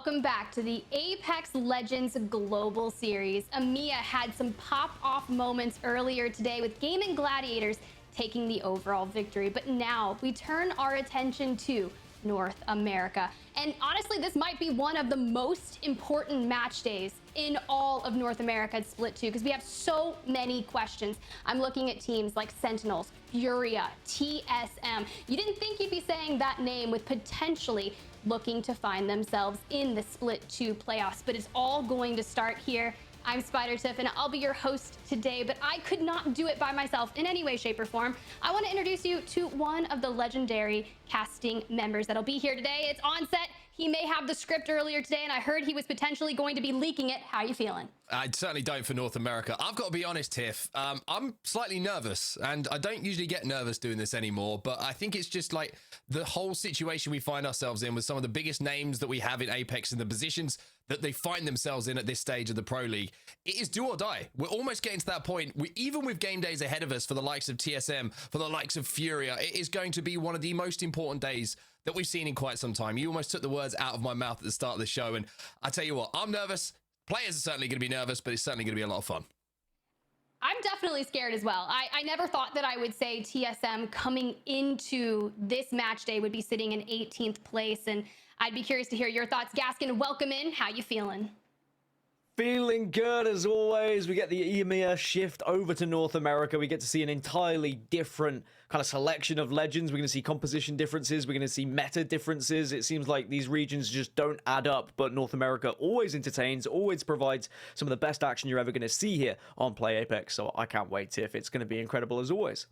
welcome back to the Apex Legends Global Series. EMEA had some pop-off moments earlier today with Gaming Gladiators taking the overall victory, but now we turn our attention to North America. And honestly, this might be one of the most important match days in all of North America at Split 2 because we have so many questions. I'm looking at teams like Sentinels, Furia, TSM. You didn't think you'd be saying that name with potentially looking to find themselves in the Split 2 playoffs, but it's all going to start here. I'm Spider Tiff and I'll be your host today, but I could not do it by myself in any way, shape, or form. I want to introduce you to one of the legendary casting members that'll be here today. It's Onset. He may have the script earlier today, and I heard he was potentially going to be leaking it. How are you feeling? I certainly don't for North America. I've got to be honest, Tiff. I'm slightly nervous, and I don't usually get nervous doing this anymore, but I think it's just like the whole situation we find ourselves in with some of the biggest names that we have in Apex and the positions that they find themselves in at this stage of the Pro League. It is do or die. We're almost getting to that point. Even with game days ahead of us for the likes of TSM, for the likes of Furia, it is going to be one of the most important days that we've seen in quite some time. You almost took the words out of my mouth at the start of the show, and I tell you what, I'm nervous. Players are certainly going to be nervous, but it's certainly going to be a lot of fun. I'm definitely scared as well. I never thought that I would say TSM coming into this match day would be sitting in 18th place, and I'd be curious to hear your thoughts. Gaskin, welcome in. How you feeling? Feeling good as always. We get the EMEA shift over to North America. We get to see an entirely different kind of selection of legends. We're going to see composition differences. We're going to see meta differences. It seems like these regions just don't add up, but North America always entertains, always provides some of the best action you're ever going to see here on Play Apex. So I can't wait, Tiff. It's going to be incredible as always.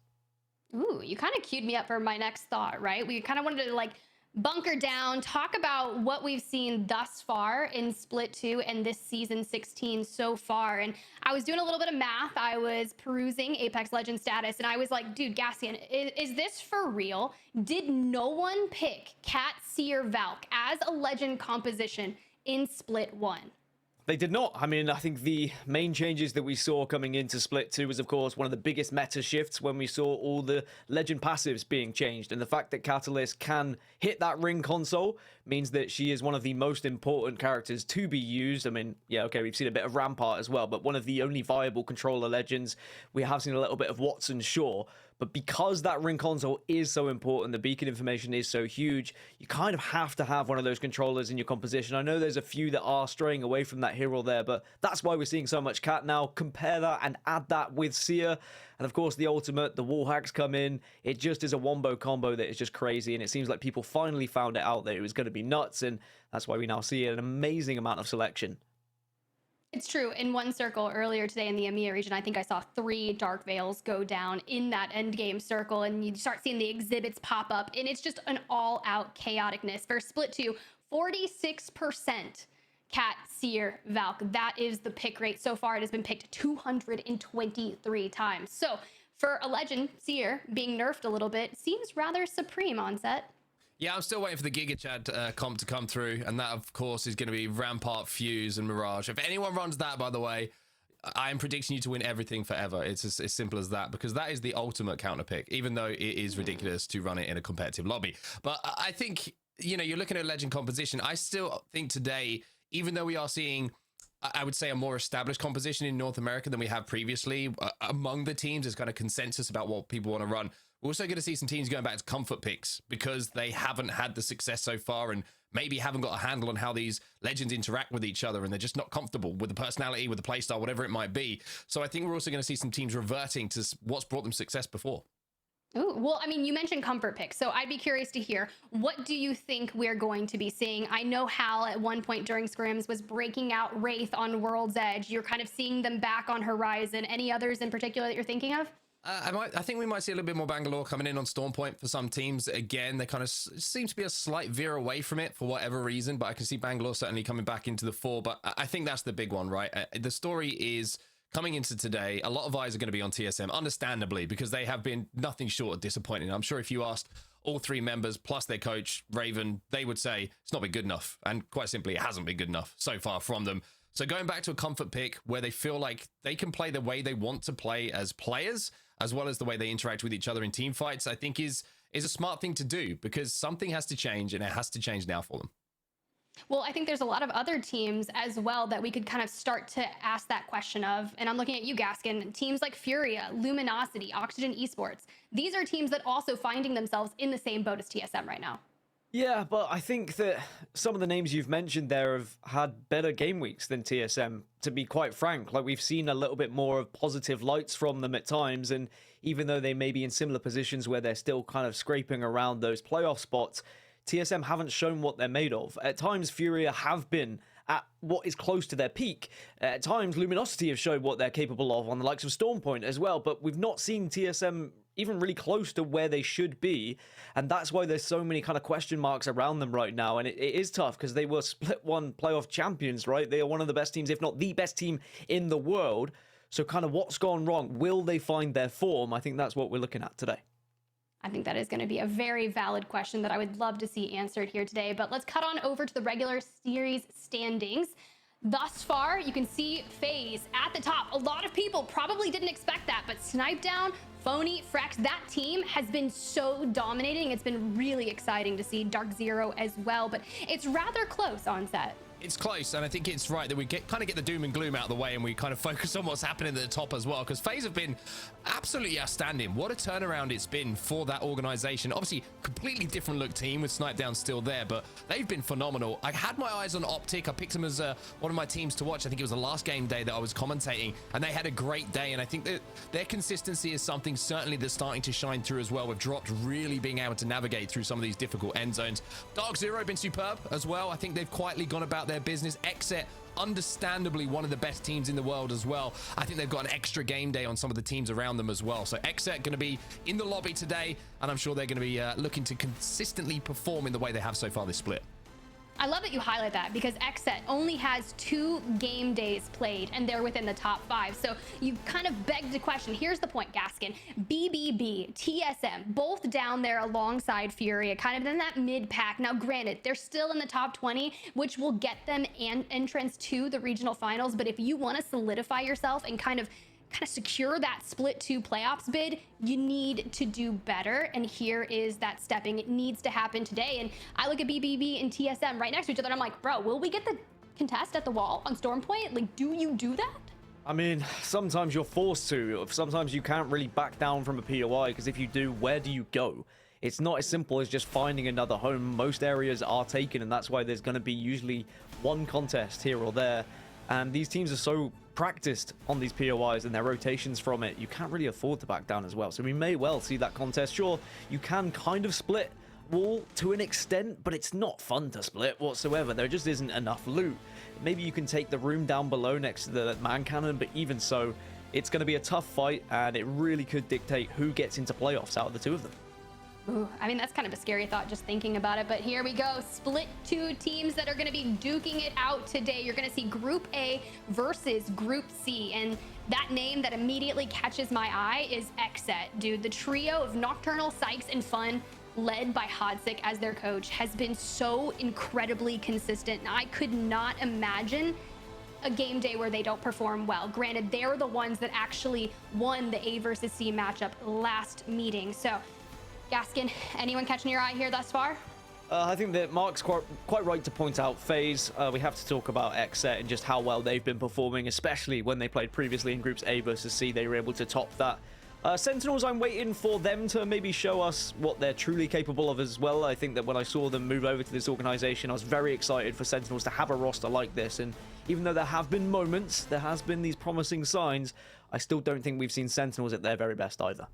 Ooh, you kind of queued me up for my next thought, right? We kind of wanted to bunker down, talk about what we've seen thus far in Split 2 and this season 16 so far. And I was doing a little bit of math. I was perusing Apex Legends status, and I was like, dude, Gassian, is this for real? Did no one pick Cat, Seer, Valk as a legend composition in Split 1? They did not. I mean, I think the main changes that we saw coming into Split 2 was, of course, one of the biggest meta shifts when we saw all the legend passives being changed. And the fact that Catalyst can hit that ring console means that she is one of the most important characters to be used. I mean, yeah, okay, we've seen a bit of Rampart as well, but one of the only viable controller legends. We have seen a little bit of Watson Shaw. But because that ring console is so important, the beacon information is so huge, you kind of have to have one of those controllers in your composition. I know there's a few that are straying away from that hero there, but that's why we're seeing so much Cat now. Compare that and add that with Seer. And of course, the ultimate, the wall hacks come in. It just is a wombo combo that is just crazy. And it seems like people finally found it out that it was going to be nuts. And that's why we now see an amazing amount of selection. It's true. In one circle earlier today in the EMEA region, I think I saw 3 Dark Veils go down in that endgame circle, and you start seeing the exhibits pop up, and it's just an all-out chaoticness. For Split 2, 46% Cat, Seer, Valk. That is the pick rate. So far, it has been picked 223 times. So for a legend, Seer, being nerfed a little bit, seems rather supreme on set. Yeah, I'm still waiting for the Giga Chad comp to come through, and that, of course, is going to be Rampart, Fuse, and Mirage. If anyone runs that, by the way, I am predicting you to win everything forever. It's as simple as that, because that is the ultimate counter pick, even though it is ridiculous to run it in a competitive lobby. But I think, you know, you're looking at legend composition. I still think today, even though we are seeing, I would say, a more established composition in North America than we have previously, among the teams, there's kind of consensus about what people want to run. We're also going to see some teams going back to comfort picks because they haven't had the success so far and maybe haven't got a handle on how these legends interact with each other, and they're just not comfortable with the personality, with the playstyle, whatever it might be. So I think we're also going to see some teams reverting to what's brought them success before. Ooh, well, I mean, you mentioned comfort picks, so I'd be curious to hear, what do you think we're going to be seeing? I know Hal at one point during scrims was breaking out Wraith on World's Edge. You're kind of seeing them back on Horizon. Any others in particular that you're thinking of? I think we might see a little bit more Bangalore coming in on Storm Point for some teams. Again, they kind of seem to be a slight veer away from it for whatever reason, but I can see Bangalore certainly coming back into the fore. But I think that's the big one, right? The story is coming into today, a lot of eyes are going to be on TSM, understandably, because they have been nothing short of disappointing. I'm sure if you asked all 3 members plus their coach, Raven, they would say it's not been good enough. And quite simply, it hasn't been good enough so far from them. So going back to a comfort pick where they feel like they can play the way they want to play as players, as well as the way they interact with each other in team fights, I think is a smart thing to do, because something has to change, and it has to change now for them. Well, I think there's a lot of other teams as well that we could kind of start to ask that question of. And I'm looking at you, Gaskin. Teams like Furia, Luminosity, Oxygen Esports. These are teams that also finding themselves in the same boat as TSM right now. Yeah, but I think that some of the names you've mentioned there have had better game weeks than TSM, to be quite frank. Like, we've seen a little bit more of positive lights from them at times, and even though they may be in similar positions where they're still kind of scraping around those playoff spots, TSM haven't shown what they're made of. At times, Furia have been at what is close to their peak. At times, Luminosity have showed what they're capable of on the likes of Stormpoint as well, but we've not seen TSM even really close to where they should be, and that's why there's so many kind of question marks around them right now, and it is tough because they were Split 1 playoff champions, right? They are one of the best teams, if not the best team in the world, so kind of what's gone wrong? Will they find their form? I think that's what we're looking at today. I think that is going to be a very valid question that I would love to see answered here today. But let's cut on over to the regular series standings. Thus far, you can see FaZe at the top. A lot of people probably didn't expect that, but Snipe Down, Phony, Frex, that team has been so dominating. It's been really exciting to see Dark Zero as well, but it's rather close on set. It's close, and I think it's right that we kind of get the doom and gloom out of the way and we kind of focus on what's happening at the top as well, because FaZe have been absolutely outstanding. What a turnaround it's been for that organization. Obviously, completely different look team with Snipe Down still there, but they've been phenomenal. I had my eyes on Optic. I picked them as one of my teams to watch. I think it was the last game day that I was commentating, and they had a great day, and I think that their consistency is something certainly that's starting to shine through as well, with Dropped really being able to navigate through some of these difficult end zones. Dark Zero been superb as well. I think they've quietly gone about their business. Exit, understandably one of the best teams in the world as well. I think they've got an extra game day on some of the teams around them as well. So Exit going to be in the lobby today, and I'm sure they're going to be looking to consistently perform in the way they have so far this split. I love that you highlight that because XSET only has 2 game days played and they're within the top 5. So you kind of begged the question. Here's the point, Gaskin. BBB, TSM, both down there alongside Furia, kind of in that mid pack. Now, granted, they're still in the top 20, which will get them an entrance to the regional finals. But if you want to solidify yourself and kind of secure that split 2 playoffs bid, you need to do better. And here is that stepping. It needs to happen today. And I look at BBB and TSM right next to each other and I'm like, bro, will we get the contest at the wall on Stormpoint? Like, do you do that? I mean, sometimes you're forced to. Sometimes you can't really back down from a POI, because if you do, where do you go? It's not as simple as just finding another home. Most areas are taken, and that's why there's going to be usually one contest here or there. And these teams are so practiced on these POIs and their rotations from it, you can't really afford to back down as well. So we may well see that contest. Sure, you can kind of split wall to an extent, but it's not fun to split whatsoever. There just isn't enough loot. Maybe you can take the room down below next to the man cannon, but even so, it's going to be a tough fight, and it really could dictate who gets into playoffs out of the 2 of them. Ooh, I mean, that's kind of a scary thought just thinking about it, but here we go. Split 2 teams that are going to be duking it out today. You're going to see Group A versus Group C, and that name that immediately catches my eye is XSET. Dude, the trio of Nocturnal, Sykes, and Fun, led by Hodsik as their coach, has been so incredibly consistent. I could not imagine a game day where they don't perform well. Granted, they're the ones that actually won the A versus C matchup last meeting. So, Gaskin, anyone catching your eye here thus far? I think that Mark's quite right to point out FaZe. We have to talk about XSET and just how well they've been performing, especially when they played previously in groups A versus C. They were able to top that. Sentinels, I'm waiting for them to maybe show us what they're truly capable of as well. I think that when I saw them move over to this organization, I was very excited for Sentinels to have a roster like this. And even though there have been moments, there has been these promising signs, I still don't think we've seen Sentinels at their very best either.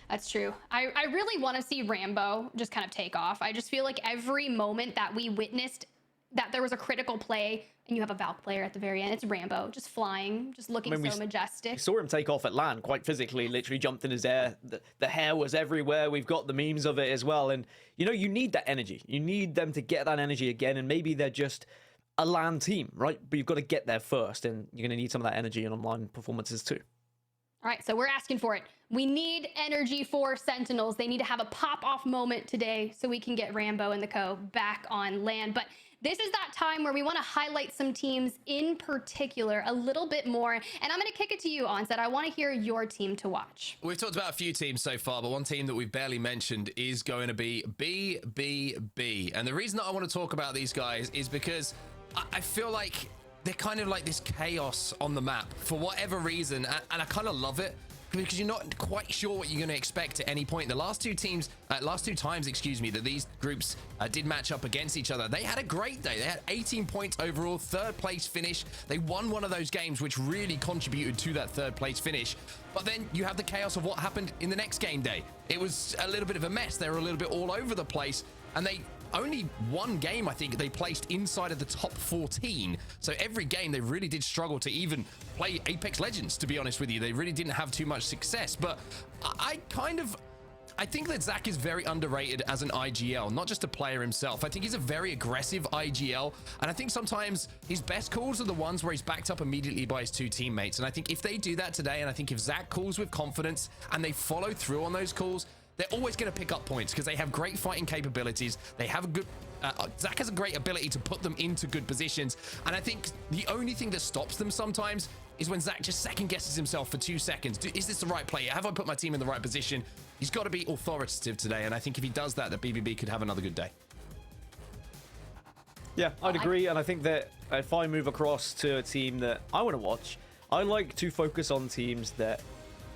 That's true. I really want to see Rambo just kind of take off. I just feel like every moment that we witnessed that there was a critical play and you have a Valk player at the very end, it's Rambo just flying, just looking so majestic. We saw him take off at land quite physically, literally jumped in his air. The hair was everywhere. We've got the memes of it as well. And, you know, you need that energy. You need them to get that energy again. And maybe they're just a land team, right? But you've got to get there first. And you're going to need some of that energy in online performances too. All right, so we're asking for it. We need energy for Sentinels. They need to have a pop-off moment today so we can get Rambo and the Co back on land. But this is that time where we want to highlight some teams in particular a little bit more. And I'm going to kick it to you, Onset. I want to hear your team to watch. We've talked about a few teams so far, but one team that we've barely mentioned is going to be BBB. And the reason that I want to talk about these guys is because I feel like they're kind of like this chaos on the map for whatever reason. And I kind of love it, because you're not quite sure what you're going to expect at any point. The last two times, that these groups did match up against each other, they had a great day. They had 18 points overall, third place finish. They won one of those games, which really contributed to that third place finish. But then you have the chaos of what happened in the next game day. It was a little bit of a mess. They were a little bit all over the place, and they only one game, I think, they placed inside of the top 14. So every game they really did struggle to even play Apex Legends, to be honest with you. They really didn't have too much success. But I think that Zach is very underrated as an IGL, not just a player himself. I think he's a very aggressive IGL, and I think sometimes his best calls are the ones where he's backed up immediately by his two teammates. And I think if they do that today, and I think if Zach calls with confidence and they follow through on those calls, they're always going to pick up points, because they have great fighting capabilities. They have a good Zach has a great ability to put them into good positions. And I think the only thing that stops them sometimes is when Zach just second guesses himself for 2 seconds. Is this the right play? Have I put my team in the right position? He's got to be authoritative today. And I think if he does that, the BBB could have another good day. Yeah, I'd agree. And I think that if I move across to a team that I want to watch, I like to focus on teams that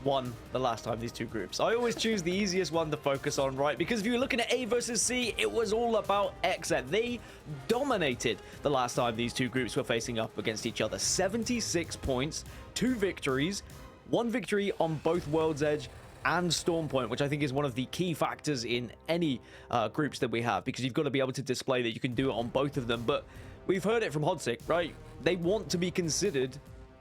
won the last time these two groups. I always choose the easiest one to focus on, right? Because if you're looking at A versus C, it was all about XZ. They dominated the last time these two groups were facing up against each other. 76 points, 2 victories, 1 victory on both World's Edge and Storm Point, which I think is one of the key factors in any groups that we have, because you've got to be able to display that you can do it on both of them. But we've heard it from Hodzik, right? They want to be considered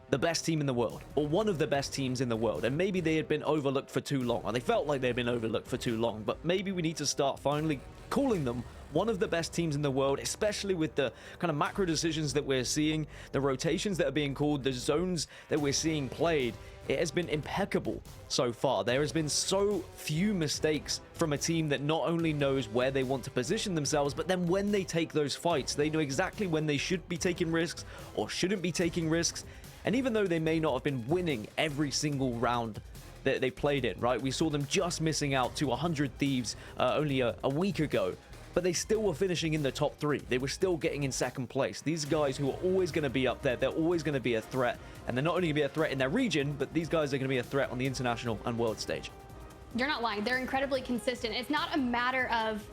the best team in the world, or one of the best teams in the world, and maybe they had been overlooked for too long, or they felt like they had been overlooked for too long. But maybe we need to start finally calling them one of the best teams in the world, especially with the kind of macro decisions that we're seeing, the rotations that are being called, the zones that we're seeing played. It has been impeccable so far. There has been so few mistakes from a team that not only knows where they want to position themselves, but then when they take those fights, they know exactly when they should be taking risks or shouldn't be taking risks. And even though they may not have been winning every single round that they played in, right? We saw them just missing out to 100 Thieves only a week ago, but they still were finishing in the top 3. They were still getting in second place. These guys who are always going to be up there, they're always going to be a threat. And they're not only going to be a threat in their region, but these guys are going to be a threat on the international and world stage. You're not lying. They're incredibly consistent. It's not a matter of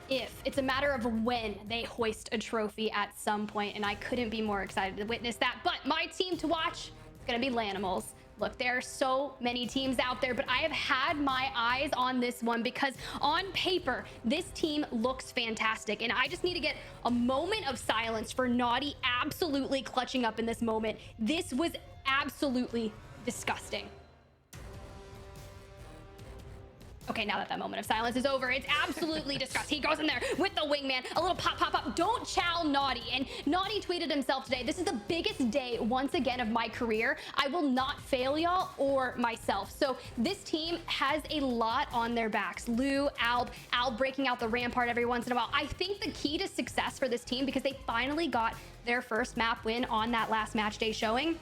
if, it's a matter of when they hoist a trophy at some point, and I couldn't be more excited to witness that. But my team to watch is going to be Lanimals. Look, there are so many teams out there, but I have had my eyes on this one because on paper, this team looks fantastic. And I just need to get a moment of silence for Naughty absolutely clutching up in this moment. This was absolutely disgusting. Okay, now that that moment of silence is over, it's absolutely disgusting. He goes in there with the wingman, a little pop, pop, pop. Don't chow Naughty. And Naughty tweeted himself today, "This is the biggest day once again of my career. I will not fail y'all or myself." So this team has a lot on their backs. Lou, Al breaking out the rampart every once in a while. I think the key to success for this team, because they finally got their first map win on that last match day showing,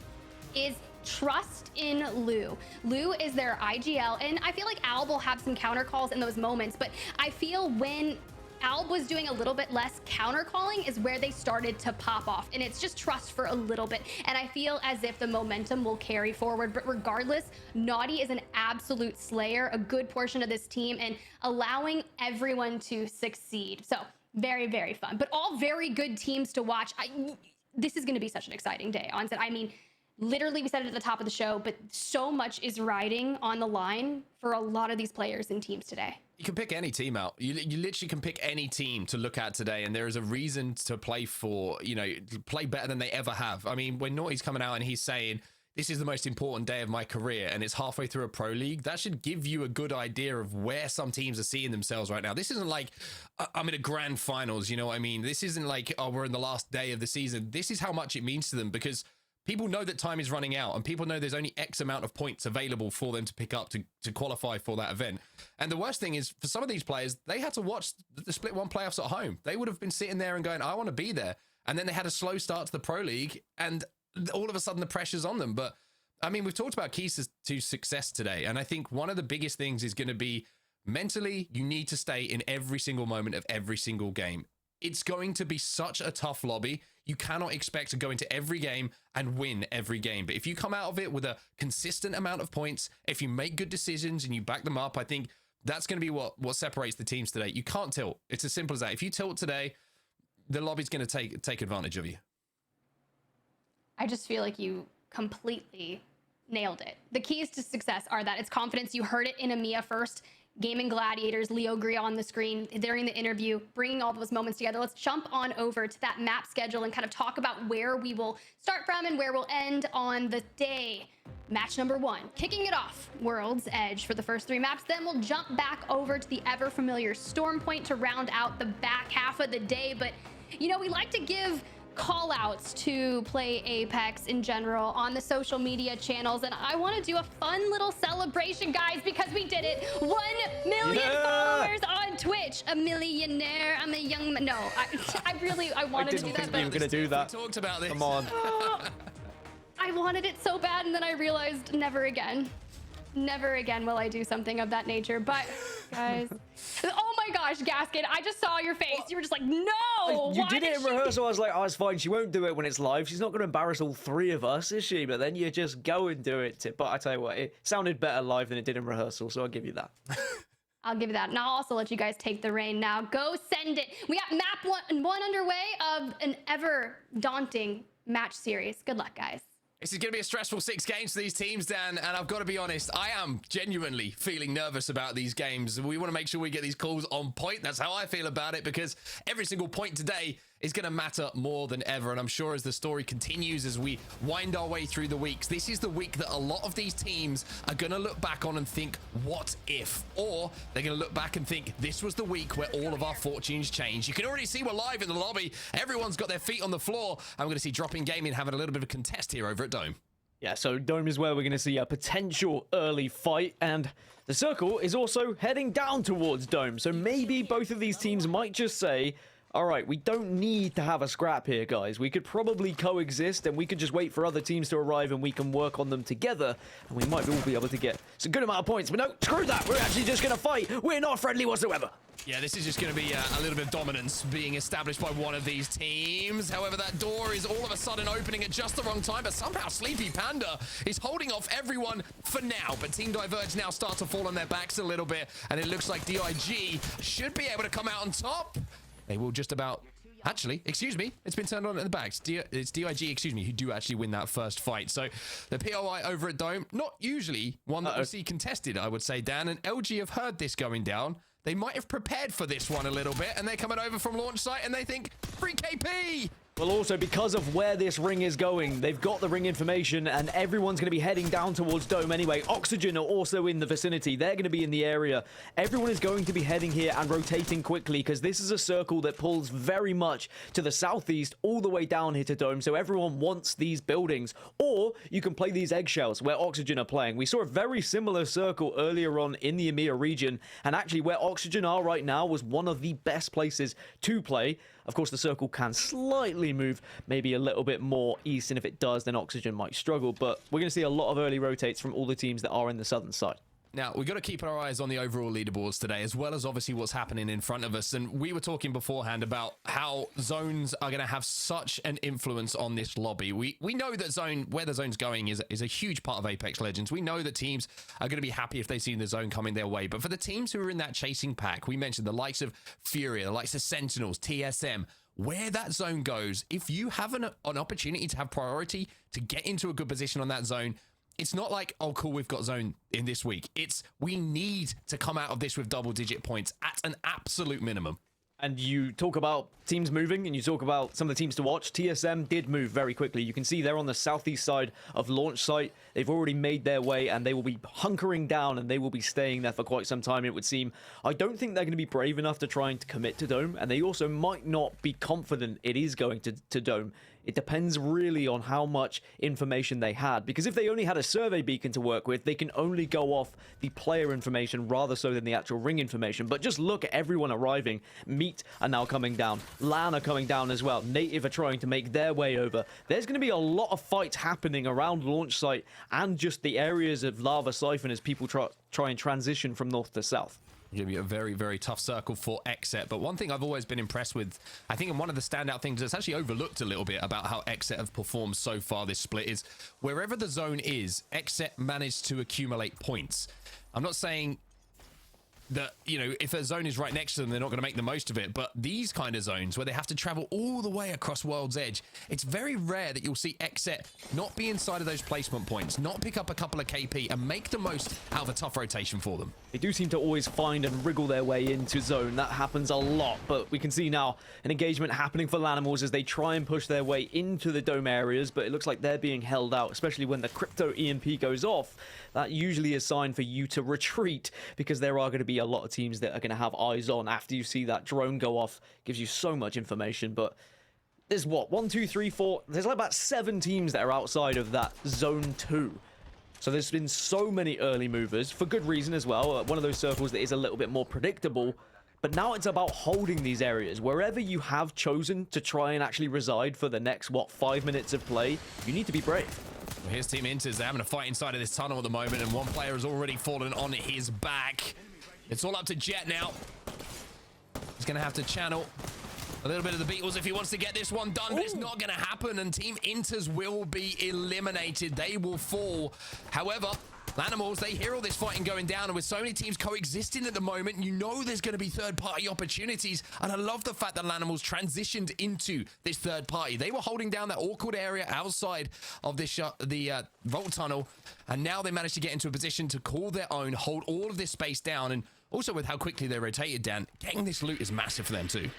is trust in Lou. Lou is their IGL, and I feel like Alb will have some counter calls in those moments, but I feel when Alb was doing a little bit less counter calling is where they started to pop off, and it's just trust for a little bit, and I feel as if the momentum will carry forward. But regardless, Naughty is an absolute slayer, a good portion of this team, and allowing everyone to succeed. So very, very fun, but all very good teams to watch. This is going to be such an exciting day. Onset, I mean, literally, we said it at the top of the show, but so much is riding on the line for a lot of these players and teams today. You can pick any team out. You literally can pick any team to look at today, and there is a reason to play for, play better than they ever have. I mean, when Naughty's coming out and he's saying, "This is the most important day of my career," and it's halfway through a pro league, that should give you a good idea of where some teams are seeing themselves right now. This isn't like, I'm in a grand finals, you know what I mean? This isn't like, oh, we're in the last day of the season. This is how much it means to them, because people know that time is running out, and people know there's only X amount of points available for them to pick up to qualify for that event. And the worst thing is, for some of these players, they had to watch the Split 1 playoffs at home. They would have been sitting there and going, I want to be there. And then they had a slow start to the Pro League, and all of a sudden the pressure's on them. But I mean, we've talked about keys to success today, and I think one of the biggest things is going to be mentally, you need to stay in every single moment of every single game. It's going to be such a tough lobby. You cannot expect to go into every game and win every game. But if you come out of it with a consistent amount of points, if you make good decisions and you back them up, I think that's going to be what separates the teams today. You can't tilt. It's as simple as that. If you tilt today, the lobby's going to take advantage of you. I just feel like you completely nailed it. The keys to success are that it's confidence. You heard it in EMEA first. Gaming Gladiators, Leo Gria on the screen during the interview, bringing all those moments together. Let's jump on over to that map schedule and kind of talk about where we will start from and where we'll end on the day. Match number 1, kicking it off, World's Edge for the first 3 maps. Then we'll jump back over to the ever familiar Storm Point to round out the back half of the day. But, you know, we like to give call outs to play Apex in general on the social media channels, and I want to do a fun little celebration, guys, because we did it. 1 million followers on Twitch. A millionaire. I'm a young man. No, I wanted to do that. You were gonna do that. We talked about this. Come on. I wanted it so bad, and then I realized never again. Never again will I do something of that nature. But guys, oh my gosh, Gaskin, I just saw your face. You were just like, no. You did it in rehearsal. I was like, oh, it's fine. She won't do it when it's live. She's not going to embarrass all 3 of us, is she? But then you just go and do it. But I tell you what, it sounded better live than it did in rehearsal, so I'll give you that. I'll give you that. And I'll also let you guys take the reign now. Go send it. We got map one underway of an ever daunting match series. Good luck, guys. This is going to be a stressful 6 games for these teams, Dan, and I've got to be honest, I am genuinely feeling nervous about these games. We want to make sure we get these calls on point. That's how I feel about it, because every single point today is going to matter more than ever, and I'm sure as the story continues, as we wind our way through the weeks, this is the week that a lot of these teams are going to look back on and think, what if? Or they're going to look back and think, this was the week where all of our fortunes changed. You can already see we're live in the lobby. Everyone's got their feet on the floor. I'm going to see Dropping Gaming having a little bit of a contest here over at Dome. Yeah, so Dome is where we're going to see a potential early fight, and the circle is also heading down towards Dome. So maybe both of these teams might just say, all right, we don't need to have a scrap here, guys. We could probably coexist, and we could just wait for other teams to arrive, and we can work on them together, and we might all be able to get some good amount of points. But no, screw that. We're actually just going to fight. We're not friendly whatsoever. Yeah, this is just going to be a little bit of dominance being established by one of these teams. However, that door is all of a sudden opening at just the wrong time, but somehow Sleepy Panda is holding off everyone for now. But Team Diverge now start to fall on their backs a little bit, and it looks like DIG should be able to come out on top. They will just about... Actually, excuse me, it's been turned on at the back. It's DIG, excuse me, who do actually win that first fight. So the POI over at Dome, not usually one that we see contested, I would say, Dan. And LG have heard this going down. They might have prepared for this one a little bit, and they're coming over from launch site, and they think, free KP! Well, also, because of where this ring is going, they've got the ring information, and everyone's going to be heading down towards Dome anyway. Oxygen are also in the vicinity. They're going to be in the area. Everyone is going to be heading here and rotating quickly, because this is a circle that pulls very much to the southeast, all the way down here to Dome, so everyone wants these buildings. Or you can play these eggshells, where Oxygen are playing. We saw a very similar circle earlier on in the EMEA region, and actually where Oxygen are right now was one of the best places to play. Of course, the circle can slightly move maybe a little bit more east, and if it does, then Oxygen might struggle. But we're going to see a lot of early rotates from all the teams that are in the southern side. Now, we've got to keep our eyes on the overall leaderboards today, as well as obviously what's happening in front of us. And we were talking beforehand about how zones are going to have such an influence on this lobby. We know that where the zone's going is a huge part of Apex Legends. We know that teams are going to be happy if they see the zone coming their way. But for the teams who are in that chasing pack, we mentioned the likes of Furia, the likes of Sentinels, TSM, where that zone goes, if you have an opportunity to have priority to get into a good position on that zone, it's not like, oh, cool, we've got zone in this week. It's we need to come out of this with double-digit points at an absolute minimum. And you talk about teams moving, and you talk about some of the teams to watch. TSM did move very quickly. You can see they're on the southeast side of launch site. They've already made their way, and they will be hunkering down, and they will be staying there for quite some time, it would seem. I don't think they're going to be brave enough to try and commit to Dome, and they also might not be confident it is going to Dome. It depends really on how much information they had, because if they only had a survey beacon to work with, they can only go off the player information rather so than the actual ring information. But just look at everyone arriving. Meat are now coming down. LAN are coming down as well. Native are trying to make their way over. There's going to be a lot of fights happening around launch site and just the areas of Lava Siphon as people try and transition from north to south. Going to be a very, very tough circle for Exet. But one thing I've always been impressed with, I think, and one of the standout things that's actually overlooked a little bit about how Exet have performed so far this split is wherever the zone is, Exet managed to accumulate points. I'm not saying that, you know, if a zone is right next to them, they're not going to make the most of it. But these kind of zones where they have to travel all the way across World's Edge, it's very rare that you'll see Exet not be inside of those placement points, not pick up a couple of KP and make the most out of a tough rotation for them. They do seem to always find and wriggle their way into zone. That happens a lot, but we can see now an engagement happening for Lanimals as they try and push their way into the dome areas, but it looks like they're being held out, especially when the crypto EMP goes off. That usually is a sign for you to retreat, because there are going to be a lot of teams that are going to have eyes on after you see that drone go off. Gives you so much information, but there's what, 1, 2, 3, 4, there's like about 7 teams that are outside of that zone 2. So there's been so many early movers, for good reason as well. One of those circles that is a little bit more predictable. But now it's about holding these areas. Wherever you have chosen to try and actually reside for the next, 5 minutes of play, you need to be brave. Well, here's Team Inters. They're having a fight inside of this tunnel at the moment, and one player has already fallen on his back. It's all up to Jet now. He's going to have to channel a little bit of the Beatles if he wants to get this one done, but it's not going to happen, and Team Inters will be eliminated. They will fall. However, Lanimals, they hear all this fighting going down, and with so many teams coexisting at the moment, you know there's going to be third-party opportunities, and I love the fact that Lanimals transitioned into this third party. They were holding down that awkward area outside of this the Vault Tunnel, and now they managed to get into a position to call their own, hold all of this space down, and also with how quickly they rotated down, getting this loot is massive for them too.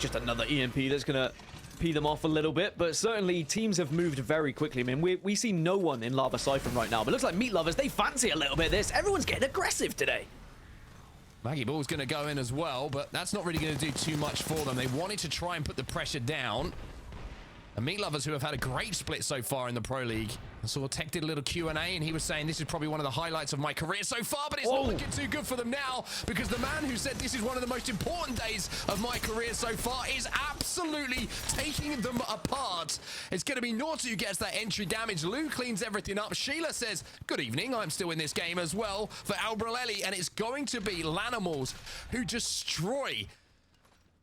Just another EMP that's going to pee them off a little bit, but certainly teams have moved very quickly. I mean, we see no one in Lava Siphon right now, but it looks like Meat Lovers, they fancy a little bit of this. Everyone's getting aggressive today. Maggie Ball's going to go in as well, but that's not really going to do too much for them. They wanted to try and put the pressure down. And Meat Lovers, who have had a great split so far in the Pro League. I saw Tech did a little Q&A, and he was saying this is probably one of the highlights of my career so far, but it's not looking too good for them now, because the man who said this is one of the most important days of my career so far is absolutely taking them apart. It's going to be Naughty who gets that entry damage. Lou cleans everything up. Sheila says, good evening, I'm still in this game as well for Albrelelli, and it's going to be Lanimals who destroy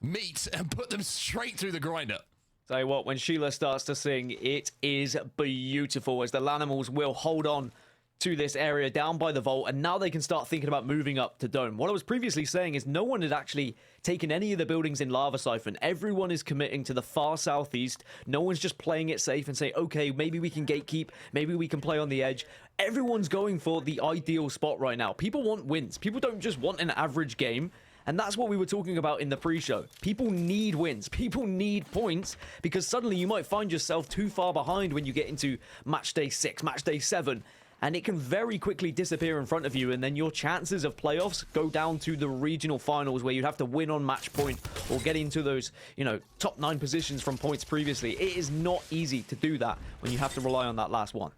Meat and put them straight through the grinder. Tell you what, when Sheila starts to sing, it is beautiful, as the Lanimals will hold on to this area down by the vault, and now they can start thinking about moving up to Dome. What I was previously saying is no one had actually taken any of the buildings in Lava Siphon. Everyone is committing to the far southeast. No one's just playing it safe and say, okay, maybe we can gatekeep, maybe we can play on the edge. Everyone's going for the ideal spot right now. People want wins. People don't just want an average game. And that's what we were talking about in the pre-show. People need wins. People need points, because suddenly you might find yourself too far behind when you get into match day 6, match day 7, and it can very quickly disappear in front of you, and then your chances of playoffs go down to the regional finals, where you'd have to win on match point or get into those, you know, top 9 positions from points previously. It is not easy to do that when you have to rely on that last one.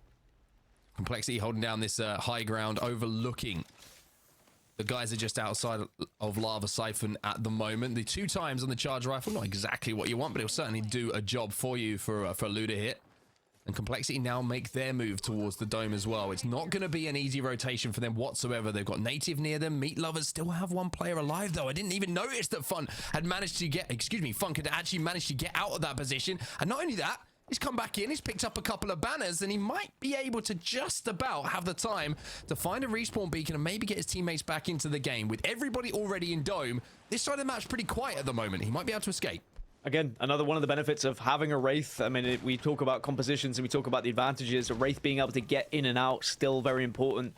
Complexity holding down this high ground, overlooking. The guys are just outside of Lava Siphon at the moment. The 2 times on the charge rifle, not exactly what you want, but it'll certainly do a job for you for a Luda hit. And Complexity now make their move towards the Dome as well. It's not going to be an easy rotation for them whatsoever. They've got Native near them. Meat Lovers still have 1 player alive, though. I didn't even notice that Funk had managed to get, Funk had actually managed to get out of that position. And not only that, he's come back in, he's picked up a couple of banners, and he might be able to just about have the time to find a respawn beacon and maybe get his teammates back into the game. With everybody already in Dome, this side of the match pretty quiet at the moment. He might be able to escape. Again, another one of the benefits of having a Wraith. I mean, we talk about compositions and we talk about the advantages. A Wraith being able to get in and out, still very important.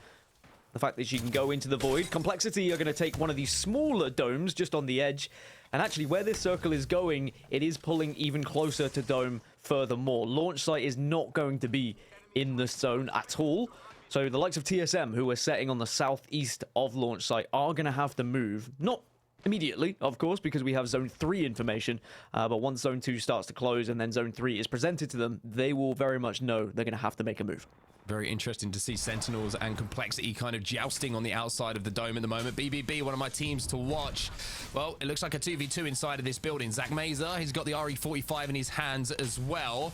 The fact that she can go into the void. Complexity are going to take one of these smaller domes just on the edge. And actually, where this circle is going, it is pulling even closer to Dome furthermore. Launch site is not going to be in the zone at all. So the likes of TSM, who are setting on the southeast of launch site, are going to have to move. Not immediately, of course, because we have Zone 3 information. But once Zone 2 starts to close and then Zone 3 is presented to them, they will very much know they're going to have to make a move. Very interesting to see Sentinels and Complexity kind of jousting on the outside of the dome at the moment. BBB, one of my teams to watch. Well, it looks like a 2v2 inside of this building. Zach Mazer, he's got the RE45 in his hands as well.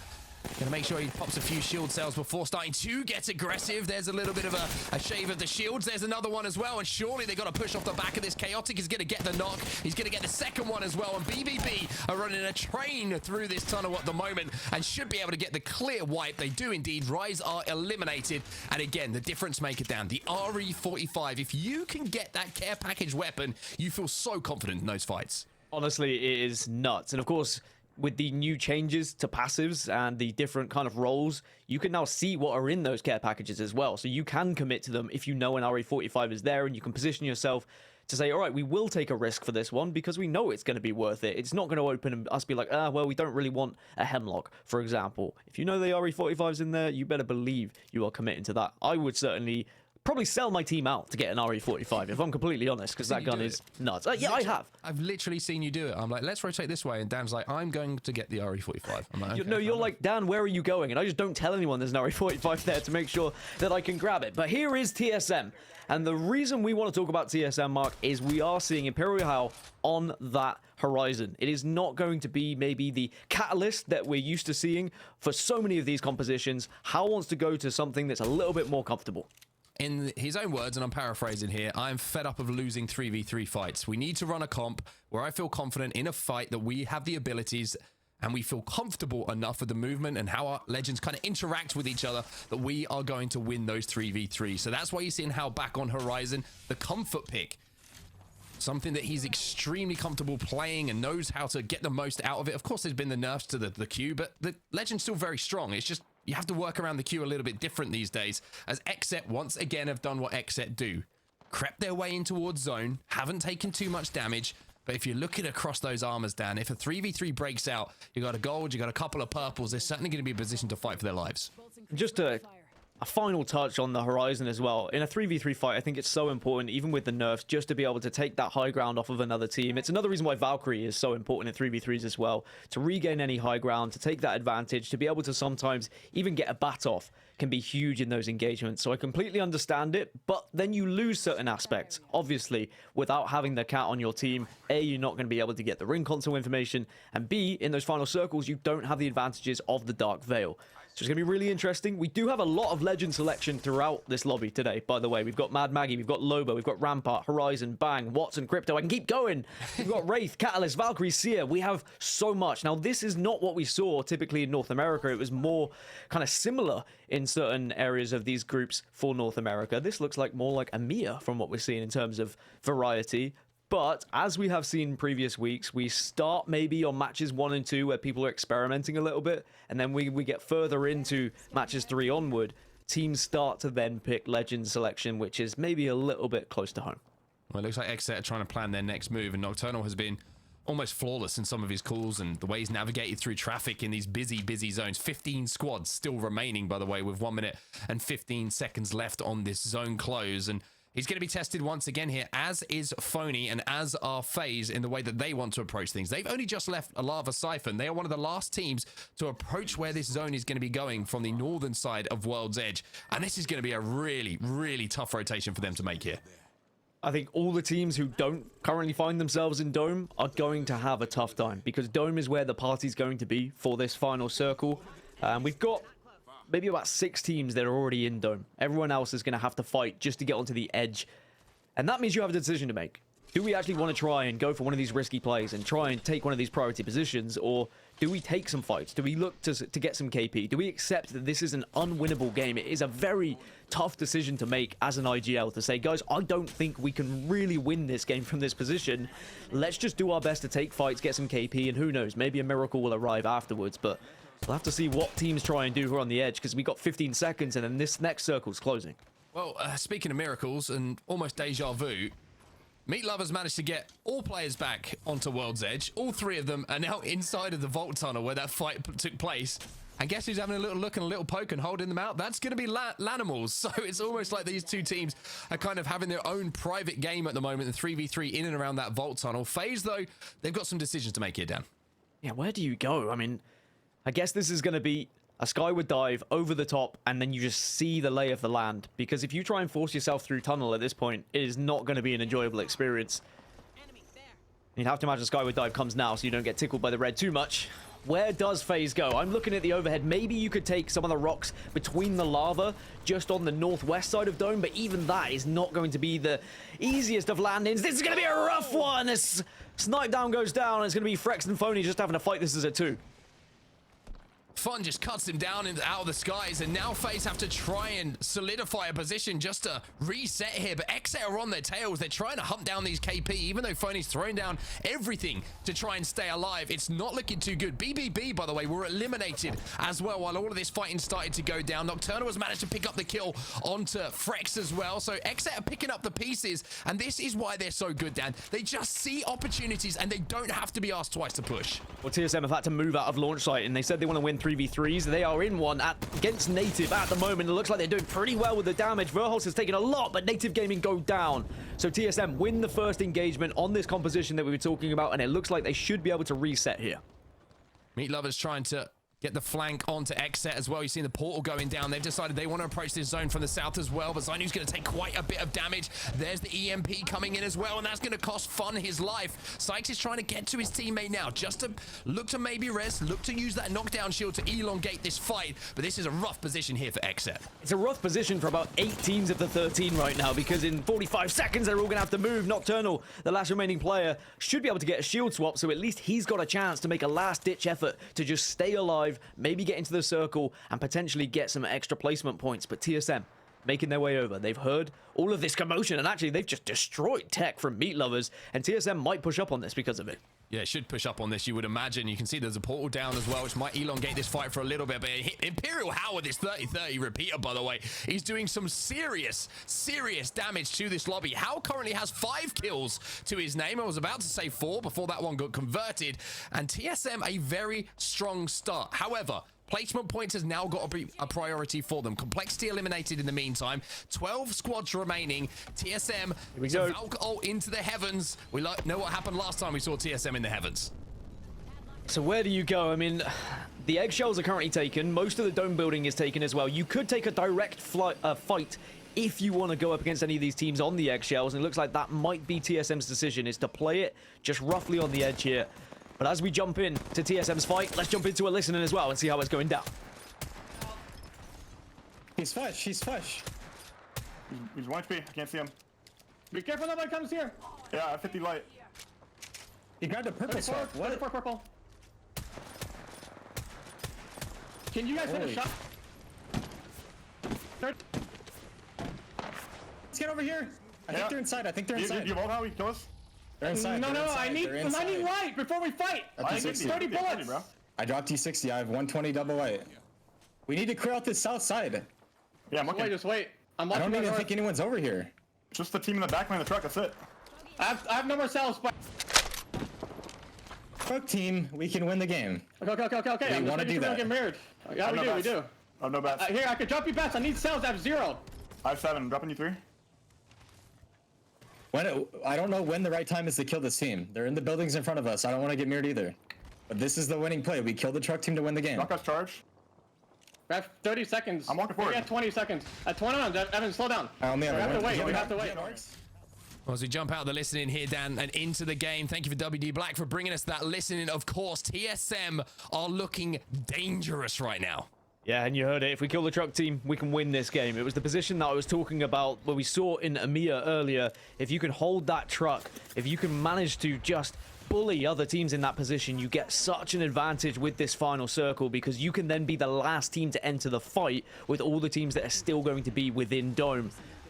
Gonna make sure he pops a few shield cells before starting to get aggressive. There's a little bit of a shave of the shields. There's another one as well, and surely they got to push off the back of this. Chaotic is gonna get the knock. He's gonna get the second one as well, and BBB are running a train through this tunnel at the moment and should be able to get the clear wipe. They do indeed. Rise are eliminated, and again, the difference maker down. The RE45. If you can get that care package weapon, you feel so confident in those fights. Honestly, it is nuts. And of course, with the new changes to passives and the different kind of roles, you can now see what are in those care packages as well. So you can commit to them if you know an RE45 is there, and you can position yourself to say, all right, we will take a risk for this one because we know it's going to be worth it. It's not going to open and us be like, well, we don't really want a Hemlock, for example. If you know the RE45's in there, you better believe you are committing to that. I would certainly probably sell my team out to get an RE45, if I'm completely honest, because that gun is nuts. Yeah, I have. I've literally seen you do it. I'm like, let's rotate this way, and Dan's like, I'm going to get the RE45. I'm like, okay, No, you're like, Dan, where are you going? And I just don't tell anyone there's an RE45 there to make sure that I can grab it. But here is TSM. And the reason we want to talk about TSM, Mark, is we are seeing Imperial Hal on that horizon. It is not going to be maybe the catalyst that we're used to seeing for so many of these compositions. Hal wants to go to something that's a little bit more comfortable. In his own words, and I'm paraphrasing here, I'm fed up of losing 3v3 fights. We need to run a comp where I feel confident in a fight that we have the abilities and we feel comfortable enough with the movement and how our legends kind of interact with each other that we are going to win those 3v3. So that's why you're seeing Hal back on Horizon, the comfort pick. Something that he's extremely comfortable playing and knows how to get the most out of it. Of course, there's been the nerfs to the Q, but the legend's still very strong. It's just you have to work around the Q a little bit different these days, as XSET once again have done what XSET do. Crept their way in towards zone, haven't taken too much damage, but if you're looking across those armors, Dan, if a 3v3 breaks out, you got a gold, you got a couple of purples, they're certainly going to be in a position to fight for their lives. Just a final touch on the Horizon as well. In a 3v3 fight, I think it's so important, even with the nerfs, just to be able to take that high ground off of another team. It's another reason why Valkyrie is so important in 3v3s as well, to regain any high ground, to take that advantage, to be able to sometimes even get a bat off can be huge in those engagements. So I completely understand it, but then you lose certain aspects. Obviously, without having the cat on your team, A, you're not going to be able to get the ring console information, and B, in those final circles, you don't have the advantages of the Dark Veil. So it's going to be really interesting. We do have a lot of legend selection throughout this lobby today, by the way. We've got Mad Maggie, we've got Loba, we've got Rampart, Horizon, Bang, Watson, Crypto. I can keep going. We've got Wraith, Catalyst, Valkyrie, Seer. We have so much. Now, this is not what we saw typically in North America. It was more kind of similar in certain areas of these groups for North America. This looks like more like EMEA from what we're seeing in terms of variety. But as we have seen in previous weeks, we start maybe on matches 1 and 2 where people are experimenting a little bit, and then we get further into matches 3 onward. Teams start to then pick legend selection, which is maybe a little bit close to home. Well, it looks like XSET are trying to plan their next move, and Nocturnal has been almost flawless in some of his calls and the way he's navigated through traffic in these busy zones. 15 squads still remaining, by the way, with 1 minute and 15 seconds left on this zone close, and he's going to be tested once again here, as is Phony and as are FaZe in the way that they want to approach things. They've only just left a Lava Siphon. They are one of the last teams to approach where this zone is going to be going from the northern side of World's Edge. And this is going to be a really, really tough rotation for them to make here. I think all the teams who don't currently find themselves in Dome are going to have a tough time, because Dome is where the party's going to be for this final circle. We've got maybe about 6 teams that are already in Dome. Everyone else is going to have to fight just to get onto the edge. And that means you have a decision to make. Do we actually want to try and go for one of these risky plays and try and take one of these priority positions, or do we take some fights? Do we look to get some KP? Do we accept that this is an unwinnable game? It is a very tough decision to make as an IGL to say, guys, I don't think we can really win this game from this position. Let's just do our best to take fights, get some KP, and who knows, maybe a miracle will arrive afterwards. But we'll have to see what teams try and do who are on the edge, because we got 15 seconds and then this next circle's closing. Well, speaking of miracles and almost deja vu, Meat Lovers managed to get all players back onto World's Edge. All 3 of them are now inside of the Vault Tunnel where that fight took place. And guess who's having a little look and a little poke and holding them out? That's going to be Lanimals. So it's almost like these two teams are kind of having their own private game at the moment, the 3v3 in and around that vault tunnel. FaZe, though, they've got some decisions to make here, Dan. Yeah, where do you go? I mean, I guess this is going to be a skyward dive over the top, and then you just see the lay of the land. Because if you try and force yourself through tunnel at this point, it is not going to be an enjoyable experience. You'd have to imagine skyward dive comes now, so you don't get tickled by the red too much. Where does FaZe go? I'm looking at the overhead. Maybe you could take some of the rocks between the lava just on the northwest side of Dome, but even that is not going to be the easiest of landings. This is going to be a rough one. As Snipe Down goes down, it's going to be Frex and Phony just having to fight this as a 2. Fun just cuts him down out of the skies, and now FaZe have to try and solidify a position just to reset here. But XA are on their tails. They're trying to hunt down these KP, even though Phony's throwing down everything to try and stay alive. It's not looking too good. BBB, by the way, were eliminated as well while all of this fighting started to go down. Nocturnal has managed to pick up the kill onto Frex as well. So XA are picking up the pieces, and this is why they're so good, Dan. They just see opportunities, and they don't have to be asked twice to push. Well, TSM have had to move out of launch site, and they said they want to win 3v3s. They are in one against Native at the moment. It looks like they're doing pretty well with the damage. Verholz has taken a lot, but Native Gaming go down. So TSM win the first engagement on this composition that we were talking about, and it looks like they should be able to reset here. Meat Lovers trying to get the flank onto XSET as well. You've seen the portal going down. They've decided they want to approach this zone from the south as well, but Zainu's going to take quite a bit of damage. There's the EMP coming in as well, and that's going to cost Fun his life. Sykes is trying to get to his teammate now, just to look to maybe rest, look to use that knockdown shield to elongate this fight, but this is a rough position here for XSET. It's a rough position for about 8 teams of the 13 right now, because in 45 seconds they're all going to have to move. Nocturnal, the last remaining player, should be able to get a shield swap, so at least he's got a chance to make a last-ditch effort to just stay alive, maybe get into the circle, and potentially get some extra placement points. But TSM making their way over. They've heard all of this commotion, and actually they've just destroyed tech from Meat Lovers, and TSM might push up on this because of it. Yeah, it should push up on this, you would imagine. You can see there's a portal down as well, which might elongate this fight for a little bit. But Imperial Howard, this 30-30 repeater, by the way, is doing some serious damage to this lobby. How currently has 5 kills to his name. I was about to say 4 before that one got converted. And TSM, a very strong start. However, placement points has now got to be a priority for them. Complexity eliminated in the meantime. 12 squads remaining. TSM, here we go. Valk ult into the heavens. We know what happened last time we saw TSM in the heavens. So where do you go? I mean, the eggshells are currently taken. Most of the dome building is taken as well. You could take a direct fight if you want to go up against any of these teams on the eggshells. And it looks like that might be TSM's decision, is to play it just roughly on the edge here. But as we jump in to TSM's fight, let's jump into a listening as well and see how it's going down. He's fresh, he's fresh. He's 1 HP, I can't see him. Be careful, nobody comes here. Yeah, I have 50 light. He grabbed a purple sword. What? 34 purple. Can you guys hit a shot? Let's get over here. I think they're inside, I think they're inside. You vote how he kill us? They're inside. No, I need light before we fight. I need 30 bullets. Bro. I dropped T60, I have 120 double white. We need to clear out this south side. Yeah, I'm looking. Just wait. I don't even think anyone's over here. Just the team in the back behind the truck, that's it. I have no more cells, but... Truck team, we can win the game. Okay. We want to do that. Get married. Yeah, we do. I have no bats. Here, I can drop you bats. I need cells. I have 0. I have 7. I'm dropping you 3. I don't know when the right time is to kill this team. They're in the buildings in front of us. I don't want to get mirrored either. But this is the winning play. We kill the truck team to win the game. Truck has charge. We have 30 seconds. I'm walking forward. We got 20 seconds. At 21, Evan, slow down. I only have to wait. We have to wait. Well, as we jump out of the listening here, Dan, and into the game, thank you for WD Black for bringing us that listening. Of course, TSM are looking dangerous right now. Yeah, and you heard it. If we kill the truck team, we can win this game. It was the position that I was talking about where we saw in EMEA earlier. If you can hold that truck, if you can manage to just bully other teams in that position, you get such an advantage with this final circle, because you can then be the last team to enter the fight with all the teams that are still going to be within Dome.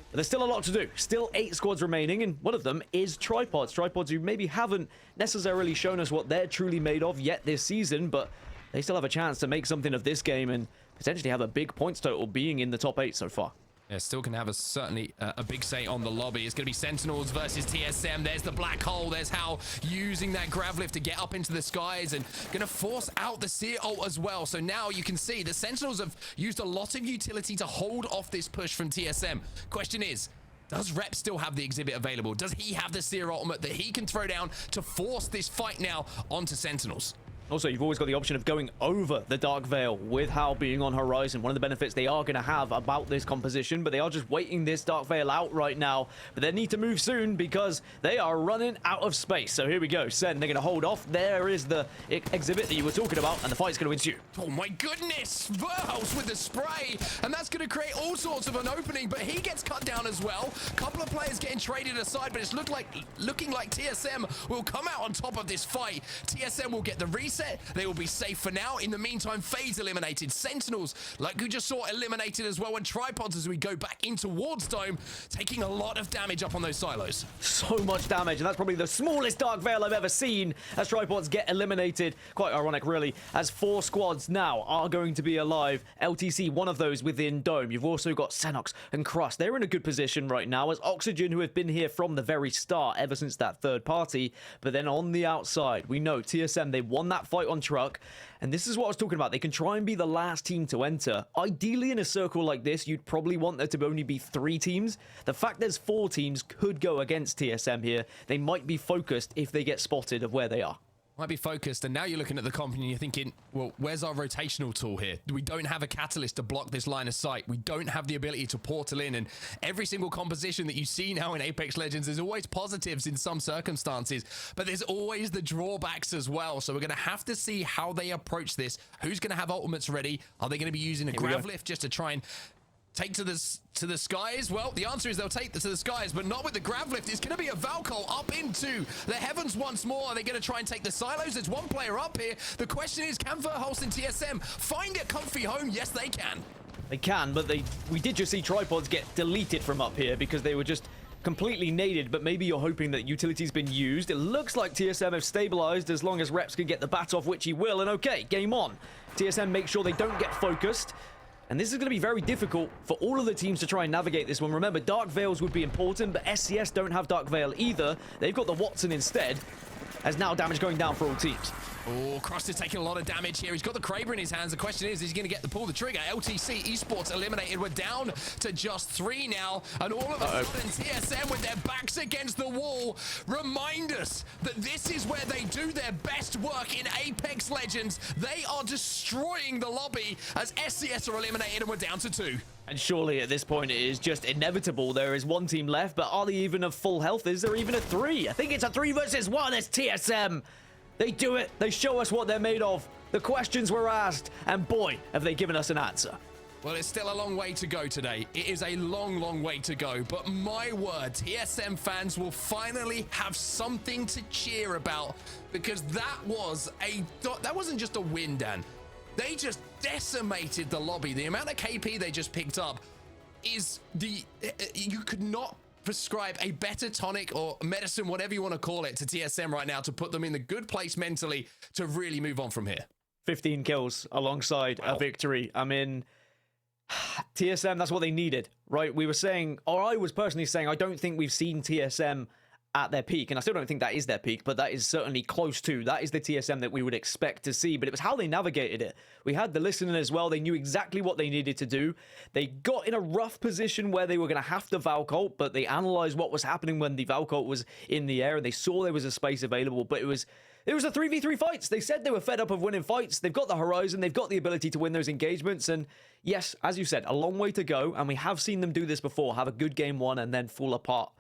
But there's still a lot to do. Still 8 squads remaining, and one of them is Tripods. Tripods who maybe haven't necessarily shown us what they're truly made of yet this season, but they still have a chance to make something of this game and potentially have a big points total, being in the top 8 so far. Yeah, still can have certainly a big say on the lobby. It's going to be Sentinels versus TSM. There's the black hole. There's Hal using that grav lift to get up into the skies and going to force out the Seer ult as well. So now you can see the Sentinels have used a lot of utility to hold off this push from TSM. Question is, does Rep still have the exhibit available? Does he have the Seer ultimate that he can throw down to force this fight now onto Sentinels? Also, you've always got the option of going over the Dark Veil with Hal being on Horizon. One of the benefits they are going to have about this composition, but they are just waiting this Dark Veil out right now. But they need to move soon because they are running out of space. So here we go. Sen, they're going to hold off. There is the exhibit that you were talking about, and the fight's going to ensue. Oh my goodness! Verhouse with the spray, and that's going to create all sorts of an opening, but he gets cut down as well. Couple of players getting traded aside, but it's looking like TSM will come out on top of this fight. TSM will get the reset. They will be safe for now. In the meantime, Fade's eliminated. Sentinels, like we just saw, eliminated as well. And Tripods, as we go back in towards Dome, taking a lot of damage up on those silos. So much damage, and that's probably the smallest Dark Veil I've ever seen as Tripods get eliminated. Quite ironic, really, as 4 squads now are going to be alive. LTC, one of those within Dome. You've also got Xenox and Crust. They're in a good position right now as Oxygen, who have been here from the very start, ever since that third party. But then on the outside, we know TSM, they won that fight on Truck, and this is what I was talking about. They can try and be the last team to enter. Ideally, in a circle like this, you'd probably want there to only be 3 teams. The fact there's 4 teams could go against TSM here. They might be focused if they get spotted of where they are. Might be focused, and now you're looking at the comp and you're thinking, well, where's our rotational tool here? We don't have a catalyst to block this line of sight. We don't have the ability to portal in, and every single composition that you see now in Apex Legends, there's always positives in some circumstances, but there's always the drawbacks as well. So we're going to have to see how they approach this. Who's going to have ultimates ready? Are they going to be using a grav lift just to try and take to the skies? Well, the answer is they'll take to the skies, but not with the grav lift. It's going to be a Valkyrie up into the heavens once more. Are they going to try and take the silos? There's one player up here. The question is, can Verhulst and TSM find a comfy home? Yes, they can. They can, but we did just see Tripods get deleted from up here because they were just completely naded, but maybe you're hoping that utility's been used. It looks like TSM have stabilized as long as Reps can get the bat off, which he will, and okay, game on. TSM make sure they don't get focused. And this is going to be very difficult for all of the teams to try and navigate this one. Remember, Dark Veils would be important, but SCS don't have Dark Veil either. They've got the Watson instead, as now damage going down for all teams. Oh, Cross is taking a lot of damage here. He's got the Kraber in his hands. The question is he going to get the pull the trigger? LTC Esports eliminated. We're down to just 3 now. And all of a sudden, TSM with their backs against the wall remind us that this is where they do their best work in Apex Legends. They are destroying the lobby as SCS are eliminated and we're down to 2. And surely at this point it is just inevitable. There is 1 team left, but are they even of full health? Is there even a 3? I think it's a 3 versus 1. It's TSM. They do it. They show us what they're made of. The questions were asked, and boy, have they given us an answer. Well, it's still a long way to go today. It is a long, long way to go. But my word, TSM fans will finally have something to cheer about, because that wasn't just a win, Dan. They just decimated the lobby. The amount of KP they just picked up is you could not prescribe a better tonic or medicine, whatever you want to call it, to TSM right now to put them in the good place mentally to really move on from here. 15 kills alongside a victory. I mean, TSM, that's what they needed, right? We were saying, or I was personally saying, I don't think we've seen TSM at their peak, and I still don't think that is their peak, but that is certainly close to. That is the TSM that we would expect to see, but it was how they navigated it. We had the listening as well. They knew exactly what they needed to do. They got in a rough position where they were going to have to Valcult, but they analyzed what was happening when the Valcult was in the air, and they saw there was a space available, but it was a 3v3 fights. They said they were fed up of winning fights. They've got the Horizon. They've got the ability to win those engagements, and yes, as you said, a long way to go, and we have seen them do this before, have a good game 1 and then fall apart.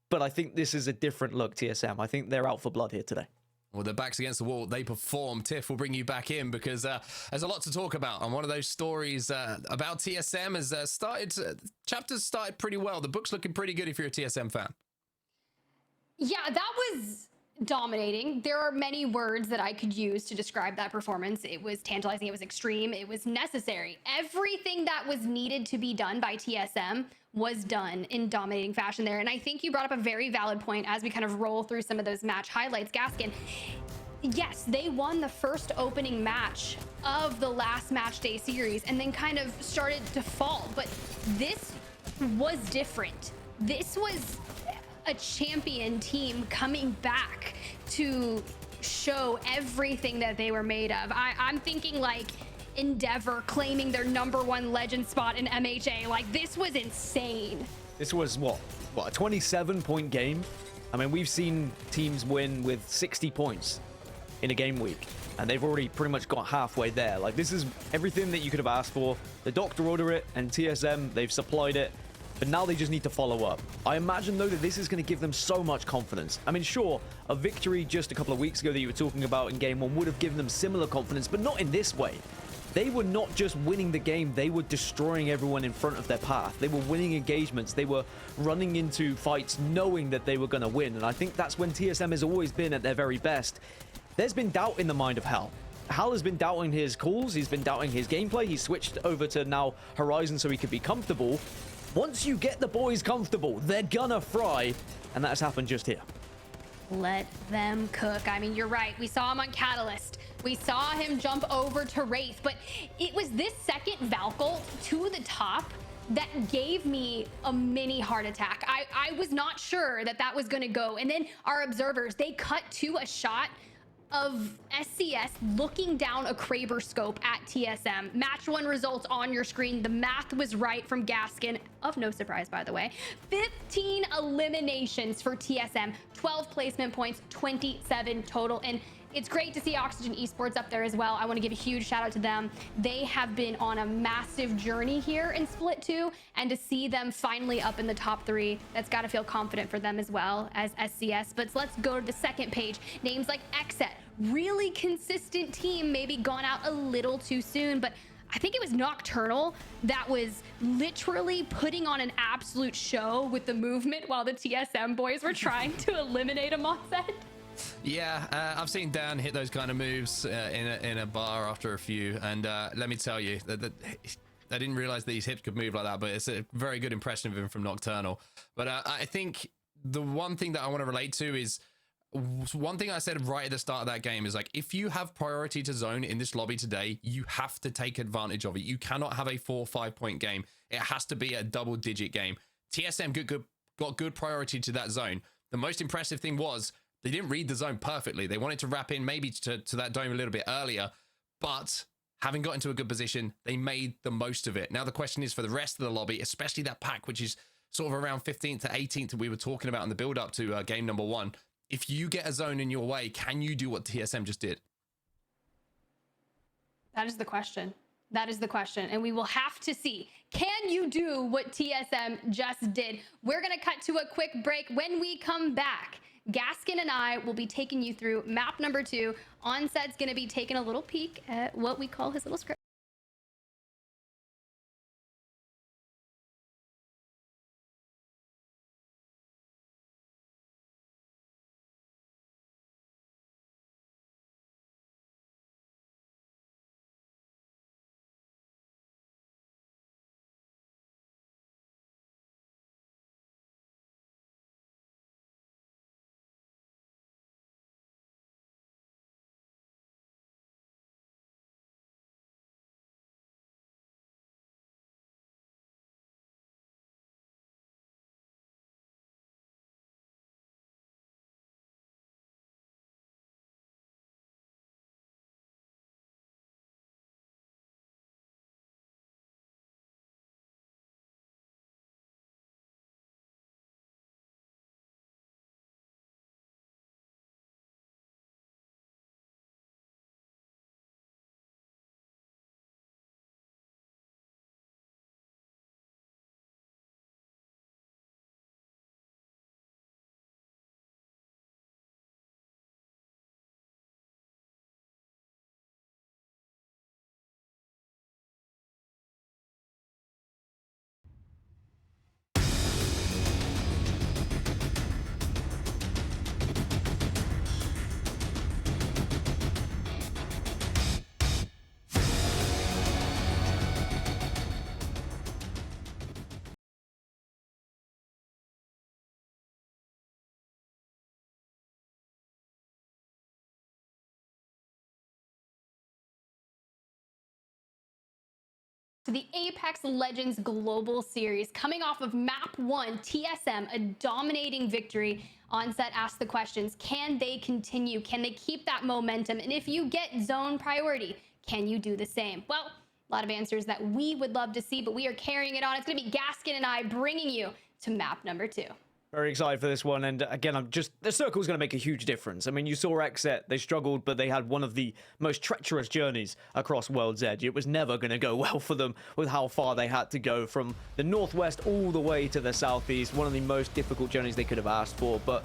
But I think this is a different look, TSM. I think they're out for blood here today. Well, their backs against the wall, they perform. Tiff will bring you back in because there's a lot to talk about. And one of those stories about TSM has chapters started pretty well. The book's looking pretty good if you're a TSM fan. Yeah, that was dominating. There are many words that I could use to describe that performance. It was tantalizing, it was extreme, it was necessary. Everything that was needed to be done by TSM was done in dominating fashion there. And I think you brought up a very valid point as we kind of roll through some of those match highlights. Gaskin, yes, they won the first opening match of the last match day series and then kind of started to fall. But this was different. This was a champion team coming back to show everything that they were made of. I'm thinking like Endeavor claiming their #1 legend spot in MHA. Like, this was insane. This was what a 27-point game. I mean, we've seen teams win with 60 points in a game week, and they've already pretty much got halfway there. Like, this is everything that you could have asked for. The Doctor Order it, and TSM, they've supplied it, but now they just need to follow up. I imagine, though, that this is going to give them so much confidence. I mean, sure, a victory just a couple of weeks ago that you were talking about in Game 1 would have given them similar confidence, but not in this way. They were not just winning the game, they were destroying everyone in front of their path. They were winning engagements, they were running into fights knowing that they were going to win, and I think that's when TSM has always been at their very best. There's been doubt in the mind of Hal. Hal has been doubting his calls, he's been doubting his gameplay, he's switched over to now Horizon so he could be comfortable. Once you get the boys comfortable, they're gonna fry, and that has happened just here. Let them cook. I mean, you're right. We saw him on Catalyst. We saw him jump over to Wraith, but it was this second Valkylt to the top that gave me a mini heart attack. I was not sure that that was going to go. And then our observers, they cut to a shot of SCS looking down a Kraber scope at TSM. Match 1 results on your screen. The math was right from Gaskin, of no surprise, by the way. 15 eliminations for TSM, 12 placement points, 27 total. And it's great to see Oxygen Esports up there as well. I want to give a huge shout out to them. They have been on a massive journey here in Split 2, and to see them finally up in the top 3, that's got to feel confident for them as well as SCS. But let's go to the second page. Names like Exet, really consistent team, maybe gone out a little too soon, but I think it was Nocturnal that was literally putting on an absolute show with the movement while the TSM boys were trying to eliminate him on set. Yeah, I've seen Dan hit those kind of moves in a bar after a few, and let me tell you, that I didn't realize that his hips could move like that, but it's a very good impression of him from Nocturnal. But I think the one thing that I want to relate to is, one thing I said right at the start of that game is, like, if you have priority to zone in this lobby today, you have to take advantage of it. You cannot have a 4 or 5 point game. It has to be a double-digit game. TSM got good priority to that zone. The most impressive thing was, they didn't read the zone perfectly. They wanted to wrap in maybe to that dome a little bit earlier, but having got into a good position, they made the most of it. Now the question is for the rest of the lobby, especially that pack, which is sort of around 15th to 18th that we were talking about in the build-up to game #1. If you get a zone in your way, can you do what TSM just did? That is the question. That is the question. And we will have to see. Can you do what TSM just did? We're going to cut to a quick break. When we come back, Gaskin and I will be taking you through map #2. Onset's going to be taking a little peek at what we call his little script. To the Apex Legends Global Series. Coming off of map 1, TSM, a dominating victory. Onset asked the questions, can they continue? Can they keep that momentum? And if you get zone priority, can you do the same? Well, a lot of answers that we would love to see, but we are carrying it on. It's going to be Gaskin and I bringing you to map number 2. Very excited for this one, and again, the circle's going to make a huge difference. I mean, you saw Xset, they struggled, but they had one of the most treacherous journeys across World's Edge. It was never going to go well for them with how far they had to go from the northwest all the way to the southeast. One of the most difficult journeys they could have asked for, but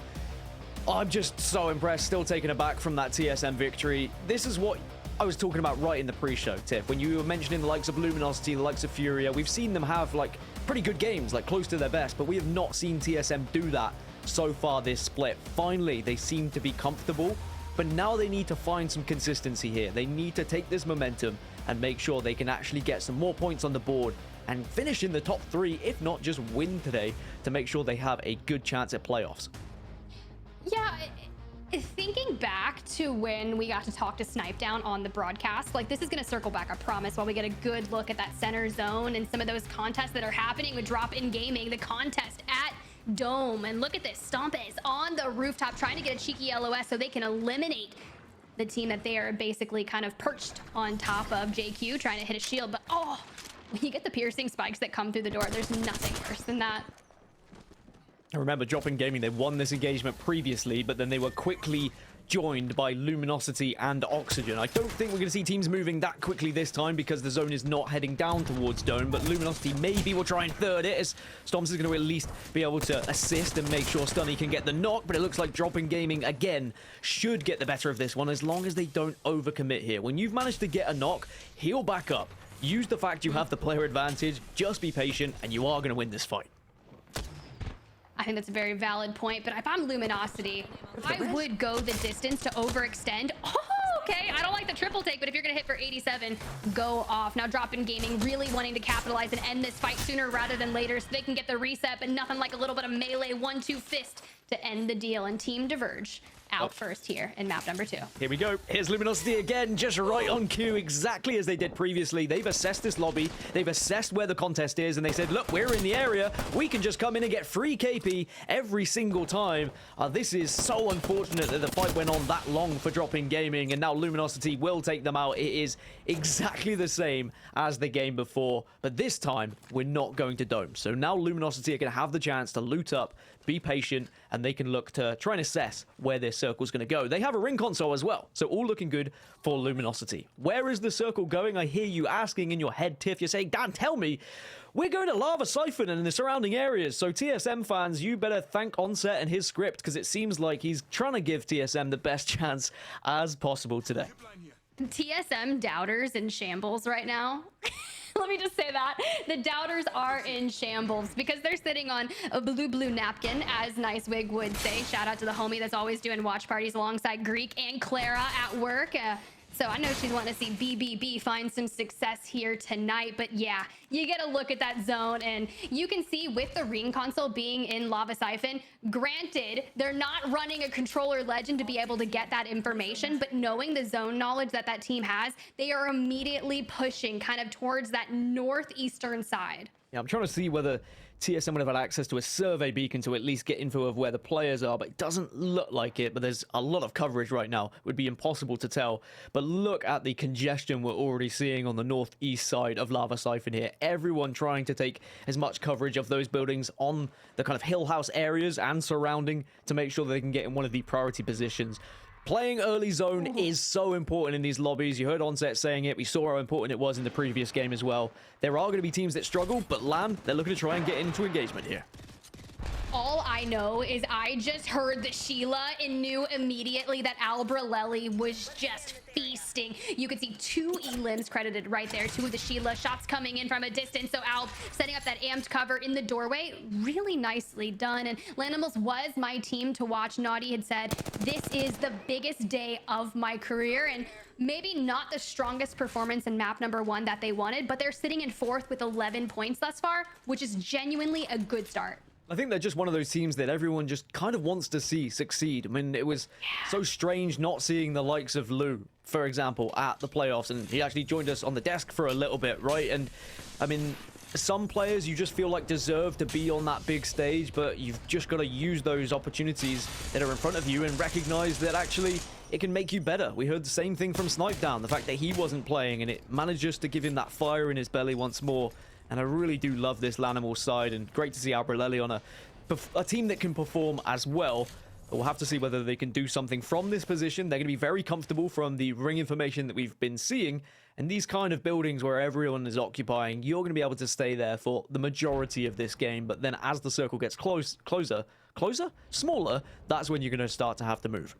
I'm just so impressed, still taken aback from that TSM victory. This is what I was talking about right in the pre-show, Tiff. When you were mentioning the likes of Luminosity, the likes of Furia, we've seen them have like pretty good games, like close to their best, but we have not seen TSM do that so far this split. Finally, they seem to be comfortable, but now they need to find some consistency here. They need to take this momentum and make sure they can actually get some more points on the board and finish in the top 3, if not just win today, to make sure they have a good chance at playoffs. Yeah, thinking back to when we got to talk to Snipe Down on the broadcast, like this is going to circle back, I promise, while we get a good look at that center zone and some of those contests that are happening with Drop In Gaming, the contest at Dome. And look at this, Stomp is on the rooftop trying to get a cheeky LOS so they can eliminate the team that they are basically kind of perched on top of. JQ trying to hit a shield, but oh, when you get the piercing spikes that come through the door, there's nothing worse than that. I remember Drop In Gaming, they won this engagement previously, but then they were quickly joined by Luminosity and Oxygen. I don't think we're going to see teams moving that quickly this time because the zone is not heading down towards Dome, but Luminosity maybe will try and third it as Stomps is going to at least be able to assist and make sure Stunny can get the knock, but it looks like Drop In Gaming, again, should get the better of this one as long as they don't overcommit here. When you've managed to get a knock, heal back up. Use the fact you have the player advantage, just be patient, and you are going to win this fight. I think that's a very valid point, but if I'm Luminosity, I would go the distance to overextend. Oh, okay, I don't like the triple take, but if you're gonna hit for 87, go off. Now Drop In Gaming really wanting to capitalize and end this fight sooner rather than later so they can get the reset, but nothing like a little bit of melee 1-2 fist to end the deal. And Team Diverge out first here in map number 2. Here we go. Here's Luminosity again, just right on cue, exactly as they did previously. They've assessed this lobby, they've assessed where the contest is, and they said, look, we're in the area. We can just come in and get free KP every single time. This is so unfortunate that the fight went on that long for Drop In Gaming, and now Luminosity will take them out. It is exactly the same as the game before, but this time, we're not going to Dome. So now Luminosity are going to have the chance to loot up, be patient, and they can look to try and assess where their circle's going to go. They have a ring console as well, so all looking good for Luminosity. Where is the circle going? I hear you asking in your head, Tiff. You're saying, Dan, tell me. We're going to Lava Siphon and the surrounding areas, so TSM fans, you better thank Onset and his script, because it seems like he's trying to give TSM the best chance as possible today. TSM doubters in shambles right now. Let me just say that. The doubters are in shambles because they're sitting on a blue napkin, as Nice Wig would say. Shout out to the homie that's always doing watch parties alongside Greek and Clara at work. So I know she's wanting to see BBB find some success here tonight. But yeah, you get a look at that zone and you can see with the ring console being in Lava Siphon, granted, they're not running a controller legend to be able to get that information, but knowing the zone knowledge that that team has, they are immediately pushing kind of towards that northeastern side. Yeah, I'm trying to see whether TSM would have had access to a survey beacon to at least get info of where the players are, but it doesn't look like it. But there's a lot of coverage right now. It would be impossible to tell. But look at the congestion we're already seeing on the northeast side of Lava Siphon here. Everyone trying to take as much coverage of those buildings on the kind of hill house areas and surrounding to make sure that they can get in one of the priority positions. Playing early zone is so important in these lobbies. You heard Onset saying it. We saw how important it was in the previous game as well. There are going to be teams that struggle, but LAN, they're looking to try and get into engagement here. All I know is I just heard the Sheila and knew immediately that Albrelelli was just feasting. You could see 2 elims credited right there. 2 of the Sheila shots coming in from a distance. So Alb setting up that amped cover in the doorway. Really nicely done. And Lanimals was my team to watch. Naughty had said, this is the biggest day of my career. And maybe not the strongest performance in map number 1 that they wanted, but they're sitting in 4th with 11 points thus far, which is genuinely a good start. I think they're just one of those teams that everyone just kind of wants to see succeed. I mean, it was so strange not seeing the likes of Lou, for example, at the playoffs, and he actually joined us on the desk for a little bit, right? And I mean, some players you just feel like deserve to be on that big stage, but you've just got to use those opportunities that are in front of you and recognize that actually it can make you better. We heard the same thing from Snipedown, the fact that he wasn't playing, and it managed just to give him that fire in his belly once more. And I really do love this Lanimal side, and great to see Albrelelli on a team that can perform as well. But we'll have to see whether they can do something from this position. They're going to be very comfortable from the ring information that we've been seeing. And these kind of buildings where everyone is occupying, you're going to be able to stay there for the majority of this game. But then as the circle gets smaller, that's when you're going to start to have to move.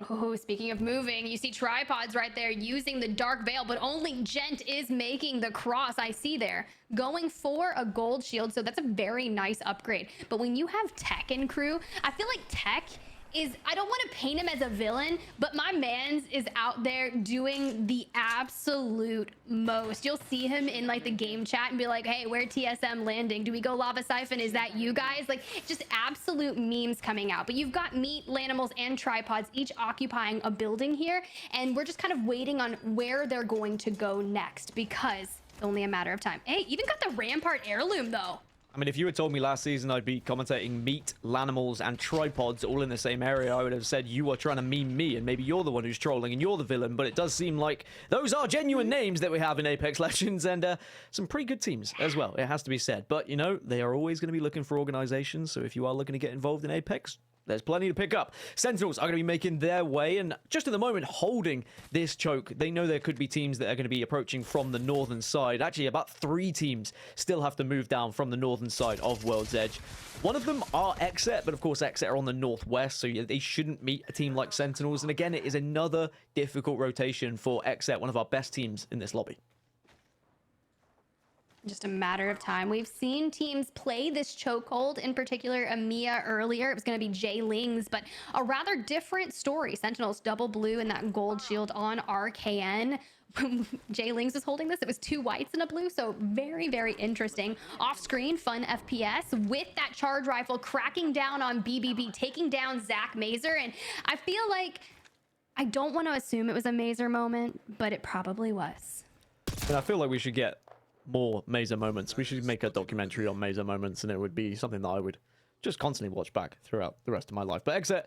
Oh, speaking of moving, you see tripods right there using the Dark Veil, but only Gent is making the cross. I see there going for a gold shield, so that's a very nice upgrade. But when you have Tech in crew, I feel like Tech is, I don't want to paint him as a villain, but my man's is out there doing the absolute most. You'll see him in like the game chat and be like, hey, where TSM landing? Do we go Lava Siphon? Is that you guys? Like, just absolute memes coming out. But you've got meat, Lanimals, and tripods each occupying a building here, and we're just kind of waiting on where they're going to go next, because it's only a matter of time. Hey, even got the Rampart heirloom though. I mean, if you had told me last season I'd be commentating meat, Lanimals, and tripods all in the same area, I would have said you are trying to meme me, and maybe you're the one who's trolling and you're the villain. But it does seem like those are genuine names that we have in Apex Legends, and some pretty good teams as well, it has to be said. But, you know, they are always going to be looking for organizations, so if you are looking to get involved in Apex, there's plenty to pick up. Sentinels are going to be making their way, and just at the moment holding this choke. They know there could be teams that are going to be approaching from the northern side. Actually, about 3 teams still have to move down from the northern side of World's Edge. One of them are Exet, but of course Exet are on the northwest, so they shouldn't meet a team like Sentinels. And again, it is another difficult rotation for Exet, one of our best teams in this lobby. Just a matter of time. We've seen teams play this chokehold, in particular EMEA earlier. It was going to be Jay Ling's, but a rather different story. Sentinels double blue and that gold shield on RKN. Jay Lings was holding this. It was 2 whites and a blue, so very, very interesting. Off screen, fun FPS with that charge rifle cracking down on BBB, taking down Zach Mazer. And I feel like, I don't want to assume it was a Mazer moment, but it probably was. And I feel like we should get more Mazer moments. We should make a documentary on Mazer moments, and it would be something that I would just constantly watch back throughout the rest of my life. But Exet,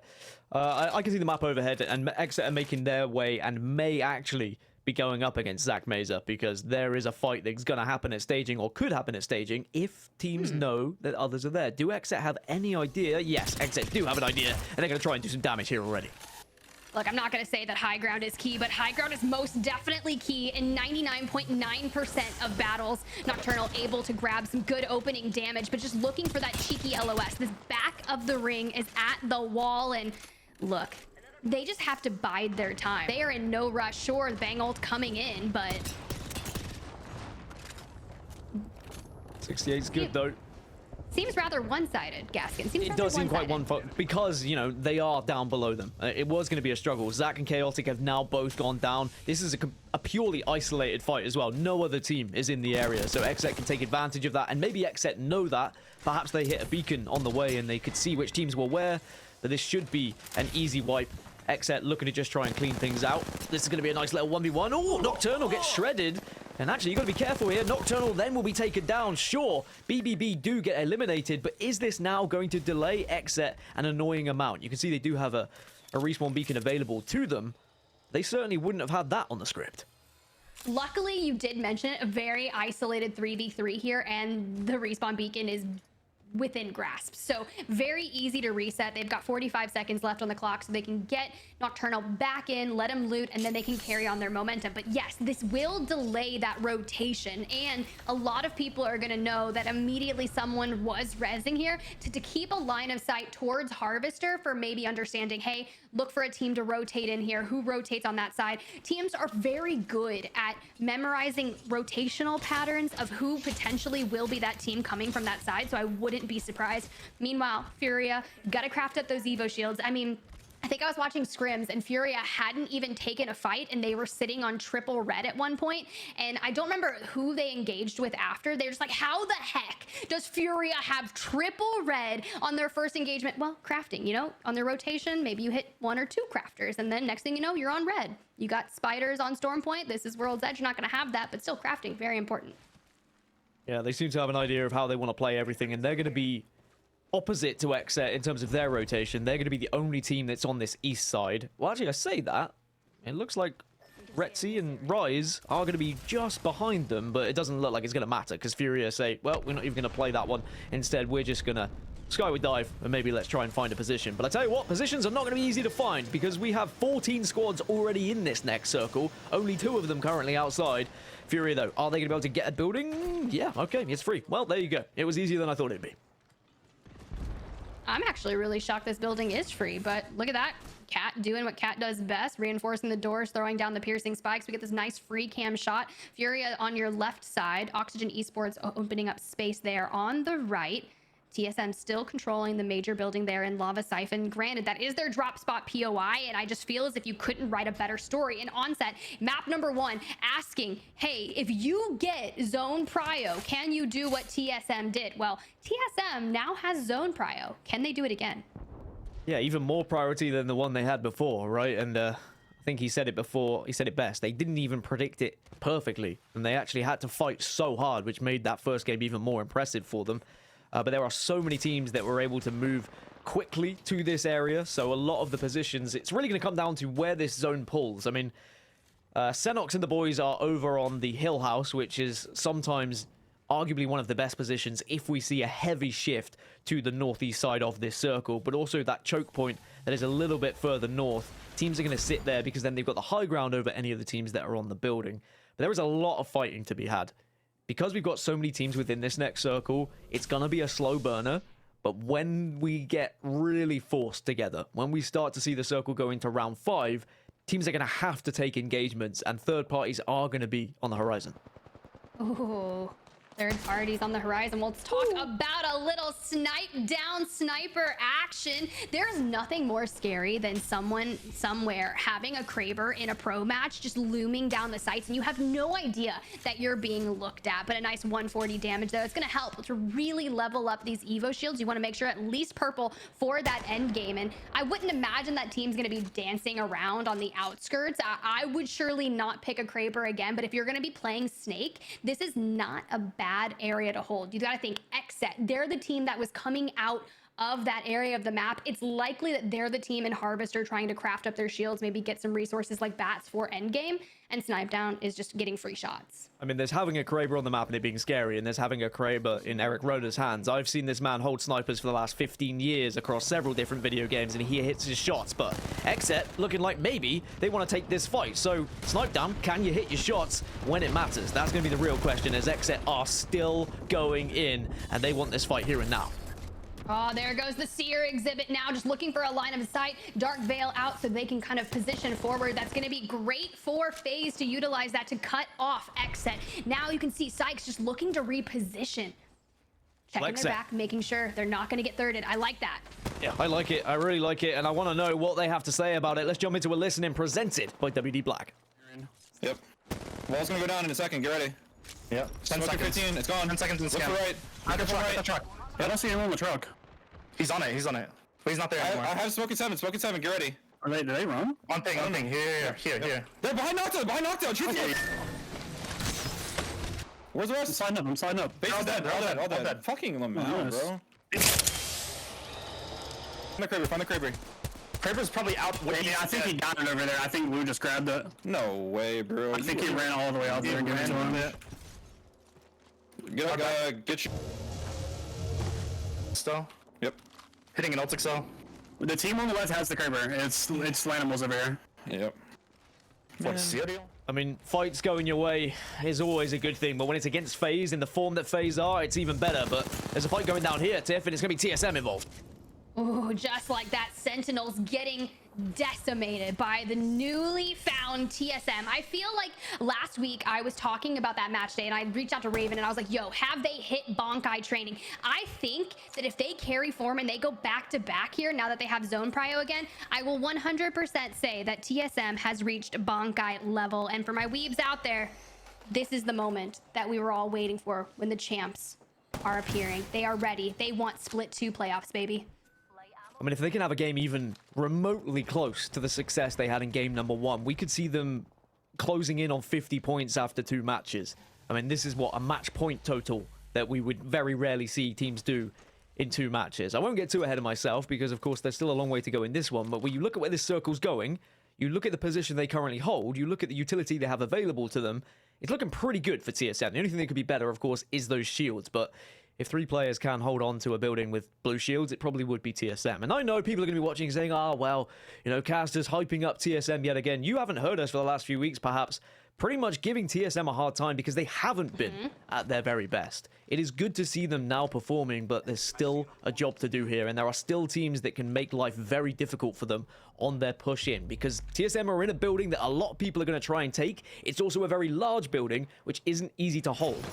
I can see the map overhead, and Exet are making their way and may actually be going up against Zach Mazer, because there is a fight that's going to happen at staging, or could happen at staging, if teams know that others are there. Do Exet have any idea? Yes, Exet do have an idea, and they're going to try and do some damage here already. Look, I'm not going to say that high ground is key, but high ground is most definitely key in 99.9% of battles. Nocturnal able to grab some good opening damage, but just looking for that cheeky LOS. This back of the ring is at the wall, and look, they just have to bide their time. They are in no rush. Sure, Bang ult coming in, but 68 is good, though. seems rather one-sided, Gaskin. It does seem quite one-sided because, you know, they are down below them. It was going to be a struggle. Zach and Chaotic have now both gone down. This is a purely isolated fight as well. No other team is in the area, so Exet can take advantage of that, and maybe Exet know that. Perhaps they hit a beacon on the way and they could see which teams were where, but this should be an easy wipe. Exet looking to just try and clean things out. This is going to be a nice little 1v1. Oh, Nocturnal gets shredded. And actually, you've got to be careful here. Nocturnal then will be taken down. Sure, BBB do get eliminated, but is this now going to delay Exet an annoying amount? You can see they do have a respawn beacon available to them. They certainly wouldn't have had that on the script. Luckily, you did mention it, a very isolated 3v3 here, and the respawn beacon is within grasp. So very easy to reset. They've got 45 seconds left on the clock, so they can get Nocturnal back in, let him loot, and then they can carry on their momentum. But yes, this will delay that rotation, and a lot of people are going to know that immediately someone was rezzing here to keep a line of sight towards Harvester for maybe understanding, hey, look for a team to rotate in here. Who rotates on that side? Teams are very good at memorizing rotational patterns of who potentially will be that team coming from that side, so I wouldn't be surprised. Meanwhile, Furia, gotta craft up those Evo shields. I mean, I think I was watching scrims and Furia hadn't even taken a fight and they were sitting on triple red at one point. And I don't remember who they engaged with after. They're just like, how the heck does Furia have triple red on their first engagement? Well, crafting, you know, on their rotation, maybe you hit 1 or 2 crafters and then next thing you know, you're on red. You got spiders on Storm Point. This is World's Edge. You're not going to have that, but still crafting, very important. Yeah, they seem to have an idea of how they want to play everything, and they're going to be opposite to Xset in terms of their rotation. They're going to be the only team that's on this east side. Well, actually, I say that. It looks like Retzi and Rise are going to be just behind them, but it doesn't look like it's going to matter because Furia say, well, we're not even going to play that one. Instead, we're just going to skyward dive and maybe let's try and find a position. But I tell you what, positions are not going to be easy to find because we have 14 squads already in this next circle. Only 2 of them currently outside. Furia, though, are they going to be able to get a building? Yeah, okay, it's free. Well, there you go. It was easier than I thought it'd be. I'm actually really shocked this building is free, but look at that. Cat doing what Cat does best, reinforcing the doors, throwing down the piercing spikes. We get this nice free cam shot. Furia on your left side. Oxygen Esports opening up space there on the right. TSM still controlling the major building there in Lava Siphon. Granted, that is their drop spot POI, and I just feel as if you couldn't write a better story. And Onset, map number 1, asking, hey, if you get zone prio, can you do what TSM did? Well, TSM now has zone prio. Can they do it again? Yeah, even more priority than the one they had before, right? And I think he said it before, he said it best. They didn't even predict it perfectly, and they actually had to fight so hard, which made that first game even more impressive for them. But there are so many teams that were able to move quickly to this area, so a lot of the positions, it's really going to come down to where this zone pulls. I mean, Senox and the boys are over on the Hill House, which is sometimes arguably one of the best positions if we see a heavy shift to the northeast side of this circle, but also that choke point that is a little bit further north. Teams are going to sit there because then they've got the high ground over any of the teams that are on the building. But there is a lot of fighting to be had. Because we've got so many teams within this next circle, it's going to be a slow burner. But when we get really forced together, when we start to see the circle go into round 5, teams are going to have to take engagements, and third parties are going to be on the horizon. Ooh, third parties on the horizon. Well, let's talk about a little snipe down sniper action. There's nothing more scary than someone somewhere having a Kraber in a pro match just looming down the sights and you have no idea that you're being looked at. But a nice 140 damage though. It's going to help to really level up these Evo shields. You want to make sure at least purple for that end game. And I wouldn't imagine that team's going to be dancing around on the outskirts. I would surely not pick a Kraber again, but if you're going to be playing Snake, this is not a bad area to hold. You got to think Xset. They're the team that was coming out of that area of the map. It's likely that they're the team in Harvester trying to craft up their shields, maybe get some resources like bats for endgame, and Snipe Down is just getting free shots. I mean, there's having a Kraber on the map and it being scary, and there's having a Kraber in Eric Roda's hands. I've seen this man hold snipers for the last 15 years across several different video games, and he hits his shots, but Xset looking like maybe they want to take this fight. So, Snipe Down, can you hit your shots when it matters? That's going to be the real question, as Xset are still going in, and they want this fight here and now. Oh, there goes the Seer exhibit now, just looking for a line of sight. Dark Veil out so they can kind of position forward. That's going to be great for FaZe to utilize that to cut off Xset. Now you can see Sykes just looking to reposition. Checking their back, making sure they're not going to get thirded. I like that. Yeah, I like it. I really like it, and I want to know what they have to say about it. Let's jump into a listening presented by WD Black. Yep. Wall's going to go down in a second. Get ready. Yep. 10 seconds. 15. It's gone. 10 seconds in Look scan. for right. At the truck, right. at the truck. I don't see anyone on the truck. He's on it, he's on it. But he's not there anymore. I have smoking 7. Smoking 7. Get ready. Did they run? One thing. Here. They're behind knockdown. Shoot Okay. Where's the rest? I'm signed up. Base is dead. They're all dead. Fucking Lamau, nice. bro. Find the Kraber. Kraber's probably out. I think he got it over there. I think Lou just grabbed it. No way, bro. I think he ran all the way out there and gave it to him. Get your... Still. Yep. Hitting an ult cell. The team on the left has the Kraber. It's Lanimals over here. Yep. What, Cereal? I mean, fights going your way is always a good thing, but when it's against FaZe in the form that FaZe are, it's even better. But there's a fight going down here, Tiff, and it's going to be TSM involved. Oh, just like that, Sentinels getting decimated by the newly found TSM. I feel like last week I was talking about that match day and I reached out to Raven and I was like, yo, have they hit Bankai training? I think that if they carry form and they go back to back here now that they have zone prio again, I will 100% say that TSM has reached Bankai level. And for my weebs out there, this is the moment that we were all waiting for when the champs are appearing. They are ready. They want split 2 playoffs, baby. I mean, if they can have a game even remotely close to the success they had in game number 1, we could see them closing in on 50 points after 2 matches. I mean, this is what a match point total that we would very rarely see teams do in 2 matches. I won't get too ahead of myself because, of course, there's still a long way to go in this one. But when you look at where this circle's going, you look at the position they currently hold, you look at the utility they have available to them, it's looking pretty good for TSM. The only thing that could be better, of course, is those shields. But if 3 players can hold on to a building with blue shields, it probably would be TSM. And I know people are going to be watching saying, oh, well, you know, Caster's hyping up TSM yet again. You haven't heard us for the last few weeks, perhaps, pretty much giving TSM a hard time because they haven't been at their very best. It is good to see them now performing, but there's still a job to do here. And there are still teams that can make life very difficult for them on their push in, because TSM are in a building that a lot of people are going to try and take. It's also a very large building, which isn't easy to hold.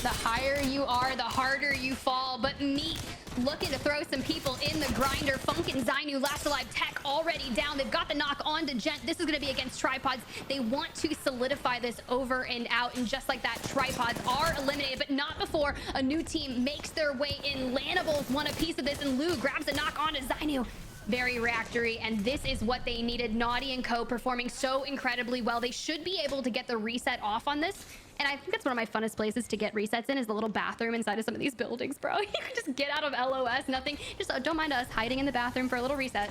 The higher you are, the harder you fall. But Meat looking to throw some people in the grinder. Funk and Zainu, last alive tech already down. They've got the knock on to Gent. This is going to be against tripods. They want to solidify this over and out. And just like that, tripods are eliminated, but not before a new team makes their way in. Lanables want a piece of this, and Lou grabs a knock on to Zainu. Very reactory, and this is what they needed. Naughty and Co performing so incredibly well. They should be able to get the reset off on this. And I think that's one of my funnest places to get resets in, is the little bathroom inside of some of these buildings, bro. You can just get out of LOS, nothing. Just don't mind us hiding in the bathroom for a little reset.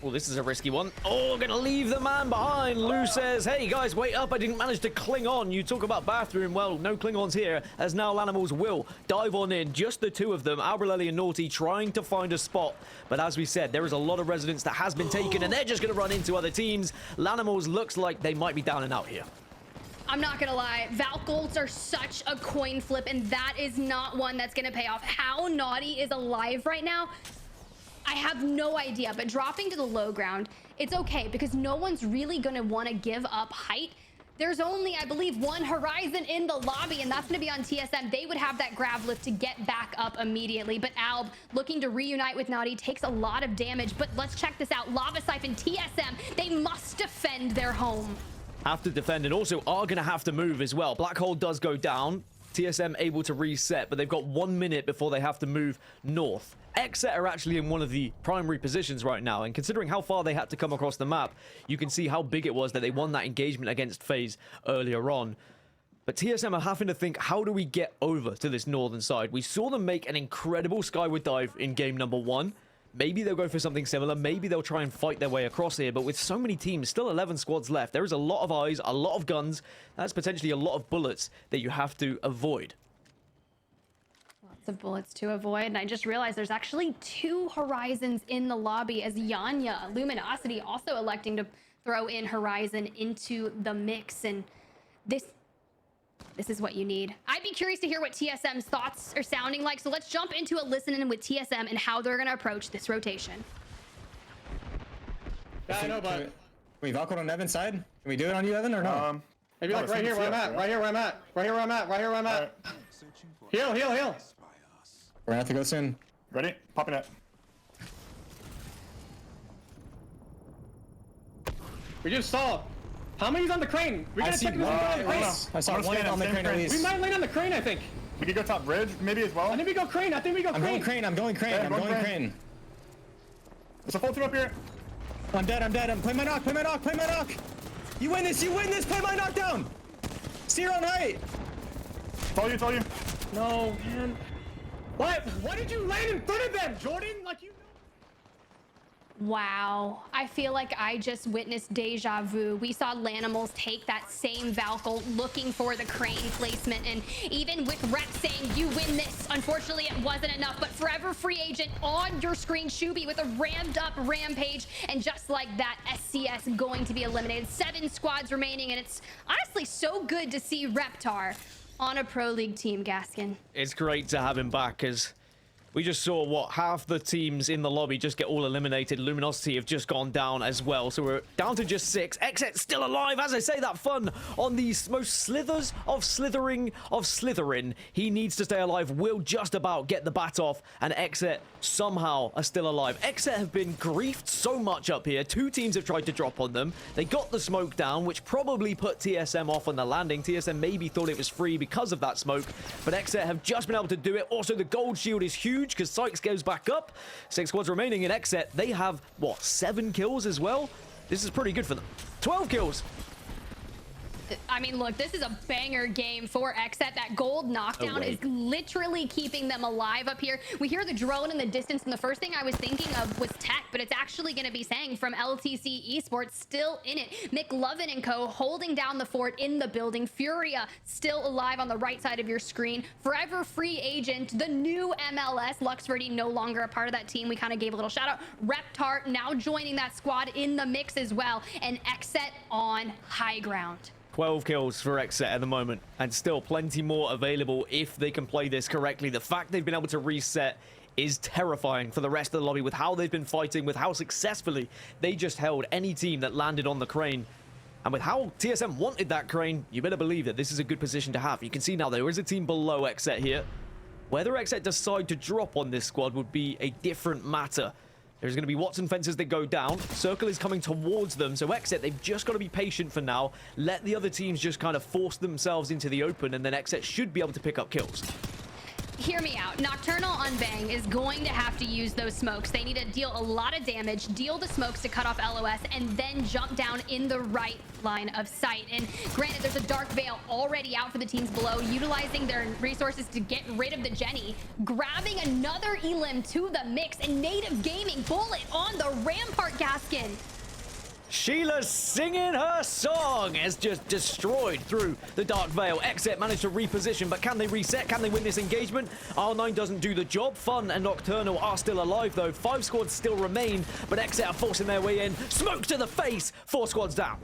Well, this is a risky one. Oh, gonna leave the man behind. Lou says, hey guys, wait up, I didn't manage to cling on. You talk about bathroom, well, no Klingons here, as now Lanimals will dive on in. Just the 2 of them, Albreleli and Naughty, trying to find a spot. But as we said, there is a lot of residence that has been taken, and they're just gonna run into other teams. Lanimals looks like they might be down and out here. I'm not gonna lie, Valkolts are such a coin flip, and that is not one that's gonna pay off. How Naughty is alive right now, I have no idea, but dropping to the low ground, it's okay because no one's really gonna wanna give up height. There's only, I believe, 1 Horizon in the lobby, and that's gonna be on TSM. They would have that grab lift to get back up immediately, but Alb looking to reunite with Naughty takes a lot of damage. But let's check this out. Lava Siphon, TSM, they must defend their home. Have to defend, and also are going to have to move as well. Black Hole does go down. TSM able to reset, but they've got 1 minute before they have to move north. Xset are actually in one of the primary positions right now, and considering how far they had to come across the map, you can see how big it was that they won that engagement against FaZe earlier on. But TSM are having to think, how do we get over to this northern side? We saw them make an incredible skyward dive in game number 1. Maybe they'll go for something similar. Maybe they'll try and fight their way across here. But with so many teams, still 11 squads left, there is a lot of eyes, a lot of guns. That's potentially a lot of bullets that you have to avoid. Lots of bullets to avoid. And I just realized there's actually 2 Horizons in the lobby, as Yanya, Luminosity also electing to throw in Horizon into the mix. And this is what you need. I'd be curious to hear what TSM's thoughts are sounding like. So let's jump into a listen-in with TSM and how they're going to approach this rotation. Yeah, I know, but can we Valkyrie on Evan's side? Can we do it on you, Evan, or no? Maybe like right here where I'm at. Right here where I'm at. Right here where I'm at. Right here where I'm at. Heal, heal, heal. We're gonna have to go soon. Ready? Popping it. We just saw. How many's on the crane? We gotta check this on the crane. I saw 1 on the crane at least. We might land on the crane, I think. We could go top bridge, maybe as well. I think we go crane. I think we go crane. I'm going crane. I'm going crane. Yeah, I'm going crane. There's a full team up here. I'm dead. I'm dead. Play my knock. Play my knock. Play my knock. You win this. You win this. Play my knockdown. Steer on height. Told you. No, man. What? Why did you land in front of them, Jordan? Like you. Wow, I feel like I just witnessed deja vu. We saw Lanimals take that same Valkyrie looking for the crane placement, and even with Rep saying you win this, unfortunately it wasn't enough. But Forever Free Agent on your screen, Shuby with a rammed up Rampage, and just like that, SCS going to be eliminated. 7 squads remaining, and it's honestly so good to see Reptar on a Pro League team, Gaskin. It's great to have him back, as We just saw, what, half the teams in the lobby just get all eliminated. Luminosity have just gone down as well. So we're down to just 6. Exet still alive. As I say, that fun on the most slithers of slithering of Slytherin. He needs to stay alive. Will just about get the bat off. And Exet somehow are still alive. Exet have been griefed so much up here. 2 teams have tried to drop on them. They got the smoke down, which probably put TSM off on the landing. TSM maybe thought it was free because of that smoke. But Exet have just been able to do it. Also, the gold shield is huge because Sykes goes back up. 6 squads remaining in Exet. They have, what, 7 kills as well? This is pretty good for them. 12 kills. I mean, look, this is a banger game for Exet. That gold knockdown is literally keeping them alive up here. We hear the drone in the distance, and the first thing I was thinking of was tech, but it's actually going to be Sang from LTC Esports still in it. McLovin and co holding down the fort in the building. Furia still alive on the right side of your screen. Forever free agent, the new MLS. Luxverdi no longer a part of that team. We kind of gave a little shout out. Reptar now joining that squad in the mix as well. And Exet on high ground. 12 kills for Exet at the moment, and still plenty more available if they can play this correctly. The fact they've been able to reset is terrifying for the rest of the lobby with how they've been fighting, with how successfully they just held any team that landed on the crane. And with how TSM wanted that crane, you better believe that this is a good position to have. You can see now there is a team below Exet here. Whether Exet decide to drop on this squad would be a different matter. There's going to be Watson fences that go down. Circle is coming towards them. So Exet, they've just got to be patient for now. Let the other teams just kind of force themselves into the open, and then Exet should be able to pick up kills. Hear me out. Nocturnal on Bang is going to have to use those smokes. They need to deal a lot of damage, deal the smokes to cut off LOS, and then jump down in the right line of sight. And granted, there's a Dark Veil already out for the teams below, utilizing their resources to get rid of the Jenny, grabbing another Elim to the mix, and Native Gaming bullet on the Rampart Gaskin. Sheila's singing her song as just destroyed through the Dark Veil. Exet managed to reposition, but can they reset? Can they win this engagement? R9 doesn't do the job. Fun and Nocturnal are still alive, though. 5 squads still remain, but Exet are forcing their way in. Smoke to the face. 4 squads down.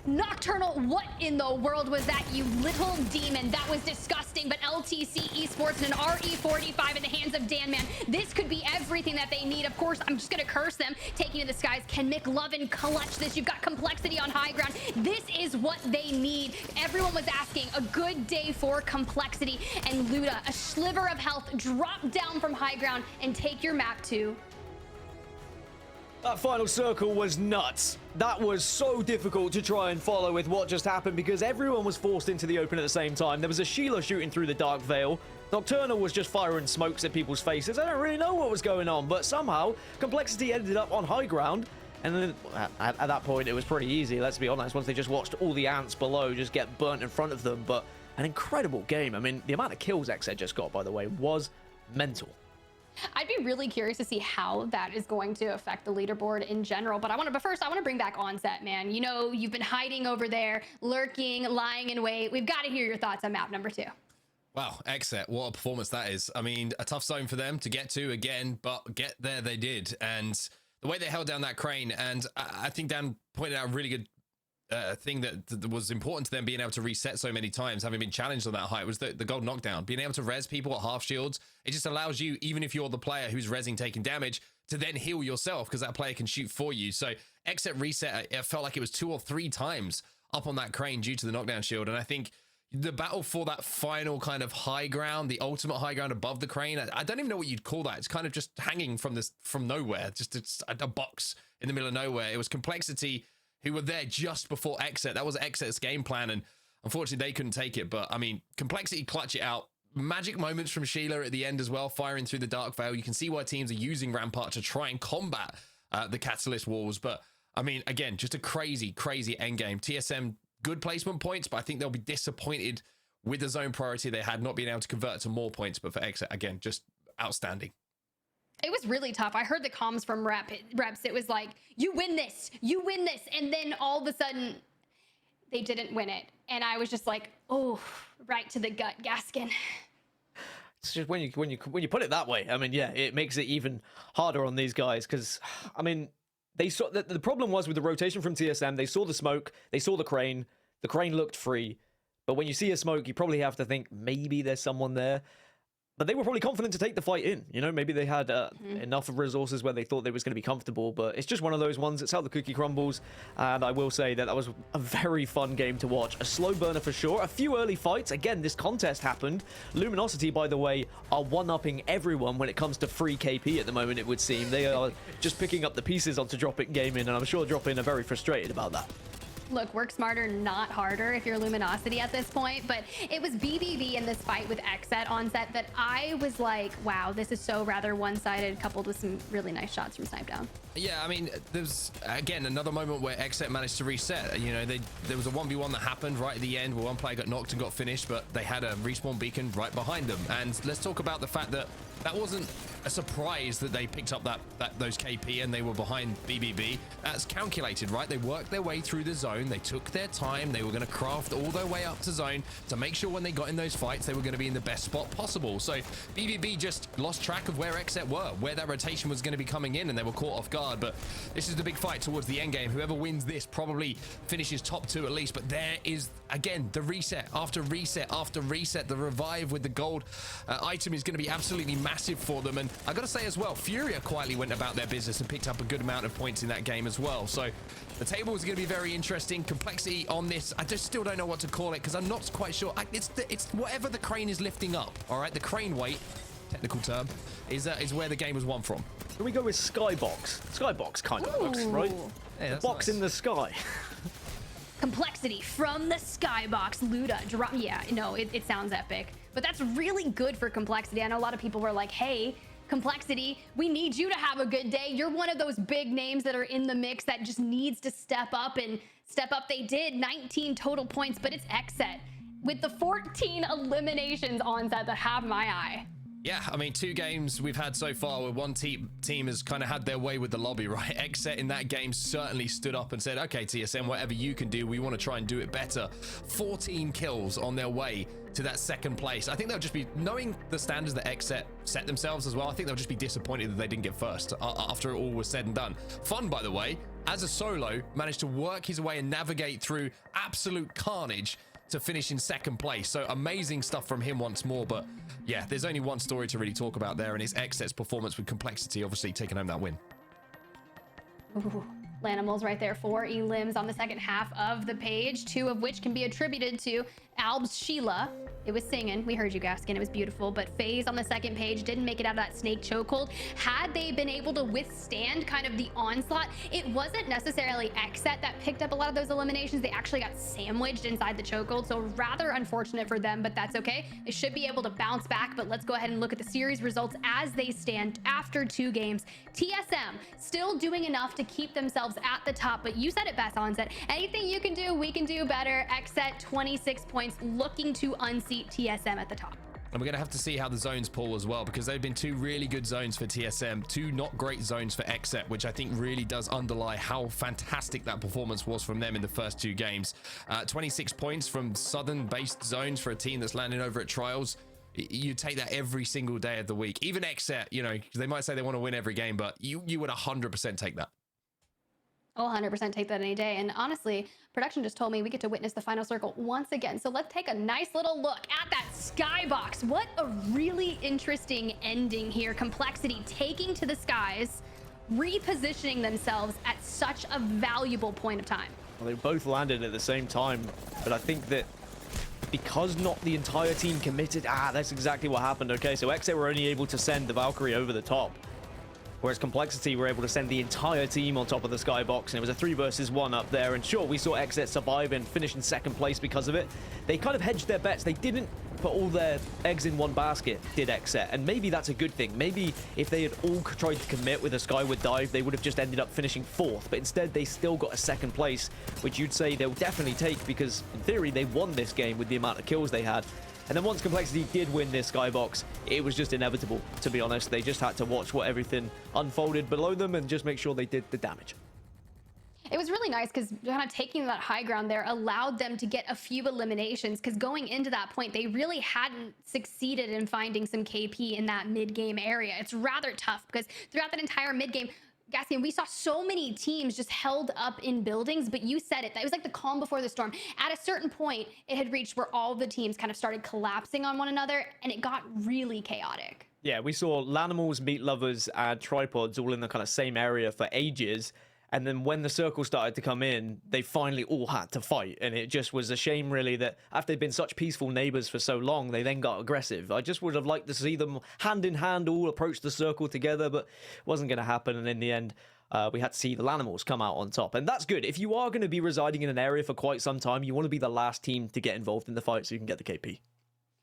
Nocturnal, what in the world was that, you little demon? That was disgusting, but LTC Esports and an RE45 in the hands of Danman. This could be everything that they need. Of course, I'm just gonna curse them. Taking to the skies. Can McLovin clutch this? You've got Complexity on high ground. This is what they need. Everyone was asking. A good day for Complexity. And Luda, a sliver of health, drop down from high ground and take your map to... That final circle was nuts. That was so difficult to try and follow with what just happened because everyone was forced into the open at the same time. There was a Sheila shooting through the Dark Veil. Nocturnal was just firing smokes at people's faces. I don't really know what was going on, but somehow Complexity ended up on high ground. And then at that point, it was pretty easy, let's be honest, once they just watched all the ants below just get burnt in front of them. But an incredible game. I mean, the amount of kills Exet just got, by the way, was mental. I'd be really curious to see how that is going to affect the leaderboard in general. But first, I want to bring back Onset, man. You know, you've been hiding over there, lurking, lying in wait. We've got to hear your thoughts on map number 2. Wow, Exet, what a performance that is. I mean, a tough zone for them to get to again, but get there they did. And the way they held down that crane, and I think Dan pointed out a really good thing that was important to them being able to reset so many times, having been challenged on that height, was the gold knockdown. Being able to res people at half shields, it just allows you, even if you're the player who's resing taking damage, to then heal yourself because that player can shoot for you. So Exet reset, it felt like it was 2 or 3 times up on that crane due to the knockdown shield. And I think the battle for that final kind of high ground, the ultimate high ground above the crane, I don't even know what you'd call that. It's kind of just hanging from nowhere, just it's a box in the middle of nowhere. It was Complexity who were there just before Exet. That was Exet's game plan, and unfortunately they couldn't take it. But I mean, Complexity clutch it out. Magic moments from Sheila at the end as well, firing through the Dark Veil. You can see why teams are using Rampart to try and combat the Catalyst walls. But I mean, again, just a crazy endgame. TSM, good placement points, but I think they'll be disappointed with the zone priority they had, not being able to convert to more points. But for Exet, again, just outstanding. It was really tough. I heard the comms from reps. It was like, you win this. And then all of a sudden, they didn't win it. And I was just like, oh, right to the gut, Gaskin. It's just when you put it that way, I mean, yeah, it makes it even harder on these guys because, I mean, they saw that the problem was with the rotation from TSM. They saw the smoke, they saw the crane. The crane looked free, but when you see a smoke, you probably have to think maybe there's someone there. But they were probably confident to take the fight in. You know, maybe they had enough of resources where they thought they was going to be comfortable. But it's just one of those ones. It's how the cookie crumbles. And I will say that was a very fun game to watch. A slow burner for sure. A few early fights. Again, this contest happened. Luminosity, by the way, are one-upping everyone when it comes to free KP at the moment, it would seem. They are just picking up the pieces onto Drop It Gaming. And I'm sure Drop In are very frustrated about that. Look, work smarter, not harder if you're Luminosity at this point, but it was BBB in this fight with Xset on set that I was like, wow, this is so rather one-sided, coupled with some really nice shots from Snipe Down. Yeah, I mean, there's, again, another moment where Xset managed to reset. You know, there was a 1v1 that happened right at the end where one player got knocked and got finished, but they had a respawn beacon right behind them. And let's talk about the fact that that wasn't a surprise that they picked up those KP and they were behind BBB. That's calculated, right? They worked their way through the zone. They took their time. They were going to craft all their way up to zone to make sure when they got in those fights, they were going to be in the best spot possible. So BBB just lost track of where Xset were, where that rotation was going to be coming in, and they were caught off guard. But this is the big fight towards the end game. Whoever wins this probably finishes top 2 at least. But there is, again, the reset after reset after reset. The revive with the gold item is going to be absolutely massive for them. And I got to say as well, Furia quietly went about their business and picked up a good amount of points in that game as well. So the table is going to be very interesting. Complexity on this, I just still don't know what to call it because I'm not quite sure. It's whatever the crane is lifting up. All right, the crane weight, technical term, is where the game was won from. Can we go with Skybox? Skybox kind of looks, right? Yeah, Box nice. in the sky. Complexity from the skybox. Luda drop. Yeah, no, it sounds epic, but that's really good for Complexity. I know a lot of people were like, hey, Complexity, we need you to have a good day. You're one of those big names that are in the mix that just needs to step up, and step up they did. 19 total points, but it's Xset with the 14 eliminations on set that have my eye. Yeah, I mean, 2 games we've had so far where one team has kind of had their way with the lobby, right? Xset in that game certainly stood up and said, okay, TSM, whatever you can do, we want to try and do it better. 14 kills on their way to that second place. I think they'll just be, knowing the standards that Xset set themselves as well, I think they'll just be disappointed that they didn't get first after it all was said and done. Fun, by the way, as a solo, managed to work his way and navigate through absolute carnage to finish in second place. So amazing stuff from him once more. But yeah, there's only one story to really talk about there, and it's Xset's performance with Complexity, obviously taking home that win. Ooh, Lanimals right there. 4 elims on the second half of the page, 2 of which can be attributed to ALGS Sheila. It was singing. We heard you, Gaskin. It was beautiful. But FaZe on the second page didn't make it out of that snake chokehold. Had they been able to withstand kind of the onslaught, it wasn't necessarily Xset that picked up a lot of those eliminations. They actually got sandwiched inside the chokehold. So rather unfortunate for them, but that's okay. They should be able to bounce back. But let's go ahead and look at the series results as they stand after 2 games. TSM still doing enough to keep themselves at the top. But you said it best, Onset. Anything you can do, we can do better. Xset 26 points, looking to unseat TSM at the top. And we're going to have to see how the zones pull as well, because they've been 2 really good zones for TSM, 2 not great zones for Xset, which I think really does underlie how fantastic that performance was from them in the first 2 games. 26 points from southern-based zones for a team that's landing over at Trials. You take that every single day of the week. Even Xset, you know, they might say they want to win every game, but you would 100% take that. I'll 100% take that any day. And honestly, production just told me we get to witness the final circle once again. So let's take a nice little look at that skybox. What a really interesting ending here. Complexity taking to the skies, repositioning themselves at such a valuable point of time. Well, they both landed at the same time, but I think that because not the entire team committed, that's exactly what happened. Okay, so Xset were only able to send the Valkyrie over the top, whereas Complexity were able to send the entire team on top of the skybox, and it was a 3 versus 1 up there. And sure, we saw Xset survive and finish in second place because of it. They kind of hedged their bets. They didn't put all their eggs in one basket, did Xset, and maybe that's a good thing. Maybe if they had all tried to commit with a skyward dive, they would have just ended up finishing 4th, but instead they still got a second place, which you'd say they'll definitely take, because in theory they won this game with the amount of kills they had. And then once Complexity did win this skybox, it was just inevitable, to be honest. They just had to watch what everything unfolded below them and just make sure they did the damage. It was really nice because kind of taking that high ground there allowed them to get a few eliminations, because going into that point, they really hadn't succeeded in finding some KP in that mid-game area. It's rather tough because throughout that entire mid-game, Gaskian, we saw so many teams just held up in buildings, but you said it. That was like the calm before the storm. At a certain point, it had reached where all the teams kind of started collapsing on one another, and it got really chaotic. Yeah, we saw Lanimals, Meat Lovers, and Tripods all in the kind of same area for ages. And then when the circle started to come in, they finally all had to fight. And it just was a shame, really, that after they'd been such peaceful neighbors for so long, they then got aggressive. I just would have liked to see them hand in hand all approach the circle together, but it wasn't going to happen. And in the end, we had to see the Lanimals come out on top. And that's good. If you are going to be residing in an area for quite some time, you want to be the last team to get involved in the fight so you can get the KP.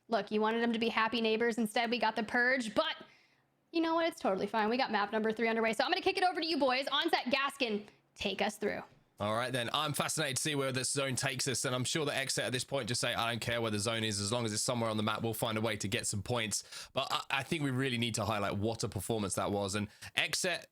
Look, you wanted them to be happy neighbors. Instead, we got the purge, but you know what? It's totally fine. We got map number 3 underway. So I'm going to kick it over to you boys. Onset, Gaskin, take us through. All right, then. I'm fascinated to see where this zone takes us, and I'm sure that Exet at this point just say, I don't care where the zone is, as long as it's somewhere on the map, we'll find a way to get some points. But I think we really need to highlight what a performance that was. And Exet,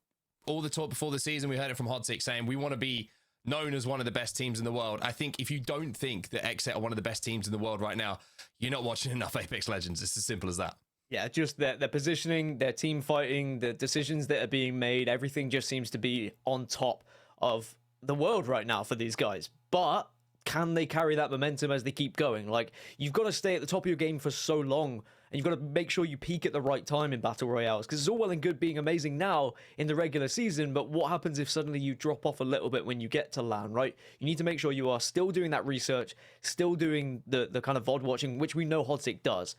all the talk before the season, we heard it from Hot Six saying, we want to be known as one of the best teams in the world. I think if you don't think that Exet are one of the best teams in the world right now, you're not watching enough Apex Legends. It's as simple as that. Yeah, just their positioning, their team fighting, the decisions that are being made, everything just seems to be on top of the world right now for these guys. But can they carry that momentum as they keep going? Like, you've got to stay at the top of your game for so long, and you've got to make sure you peak at the right time in battle royales, because it's all well and good being amazing now in the regular season, but what happens if suddenly you drop off a little bit when you get to LAN, right? You need to make sure you are still doing that research, still doing the kind of VOD watching, which we know Hodzik does.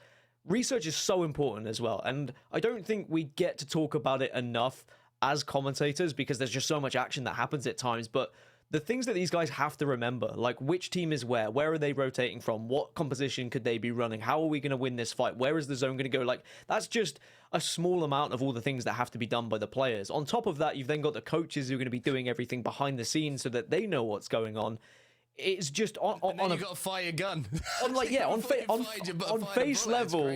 Research is so important as well, and I don't think we get to talk about it enough as commentators because there's just so much action that happens at times. But the things that these guys have to remember, like which team is where are they rotating from, what composition could they be running, how are we going to win this fight, where is the zone going to go, like that's just a small amount of all the things that have to be done by the players. On top of that, you've then got the coaches who are going to be doing everything behind the scenes so that they know what's going on. It's just on you got to fire your gun. On like yeah, on face level,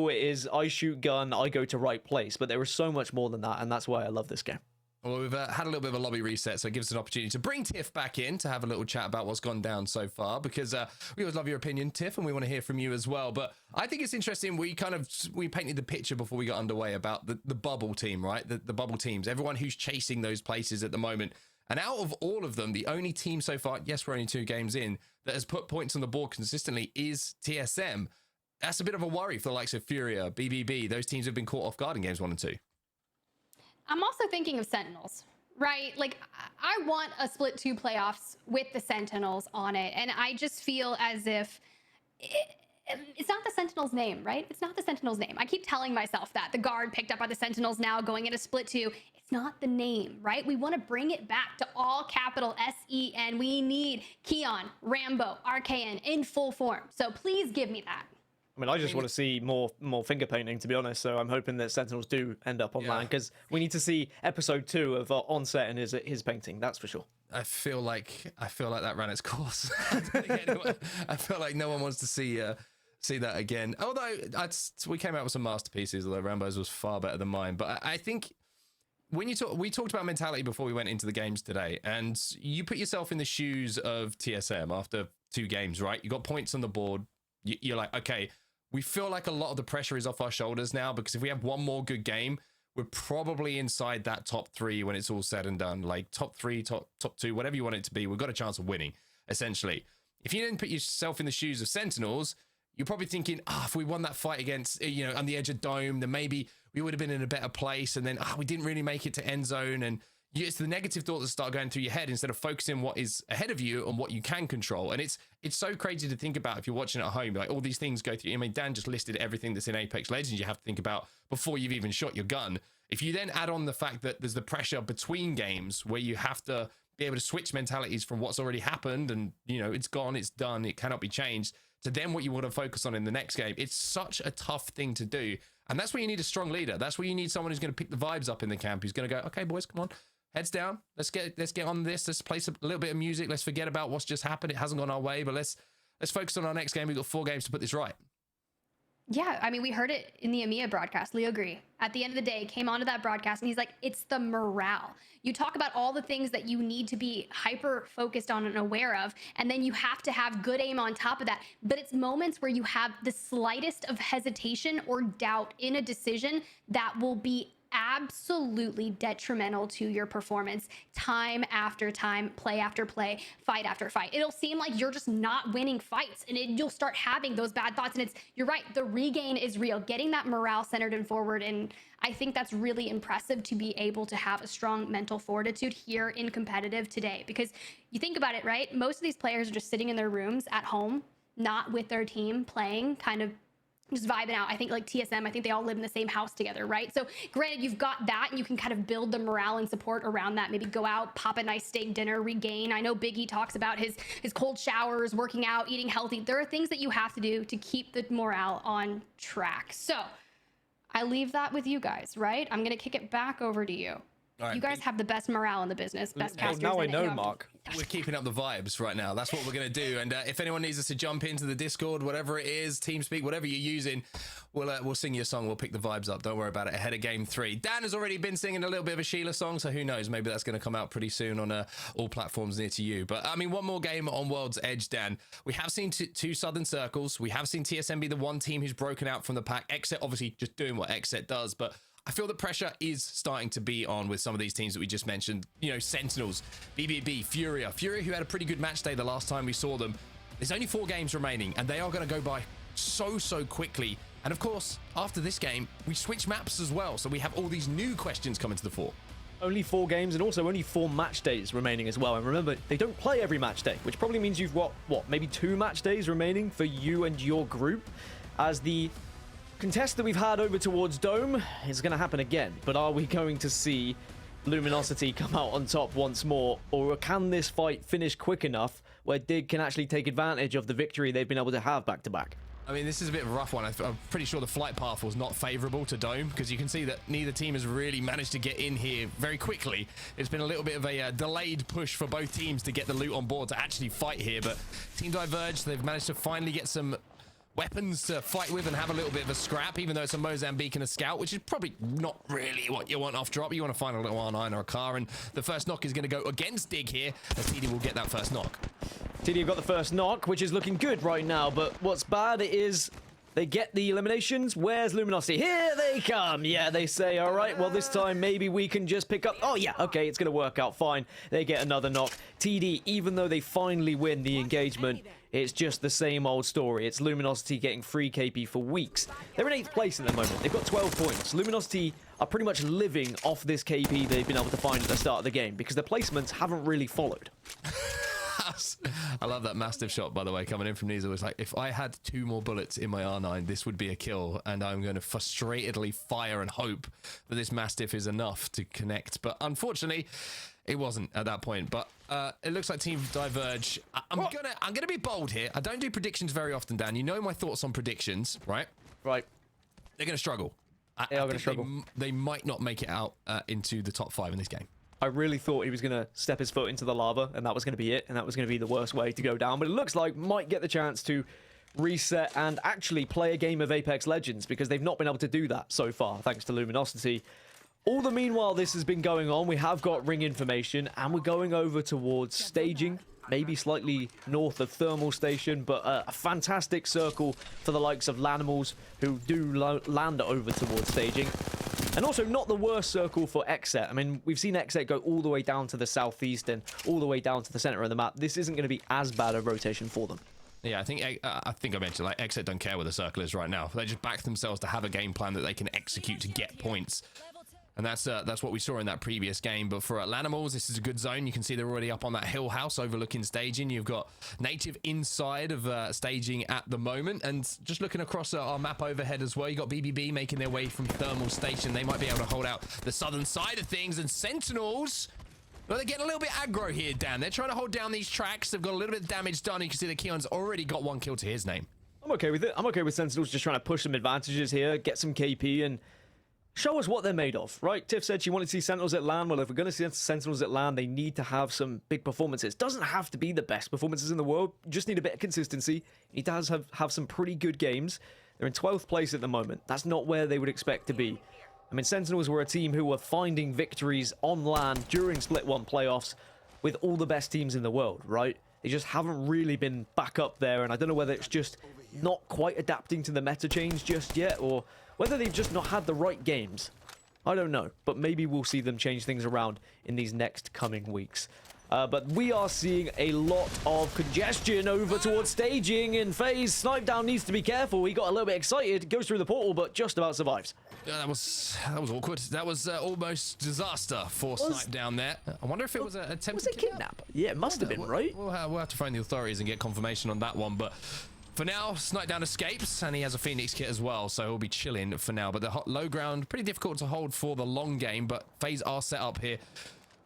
it is I shoot gun, I go to right place, but there is so much more than that, and that's why I love this game. Well, we've had a little bit of a lobby reset, so it gives us an opportunity to bring Tiff back in to have a little chat about what's gone down so far, because we always love your opinion, Tiff, and we want to hear from you as well. But I think it's interesting, we painted the picture before we got underway about the bubble team, right? The bubble teams, everyone who's chasing those places at the moment. And out of all of them, the only team so far, yes, we're only 2 games in, that has put points on the board consistently is TSM. That's a bit of a worry for the likes of Furia, BBB. Those teams have been caught off guard in games 1 and 2. I'm also thinking of Sentinels, right? Like, I want a split 2 playoffs with the Sentinels on it. And I just feel as if it's not the Sentinels name, right? It's not the Sentinels name. I keep telling myself that. The guard picked up by the Sentinels now going into split 2. It's not the name, right? We want to bring it back to all capital SEN. We need Keon, Rambo, RKN in full form. So please give me that. I mean, I just want to see more finger painting, to be honest. So I'm hoping that Sentinels do end up online, because we need to see episode 2 of Onset and his painting. That's for sure. I feel like that ran its course. I feel like no one wants to see that again. Although we came out with some masterpieces, although Rambo's was far better than mine. But I think when we talked about mentality before we went into the games today, and you put yourself in the shoes of TSM after 2 games, right? You got points on the board. You're like, okay, we feel like a lot of the pressure is off our shoulders now, because if we have one more good game, we're probably inside that top 3 when it's all said and done. Like top 3, top 2, whatever you want it to be, we've got a chance of winning, essentially. If you didn't put yourself in the shoes of Sentinels, you're probably thinking, if we won that fight against, on the edge of Dome, then maybe we would have been in a better place. And then, we didn't really make it to end zone. And it's the negative thoughts that start going through your head instead of focusing on what is ahead of you and what you can control. And it's so crazy to think about if you're watching at home, like all these things go through. I mean, Dan just listed everything that's in Apex Legends you have to think about before you've even shot your gun. If you then add on the fact that there's the pressure between games where you have to be able to switch mentalities from what's already happened and, it's gone, it's done, it cannot be changed, to then what you want to focus on in the next game. It's such a tough thing to do. And that's where you need a strong leader. That's where you need someone who's going to pick the vibes up in the camp, who's going to go, okay, boys, come on. Heads down. Let's get on this. Let's play a little bit of music. Let's forget about what's just happened. It hasn't gone our way, but let's focus on our next game. We've got 4 games to put this right. Yeah, I mean, we heard it in the EMEA broadcast. Leo Gree, at the end of the day, came onto that broadcast and he's like, it's the morale. You talk about all the things that you need to be hyper focused on and aware of, and then you have to have good aim on top of that. But it's moments where you have the slightest of hesitation or doubt in a decision that will be absolutely detrimental to your performance time after time, play after play, fight after fight. It'll seem like you're just not winning fights, and you'll start having those bad thoughts. And you're right, the regain is real. Getting that morale centered and forward, and I think that's really impressive to be able to have a strong mental fortitude here in competitive today. Because you think about it, right? Most of these players are just sitting in their rooms at home, not with their team, playing, kind of just vibing out. I think like TSM, I think they all live in the same house together, right? So granted, you've got that and you can kind of build the morale and support around that. Maybe go out, pop a nice steak dinner, regain. I know Biggie talks about his cold showers, working out, eating healthy. There are things that you have to do to keep the morale on track. So I leave that with you guys, right? I'm going to kick it back over to you. All right, you guys have the best morale in the business, best casters. Now I in it, know, you know. Mark. We're keeping up the vibes right now. That's what we're going to do. And if anyone needs us to jump into the Discord, whatever it is, TeamSpeak, whatever you're using, we'll sing you a song. We'll pick the vibes up. Don't worry about it. Ahead of game 3. Dan has already been singing a little bit of a Sheila song, so who knows? Maybe that's going to come out pretty soon on all platforms near to you. But I mean, one more game on World's Edge, Dan. We have seen two Southern Circles. We have seen TSM be the one team who's broken out from the pack. Exit obviously just doing what Exit does, but I feel that pressure is starting to be on with some of these teams that we just mentioned. You know, Sentinels, BBB, Furia, who had a pretty good match day the last time we saw them. There's only 4 games remaining, and they are going to go by so quickly. And of course, after this game, we switch maps as well. So we have all these new questions coming to the fore. Only 4 games and also only 4 match days remaining as well. And remember, they don't play every match day, which probably means you've got, what, maybe 2 match days remaining for you and your group, as the contest that we've had over towards Dome is going to happen again. But are we going to see Luminosity come out on top once more, or can this fight finish quick enough where Dig can actually take advantage of the victory they've been able to have back to back? I mean, this is a bit of a rough one. I'm pretty sure the flight path was not favorable to Dome, because you can see that neither team has really managed to get in here very quickly. It's been a little bit of a delayed push for both teams to get the loot on board to actually fight here. But Team Diverge, they've managed to finally get some weapons to fight with and have a little bit of a scrap, even though it's a Mozambique and a Scout, which is probably not really what you want off drop. You want to find a little R9 or a car, and the first knock is going to go against Dig here, as TD will get that first knock. TD have got the first knock, which is looking good right now, but what's bad is they get the eliminations. Where's Luminosity? Here they come. Yeah, they say, all right, well, this time maybe we can just pick up. Oh, yeah, okay, it's going to work out fine. They get another knock. TD, even though they finally win the engagement, it's just the same old story. It's Luminosity getting free KP for weeks. They're in 8th place at the moment. They've got 12 points. Luminosity are pretty much living off this KP they've been able to find at the start of the game, because their placements haven't really followed. I love that Mastiff shot, by the way, coming in from Niza. Was like, if I had 2 more bullets in my R9, this would be a kill, and I'm going to frustratedly fire and hope that this Mastiff is enough to connect. But unfortunately, it wasn't at that point. But it looks like Team Diverge. I'm gonna be bold here. I don't do predictions very often, Dan. You know my thoughts on predictions, right? Right. They're gonna struggle. They are going to struggle. They might not make it out into the top 5 in this game. I really thought he was going to step his foot into the lava, and that was going to be it, and that was going to be the worst way to go down. But it looks like might get the chance to reset and actually play a game of Apex Legends, because they've not been able to do that so far, thanks to Luminosity. All the meanwhile this has been going on, we have got ring information, and we're going over towards staging, maybe slightly north of Thermal Station, but a fantastic circle for the likes of Lanimals, who do land over towards staging. And also not the worst circle for Exet. I mean, we've seen Exet go all the way down to the southeast and all the way down to the center of the map. This isn't going to be as bad a rotation for them. Yeah, I think I mentioned, like, Exet don't care where the circle is right now. They just back themselves to have a game plan that they can execute to get points. And that's what we saw in that previous game. But for Lanimals, this is a good zone. You can see they're already up on that hill house overlooking staging. You've got Native inside of staging at the moment. And just looking across our map overhead as well, you got BBB making their way from Thermal Station. They might be able to hold out the southern side of things. And Sentinels, well, they're getting a little bit aggro here, Dan. They're trying to hold down these tracks. They've got a little bit of damage done. You can see that Keon's already got 1 kill to his name. I'm okay with it. I'm okay with Sentinels just trying to push some advantages here, get some KP, and show us what they're made of, right? Tiff said she wanted to see Sentinels at LAN. Well, if we're going to see Sentinels at LAN, they need to have some big performances. Doesn't have to be the best performances in the world. You just need a bit of consistency. He does have some pretty good games. They're in 12th place at the moment. That's not where they would expect to be. I mean, Sentinels were a team who were finding victories on LAN during Split 1 playoffs with all the best teams in the world, right? They just haven't really been back up there, and I don't know whether it's just not quite adapting to the meta change just yet, or whether they've just not had the right games. I don't know, but maybe we'll see them change things around in these next coming weeks. But we are seeing a lot of congestion over towards staging in phase. Snipe Down needs to be careful. He got a little bit excited, goes through the portal, but just about survives. Yeah, that was awkward. That was almost disaster for Snipe Down there. I wonder if it was an attempted kidnap? Yeah, it must have been, right? We'll have to phone the authorities and get confirmation on that one, but for now, Snipe Down escapes, and he has a Phoenix kit as well, so he'll be chilling for now. But the low ground, pretty difficult to hold for the long game, but FaZe are set up here.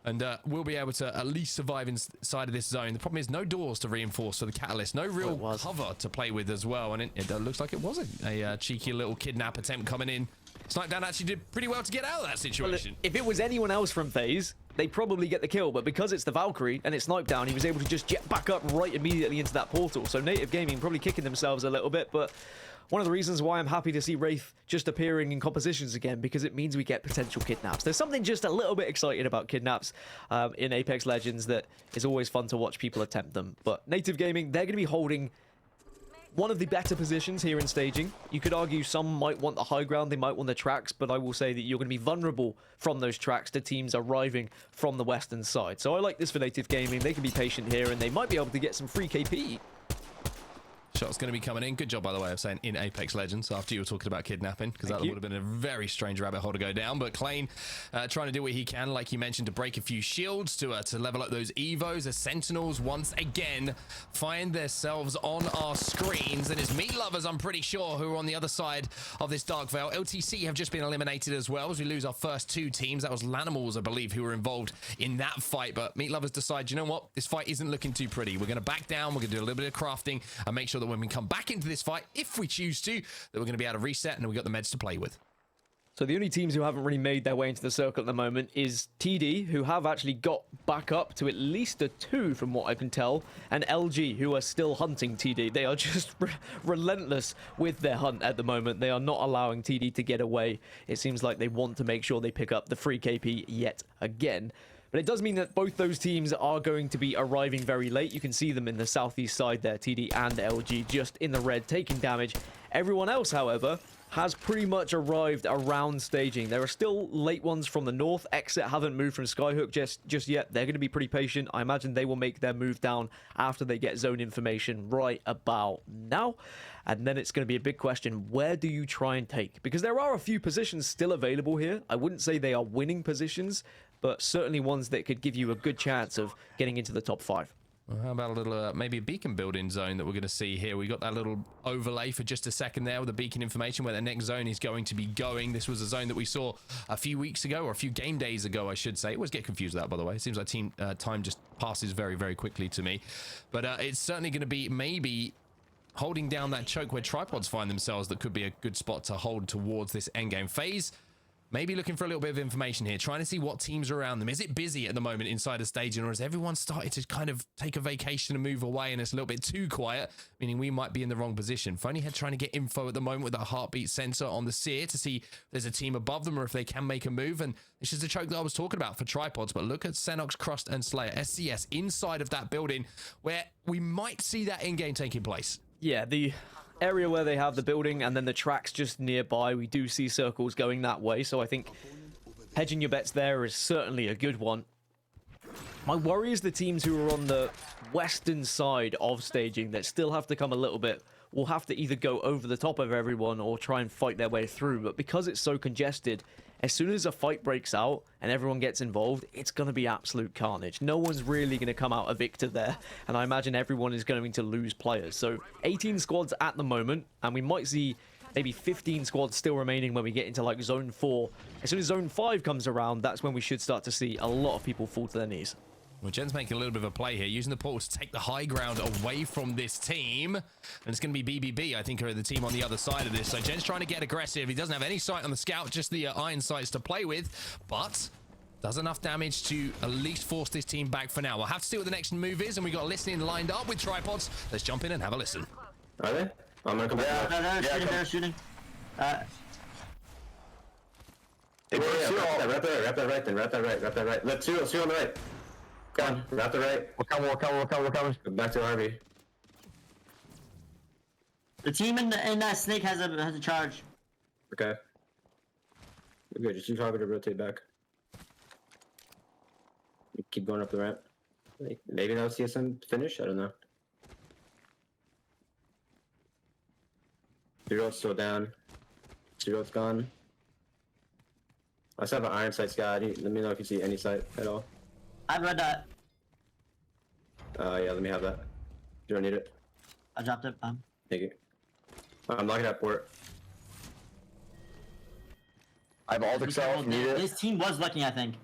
And we'll be able to at least survive inside of this zone. The problem is no doors to reinforce for the Catalyst. No real cover to play with as well. And it looks like it was a cheeky little kidnap attempt coming in. Snipe Down actually did pretty well to get out of that situation. Well, if it was anyone else from FaZe, they probably get the kill. But because it's the Valkyrie and it's Snipe Down, he was able to just jet back up right immediately into that portal. So Native Gaming probably kicking themselves a little bit. But one of the reasons why I'm happy to see Wraith just appearing in compositions again, because it means we get potential kidnaps. There's something just a little bit exciting about kidnaps in Apex Legends that is always fun to watch people attempt them. But Native Gaming, they're going to be holding one of the better positions here in staging. You could argue some might want the high ground, they might want the tracks, but I will say that you're going to be vulnerable from those tracks to teams arriving from the western side. So I like this for Native Gaming. They can be patient here, and they might be able to get some free KP. Shot's going to be coming in. Good job, by the way, of saying in Apex Legends after you were talking about kidnapping, because that would have been a very strange rabbit hole to go down. But Klein trying to do what he can, like you mentioned, to break a few shields, to level up those Evos. The Sentinels, once again, find themselves on our screens. And it's Meat Lovers, I'm pretty sure, who are on the other side of this Dark Veil. LTC have just been eliminated as well, as we lose our first two teams. That was Lanimals, I believe, who were involved in that fight. But Meat Lovers decide, you know what? This fight isn't looking too pretty. We're going to back down. We're going to do a little bit of crafting and make sure that when we come back into this fight, if we choose to, that we're going to be able to reset and we got the meds to play with. So the only teams who haven't really made their way into the circle at the moment is TD, who have actually got back up to at least a 2 from what I can tell, and LG, who are still hunting TD. They are just relentless with their hunt at the moment. They are not allowing TD to get away. It seems like they want to make sure they pick up the free KP yet again. But it does mean that both those teams are going to be arriving very late. You can see them in the southeast side there, TD and LG, just in the red, taking damage. Everyone else, however, has pretty much arrived around staging. There are still late ones from the north. Exit haven't moved from Skyhook just yet. They're going to be pretty patient. I imagine they will make their move down after they get zone information right about now. And then it's going to be a big question, where do you try and take? Because there are a few positions still available here. I wouldn't say they are winning positions, but certainly ones that could give you a good chance of getting into the top 5. Well, how about a little, maybe a beacon building zone that we're going to see here? We got that little overlay for just a second there with the beacon information where the next zone is going to be going. This was a zone that we saw a few weeks ago, or a few game days ago, I should say. I always get confused with that, by the way. It seems like time just passes very, very quickly to me. But it's certainly going to be maybe holding down that choke where tripods find themselves. That could be a good spot to hold towards this endgame phase. Maybe looking for a little bit of information here, trying to see what teams are around them. Is it busy at the moment inside the stadium, or has everyone started to kind of take a vacation and move away and it's a little bit too quiet, meaning we might be in the wrong position? Phonyhead trying to get info at the moment with a heartbeat sensor on the Seer to see if there's a team above them or if they can make a move. And this is the choke that I was talking about for tripods, but look at Xenox, Crust, and Slayer, SCS, inside of that building where we might see that in-game taking place. Yeah, the area where they have the building and then the tracks just nearby, we do see circles going that way, so I think hedging your bets there is certainly a good one. My worry is the teams who are on the western side of staging that still have to come a little bit will have to either go over the top of everyone or try and fight their way through. But because it's so congested, as soon as a fight breaks out and everyone gets involved, it's going to be absolute carnage. No one's really going to come out a victor there, and I imagine everyone is going to lose players. So 18 squads at the moment, and we might see maybe 15 squads still remaining when we get into like Zone 4. As soon as Zone 5 comes around, that's when we should start to see a lot of people fall to their knees. Well, Jen's making a little bit of a play here, using the portal to take the high ground away from this team. And it's going to be BBB, I think, are the team on the other side of this. So Jen's trying to get aggressive. He doesn't have any sight on the scout, just the iron sights to play with. But does enough damage to at least force this team back for now. We'll have to see what the next move is, and we got listening lined up with tripods. Let's jump in and have a listen. Are they? I'm gonna come back. They're shooting. Hey, wrap that right. Let two on the right. Come on, wrap the right. We're coming. Go back to RV. The team in that snake has a charge. Okay. Good, just use Harbor to rotate back. Keep going up the ramp. Maybe now CSM finish? I don't know. Zero's still down. Zero's gone. I still have an iron sight, Scott. Let me know if you see any sight at all. I've read that. Yeah, let me have that. You don't need it. I dropped it. Thank you. I'm locking that port. I have alt excel if you need it. His team was looking, I think.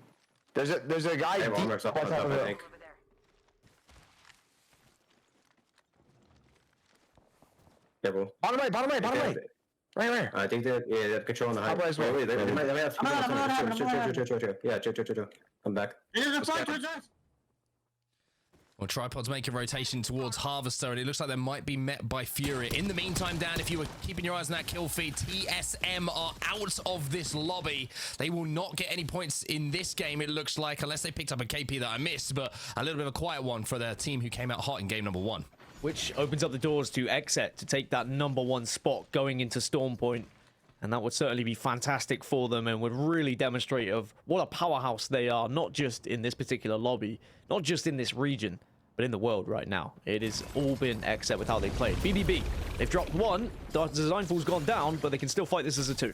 There's a guy I have deep armor stuff on on top top, of I it. think. Careful. Bottom right. Right. I think that, yeah, they have control on the height. Top right as well. Wait, they might have I'm out. chill. Come back. There's a Let's flight go. towards us. Well, Tripod's making rotation towards Harvester, and it looks like they might be met by Fury. In the meantime, Dan, if you were keeping your eyes on that kill feed, TSM are out of this lobby. They will not get any points in this game, it looks like, unless they picked up a KP that I missed, but a little bit of a quiet one for their team who came out hot in game number 1. Which opens up the doors to Exet to take that #1 spot going into Storm Point. And that would certainly be fantastic for them and would really demonstrate of what a powerhouse they are, not just in this particular lobby, not just in this region, but in the world right now. It has all been Exet with how they played. BBB, they've dropped 1. Dark Designful's gone down, but they can still fight this as a 2.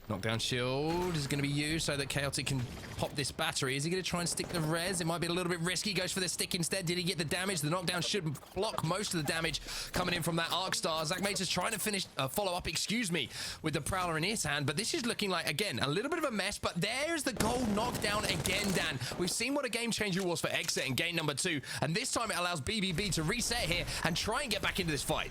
Knockdown shield is going to be used so that Chaotic can pop this battery. Is he going to try and stick the res? It might be a little bit risky. Goes for the stick instead. Did he get the damage? The knockdown should block most of the damage coming in from that Arc Star. Zach Mates is trying to finish, follow up, with the Prowler in his hand. But this is looking like, again, a little bit of a mess. But there's the gold knockdown again, Dan. We've seen what a game changer was for Exit in game number 2. And this time it allows BBB to reset here and try and get back into this fight.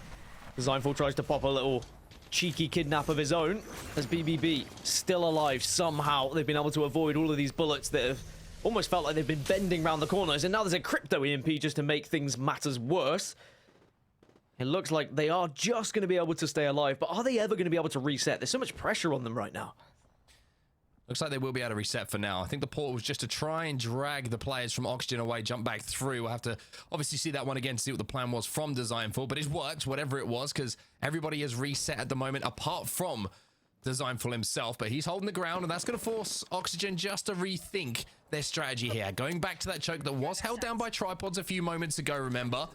Designful tries to pop a little cheeky kidnap of his own as BBB still alive somehow. They've been able to avoid all of these bullets that have almost felt like they've been bending around the corners, and now there's a crypto EMP just to make things matters worse. It looks like they are just going to be able to stay alive, but are they ever going to be able to reset? There's so much pressure on them right now. Looks like they will be able to reset for now. I think the portal was just to try and drag the players from Oxygen away, jump back through. We'll have to obviously see that one again to see what the plan was from Designful, but it's worked, whatever it was, because everybody has reset at the moment, apart from Designful himself, but he's holding the ground, and that's going to force Oxygen just to rethink their strategy here. Going back to that choke that was held down by Tripods a few moments ago, remember,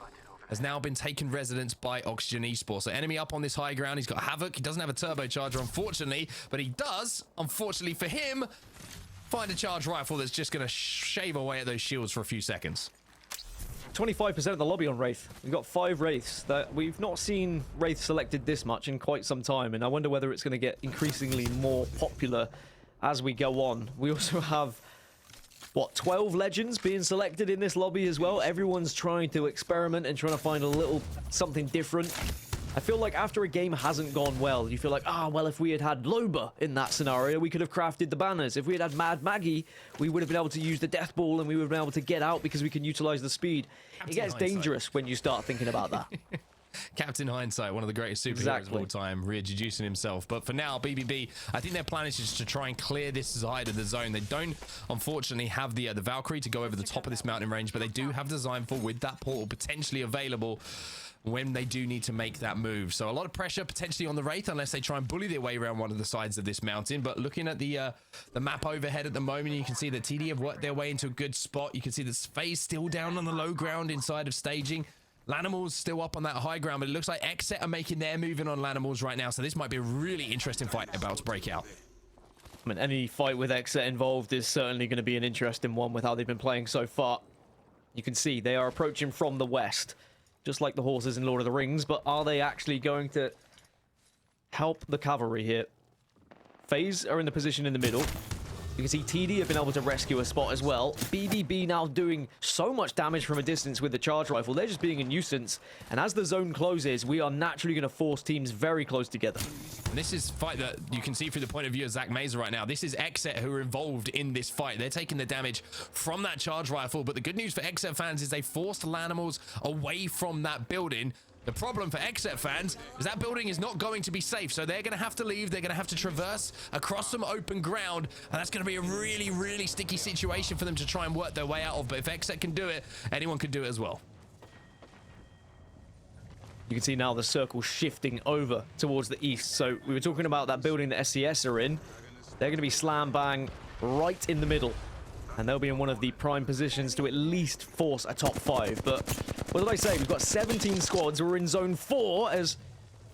has now been taken residence by Oxygen Esports. So enemy up on this high ground. He's got Havoc. He doesn't have a turbocharger, unfortunately, but he does, unfortunately for him, find a charge rifle that's just going to shave away at those shields for a few seconds. 25% of the lobby on Wraith. We've got 5 Wraiths. That we've not seen Wraith selected this much in quite some time, and I wonder whether it's going to get increasingly more popular as we go on. We also have, what, 12 legends being selected in this lobby as well. Everyone's trying to experiment and trying to find a little something different. I feel like after a game hasn't gone well, you feel like, well, if we had had Loba in that scenario, we could have crafted the banners. If we had had Mad Maggie, we would have been able to use the Death Ball and we would have been able to get out because we can utilize the speed. It gets dangerous when you start thinking about that. Captain Hindsight, one of the greatest superheroes of all time, reintroducing himself. But for now, BBB, I think their plan is just to try and clear this side of the zone. They don't, unfortunately, have the Valkyrie to go over the top of this mountain range, but they do have Designful with that portal potentially available when they do need to make that move. So a lot of pressure potentially on the Wraith unless they try and bully their way around one of the sides of this mountain. But looking at the map overhead at the moment, you can see that TD have worked their way into a good spot. You can see that FaZe still down on the low ground inside of staging. Lanimal's still up on that high ground, but it looks like Exet are making their move in on Lanimals right now. So this might be a really interesting fight about to break out. I mean, any fight with Exet involved is certainly going to be an interesting one with how they've been playing so far. You can see they are approaching from the west, just like the horses in Lord of the Rings, but are they actually going to help the cavalry here? FaZe are in the position in the middle. You can see TD have been able to rescue a spot as well. BBB now doing so much damage from a distance with the charge rifle. They're just being a nuisance. And as the zone closes, we are naturally going to force teams very close together. And this is a fight that you can see through the point of view of Zach Mazer right now. This is Exet who are involved in this fight. They're taking the damage from that charge rifle. But the good news for Exet fans is they forced Lanimals away from that building. The problem for Exet fans is that building is not going to be safe, so they're going to have to leave. They're going to have to traverse across some open ground, and that's going to be a really, really sticky situation for them to try and work their way out of. But if Exet can do it, anyone can do it as well. You can see now the circle shifting over towards the east. So we were talking about that building that SCS are in. They're going to be slam bang right in the middle. And they'll be in one of the prime positions to at least force a top 5. But what did I say? We've got 17 squads. We're in zone 4 as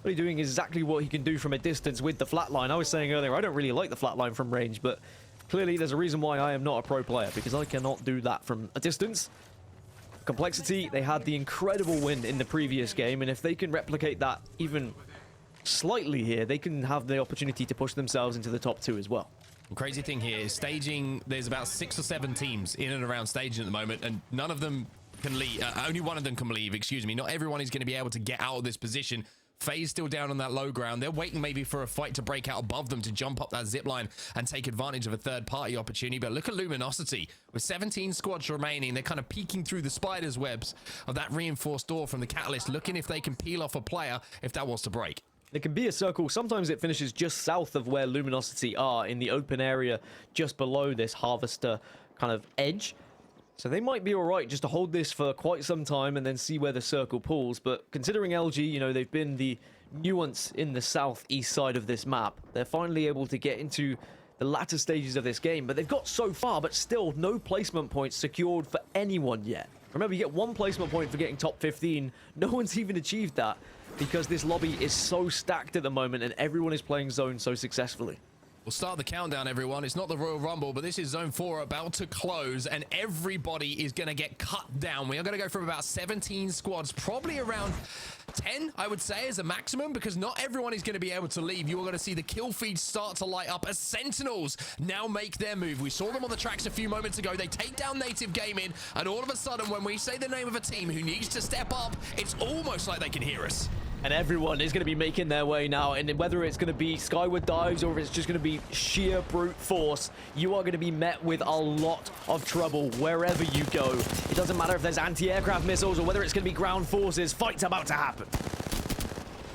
really doing exactly what he can do from a distance with the flatline. I was saying earlier, I don't really like the flatline from range, but clearly there's a reason why I am not a pro player, because I cannot do that from a distance. Complexity, they had the incredible win in the previous game, and if they can replicate that even slightly here, they can have the opportunity to push themselves into the top 2 as well. The crazy thing here is staging, there's about 6 or 7 teams in and around staging at the moment, and none of them can leave. Only one of them can leave, excuse me. Not everyone is going to be able to get out of this position. FaZe still down on that low ground. They're waiting maybe for a fight to break out above them to jump up that zip line and take advantage of a third-party opportunity. But look at Luminosity. With 17 squads remaining, they're kind of peeking through the spider's webs of that reinforced door from the Catalyst, looking if they can peel off a player if that was to break. There can be a circle. Sometimes it finishes just south of where Luminosity are in the open area just below this Harvester kind of edge. So they might be all right just to hold this for quite some time and then see where the circle pulls. But considering LG, you know, they've been the nuance in the southeast side of this map. They're finally able to get into the latter stages of this game. But they've got so far, but still no placement points secured for anyone yet. Remember, you get 1 placement point for getting top 15. No one's even achieved that because this lobby is so stacked at the moment and everyone is playing zone so successfully. We'll start the countdown, everyone. It's not the Royal Rumble, but this is Zone 4 about to close, and everybody is going to get cut down. We are going to go from about 17 squads, probably around 10, I would say, as a maximum, because not everyone is going to be able to leave. You are going to see the kill feed start to light up as Sentinels now make their move. We saw them on the tracks a few moments ago. They take down Native Gaming, and all of a sudden, when we say the name of a team who needs to step up, it's almost like they can hear us. And everyone is going to be making their way now, and whether it's going to be skyward dives or if it's just going to be sheer brute force, you are going to be met with a lot of trouble wherever you go. It doesn't matter if there's anti-aircraft missiles or whether it's going to be ground forces. Fight's about to happen.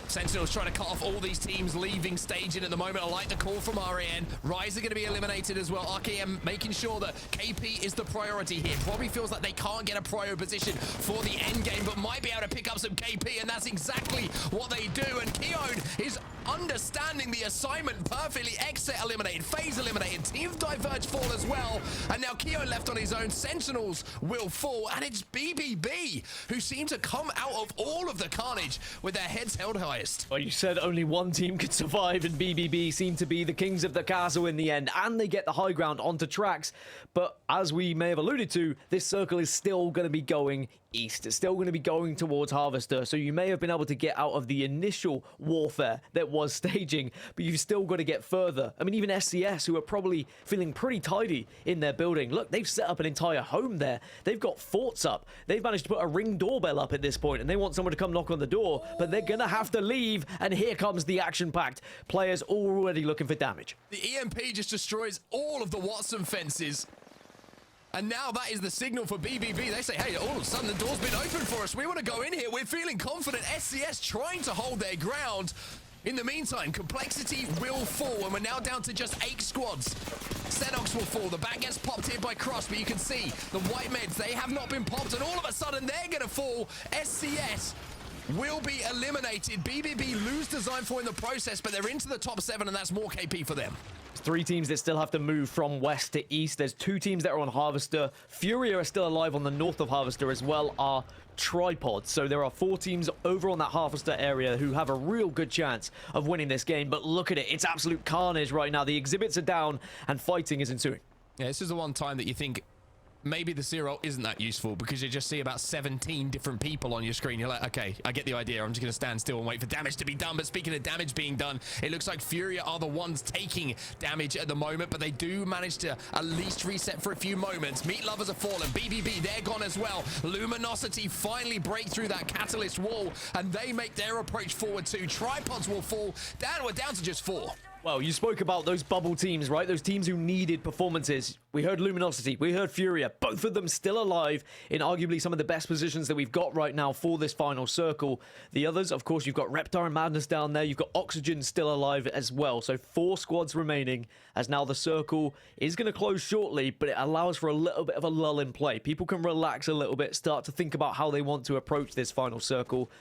Sentinels trying to cut off all these teams leaving staging at the moment. I like the call from RAN. Rise are going to be eliminated as well. RKM making sure that KP is the priority here. Probably feels like they can't get a prio position for the end game, but might be able to pick up some KP, and that's exactly what they do. And Keone is understanding the assignment perfectly. Exit eliminated, FaZe eliminated, Team Diverge fall as well, and now Keone left on his own. Sentinels will fall, and it's BBB who seem to come out of all of the carnage with their heads held high. Well, you said only one team could survive, and BBB seem to be the kings of the castle in the end, and they get the high ground onto tracks. But as we may have alluded to, this circle is still going to be going east. It's still going to be going towards Harvester, so you may have been able to get out of the initial warfare that was staging, but you've still got to get further. I mean, even SCS, who are probably feeling pretty tidy in their building. Look, they've set up an entire home there. They've got forts up. They've managed to put a ring doorbell up at this point, and they want someone to come knock on the door, but they're going to have to leave, and here comes the action-packed. Players already looking for damage. The EMP just destroys all of the Watson fences. And now that is the signal for BBB. They say, hey, all of a sudden the door's been open for us. We want to go in here. We're feeling confident. SCS trying to hold their ground. In the meantime, Complexity will fall, and we're now down to just 8 squads. Xenox will fall. The back gets popped here by Cross, but you can see the white meds, they have not been popped, and all of a sudden they're going to fall. SCS will be eliminated. BBB lose design for in the process, but they're into the top 7, and that's more KP for them. 3 teams that still have to move from west to east. There's 2 teams that are on Harvester. Furia are still alive on the north of Harvester, as well are Tripods. So there are 4 teams over on that Harvester area who have a real good chance of winning this game. But look at it. It's absolute carnage right now. The exhibits are down and fighting is ensuing. Yeah, this is the one time that you think maybe the Zero isn't that useful, because you just see about 17 different people on your screen. You're like, okay, I get the idea. I'm just going to stand still and wait for damage to be done. But speaking of damage being done, it looks like Furia are the ones taking damage at the moment, but they do manage to at least reset for a few moments. Meat Lovers have fallen. BBB, they're gone as well. Luminosity finally break through that Catalyst wall, and they make their approach forward too. Tripods will fall. We're down to just 4. Well, you spoke about those bubble teams, right? Those teams who needed performances. We heard Luminosity, we heard Furia, both of them still alive in arguably some of the best positions that we've got right now for this final circle. The others, of course, you've got Reptar and Madness down there. You've got Oxygen still alive as well. So 4 squads remaining, as now the circle is going to close shortly, but it allows for a little bit of a lull in play. People can relax a little bit, start to think about how they want to approach this final circle.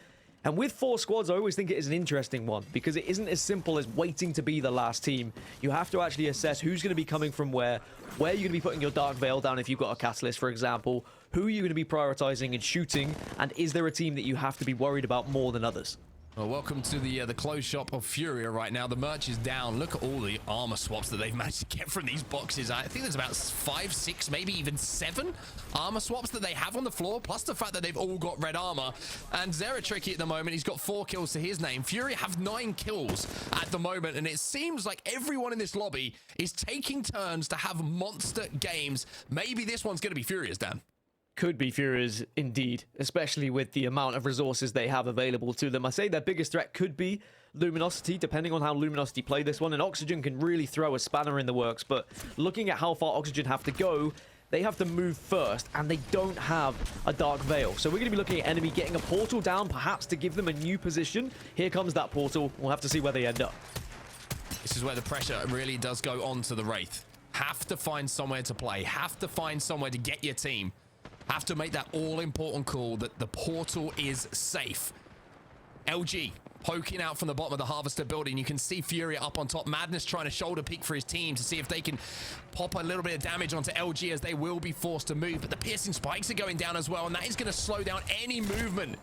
And with 4 squads, I always think it is an interesting one because it isn't as simple as waiting to be the last team. You have to actually assess who's going to be coming from where you're going to be putting your Dark Veil down if you've got a Catalyst, for example, who are you going to be prioritizing and shooting, and is there a team that you have to be worried about more than others? Well, welcome to the closed shop of Furia right now. The merch is down. Look at all the armor swaps that they've managed to get from these boxes. I think there's about 5, 6, maybe even 7 armor swaps that they have on the floor, plus the fact that they've all got red armor. And Zeratricky at the moment, he's got 4 kills to his name. Furia have 9 kills at the moment, and it seems like everyone in this lobby is taking turns to have monster games. Maybe this one's going to be Furia's, Dan. Could be Furious indeed, especially with the amount of resources they have available to them. I say their biggest threat could be Luminosity, depending on how Luminosity play this one, and Oxygen can really throw a spanner in the works, but looking at how far Oxygen have to go, they have to move first, and they don't have a Dark Veil. So we're going to be looking at enemy getting a portal down, perhaps to give them a new position. Here comes that portal. We'll have to see where they end up. This is where the pressure really does go on to the Wraith. Have to find somewhere to play. Have to find somewhere to get your team. Have to make that all-important call that the portal is safe. LG poking out from the bottom of the Harvester building. You can see Furia up on top. Madness trying to shoulder peek for his team to see if they can pop a little bit of damage onto LG as they will be forced to move. But the piercing spikes are going down as well, and that is going to slow down any movement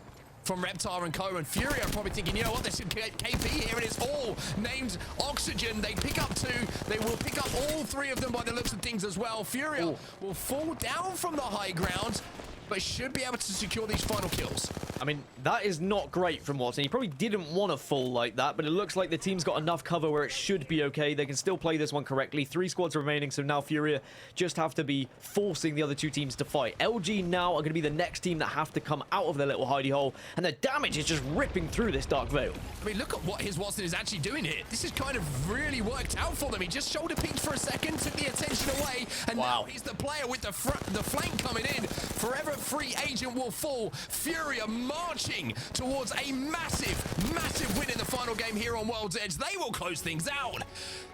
from Reptar and Co. And Furia are probably thinking, you know what, there's some KP here, and it's all named Oxygen. They pick up 2. They will pick up all 3 of them by the looks of things as well. Furia will fall down from the high ground, but should be able to secure these final kills. I mean, that is not great from Watson. He probably didn't want to fall like that, but it looks like the team's got enough cover where it should be okay. They can still play this one correctly. 3 squads remaining, so now Furia just have to be forcing the other 2 teams to fight. LG now are going to be the next team that have to come out of their little hidey hole, and the damage is just ripping through this Dark Veil. I mean, look at what his Watson is actually doing here. This has kind of really worked out for them. He just shoulder peeked for a second, took the attention away, and now he's the player with the flank coming in. Forever Free Agent will fall. Furia marching towards a massive win in the final game here on World's Edge. They will close things out.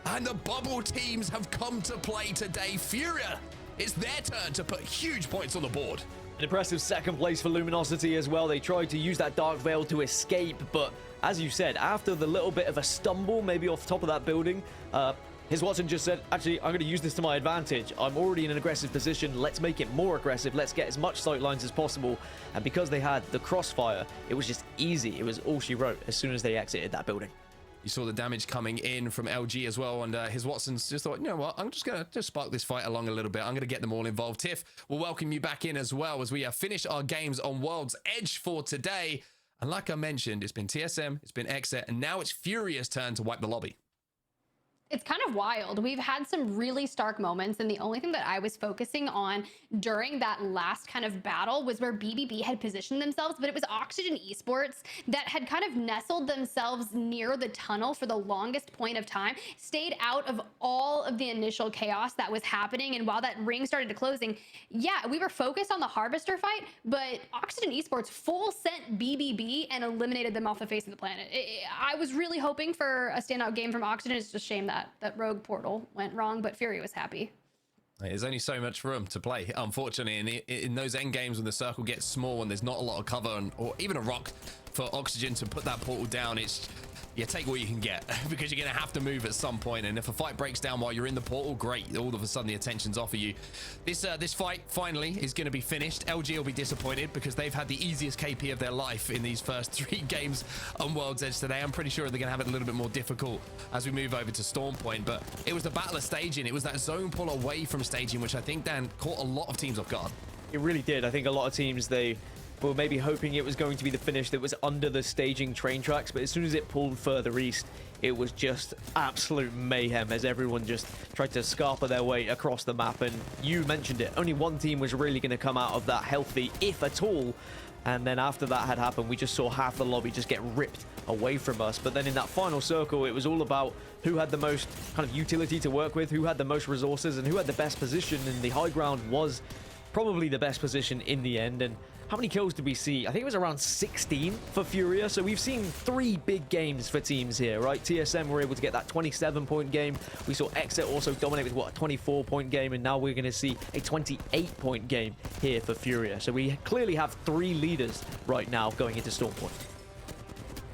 And the bubble teams have come to play today. Furia, it's their turn to put huge points on the board. An impressive second place for Luminosity as well. They tried to use that Dark Veil to escape, but as you said, after the little bit of a stumble, maybe off the top of that building, his Watson just said, actually, I'm going to use this to my advantage. I'm already in an aggressive position. Let's make it more aggressive. Let's get as much sight lines as possible. And because they had the crossfire, it was just easy. It was all she wrote as soon as they exited that building. You saw the damage coming in from LG as well, and his Watsons just thought, you know what, I'm just going to spark this fight along a little bit. I'm going to get them all involved. Tiff, we'll welcome you back in as well as we finish our games on World's Edge for today. And like I mentioned, it's been TSM, it's been Exit, and now it's Furia's turn to wipe the lobby. It's kind of wild. We've had some really stark moments, and the only thing that I was focusing on during that last kind of battle was where BBB had positioned themselves, but it was Oxygen Esports that had kind of nestled themselves near the tunnel for the longest point of time, stayed out of all of the initial chaos that was happening, and while that ring started closing, yeah, we were focused on the Harvester fight, but Oxygen Esports full sent BBB and eliminated them off the face of the planet. I was really hoping for a standout game from Oxygen. It's just a shame that rogue portal went wrong, but Fury was happy. There's only so much room to play, unfortunately, and in those end games when the circle gets small and there's not a lot of cover or even a rock for Oxygen to put that portal down, it's you take what you can get because you're going to have to move at some point, and if a fight breaks down while you're in the portal, great, all of a sudden the attention's off of you. This fight finally is going to be finished. LG will be disappointed because they've had the easiest KP of their life in these first 3 games on World's Edge today. I'm pretty sure they're going to have it a little bit more difficult as we move over to Storm Point, but it was the battle of staging. It was that zone pull away from staging, which I think, Dan, caught a lot of teams off guard. It really did. I think a lot of teams, they were maybe hoping it was going to be the finish that was under the staging train tracks, but as soon as it pulled further east, it was just absolute mayhem as everyone just tried to scarper their way across the map. And you mentioned it, only one team was really going to come out of that healthy, if at all. And then after that had happened, we just saw half the lobby just get ripped away from us. But then in that final circle, it was all about who had the most kind of utility to work with, who had the most resources, and who had the best position. And the high ground was probably the best position in the end. And how many kills did we see? I think it was around 16 for Furia. So we've seen 3 big games for teams here, right? TSM were able to get that 27-point game. We saw Exit also dominate with, what, a 24-point game. And now we're going to see a 28-point game here for Furia. So we clearly have 3 leaders right now going into Storm Point.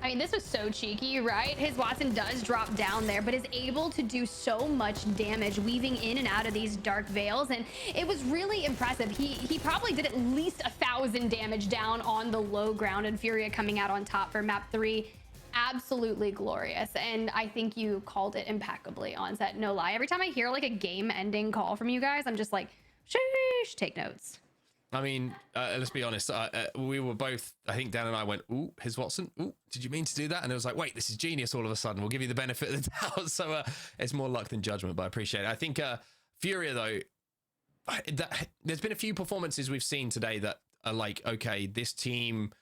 I mean, this was so cheeky, right? His Watson does drop down there, but is able to do so much damage weaving in and out of these dark veils. And it was really impressive. He probably did at least 1,000 damage down on the low ground, and Furia coming out on top for map 3. Absolutely glorious. And I think you called it impeccably on set. No lie. Every time I hear like a game ending call from you guys, I'm just like, sheesh, take notes. I mean, let's be honest. We were both, I think Dan and I went, ooh, his Watson. Ooh, did you mean to do that? And it was like, wait, this is genius all of a sudden. We'll give you the benefit of the doubt. So it's more luck than judgment, but I appreciate it. I think Furia, though, there's been a few performances we've seen today that are like, okay, this team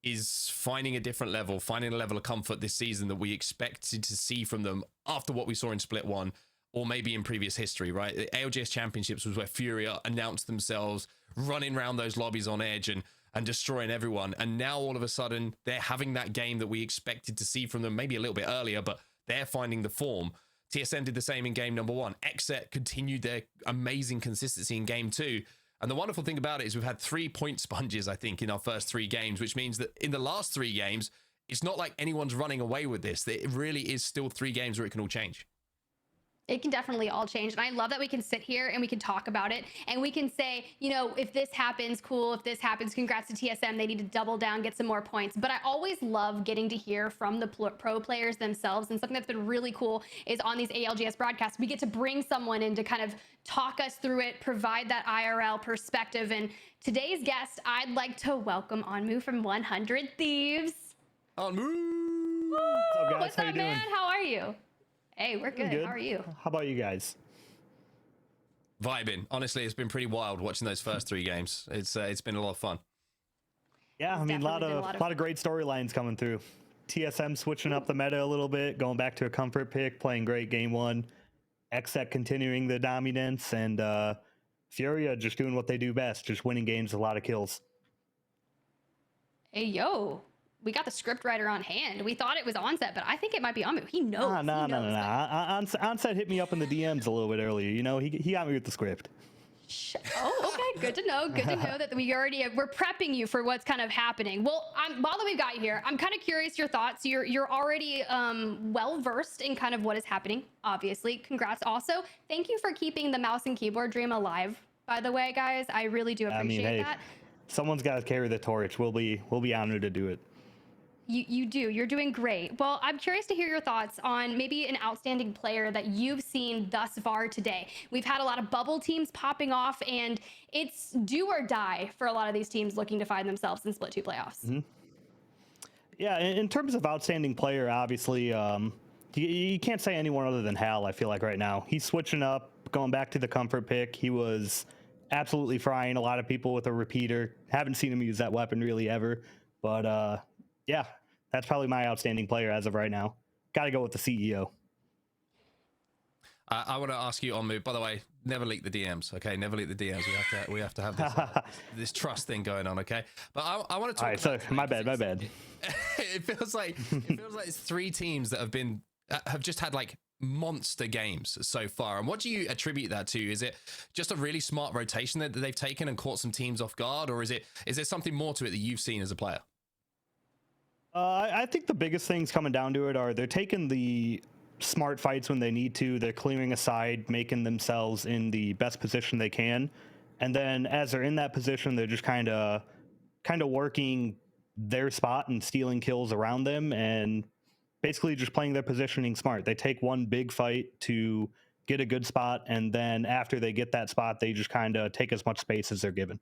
is finding a different level, finding a level of comfort this season that we expected to see from them after what we saw in Split 1, or maybe in previous history, right? The ALGS Championships was where Furia announced themselves running around those lobbies on edge and destroying everyone. And now all of a sudden they're having that game that we expected to see from them maybe a little bit earlier, but they're finding the form. TSM did the same in game number 1. XSET continued their amazing consistency in game 2. And the wonderful thing about it is we've had 3 point sponges, I think, in our first 3 games, which means that in the last 3 games, it's not like anyone's running away with this. It really is still 3 games where it can all change. It can definitely all change. And I love that we can sit here and we can talk about it. And we can say, you know, if this happens, cool. If this happens, congrats to TSM. They need to double down, get some more points. But I always love getting to hear from the pro players themselves. And something that's been really cool is on these ALGS broadcasts, we get to bring someone in to kind of talk us through it, provide that IRL perspective. And today's guest, I'd like to welcome Onmu from 100 Thieves. Onmu! What's up, guys? What's up, man? How are you? Hey, we're good. How are you? How about you guys? Vibing. Honestly, it's been pretty wild watching those first 3 games. It's been a lot of fun. Yeah, I mean, a lot of great storylines coming through. TSM switching up the meta a little bit, going back to a comfort pick, playing great game 1. XSET continuing the dominance, and Furia just doing what they do best, just winning games, a lot of kills. Hey, yo. We got the script writer on hand. We thought it was Onset, but I think it might be Onmu. He knows. No. Onset hit me up in the DMs a little bit earlier. You know, he got me with the script. Oh, okay. Good to know. Good to know that we're prepping you for what's kind of happening. Well, while we've got you here, I'm kind of curious your thoughts. You're already well versed in kind of what is happening. Obviously, congrats. Also, thank you for keeping the mouse and keyboard dream alive. By the way, guys, I really do appreciate that. Someone's got to carry the torch. We'll be honored to do it. You do. You're doing great. Well, I'm curious to hear your thoughts on maybe an outstanding player that you've seen thus far today. We've had a lot of bubble teams popping off, and it's do or die for a lot of these teams looking to find themselves in Split 2 playoffs. Mm-hmm. Yeah, in terms of outstanding player, obviously, you can't say anyone other than Hal, I feel like, right now. He's switching up, going back to the comfort pick. He was absolutely frying a lot of people with a repeater. Haven't seen him use that weapon really ever, but yeah, that's probably my outstanding player as of right now. Got to go with the CEO. I want to ask you, Onmu, by the way, never leak the DMs, okay? Never leak the DMs. We have to have this, this trust thing going on, okay? But I want to talk. All right, so my bad. It feels like it's 3 teams that have just had like monster games so far. And what do you attribute that to? Is it just a really smart rotation that they've taken and caught some teams off guard, or is there something more to it that you've seen as a player? I think the biggest things coming down to it are they're taking the smart fights when they need to. They're clearing aside, making themselves in the best position they can. And then as they're in that position, they're just kind of working their spot and stealing kills around them and basically just playing their positioning smart. They take one big fight to get a good spot, and then after they get that spot, they just kind of take as much space as they're given.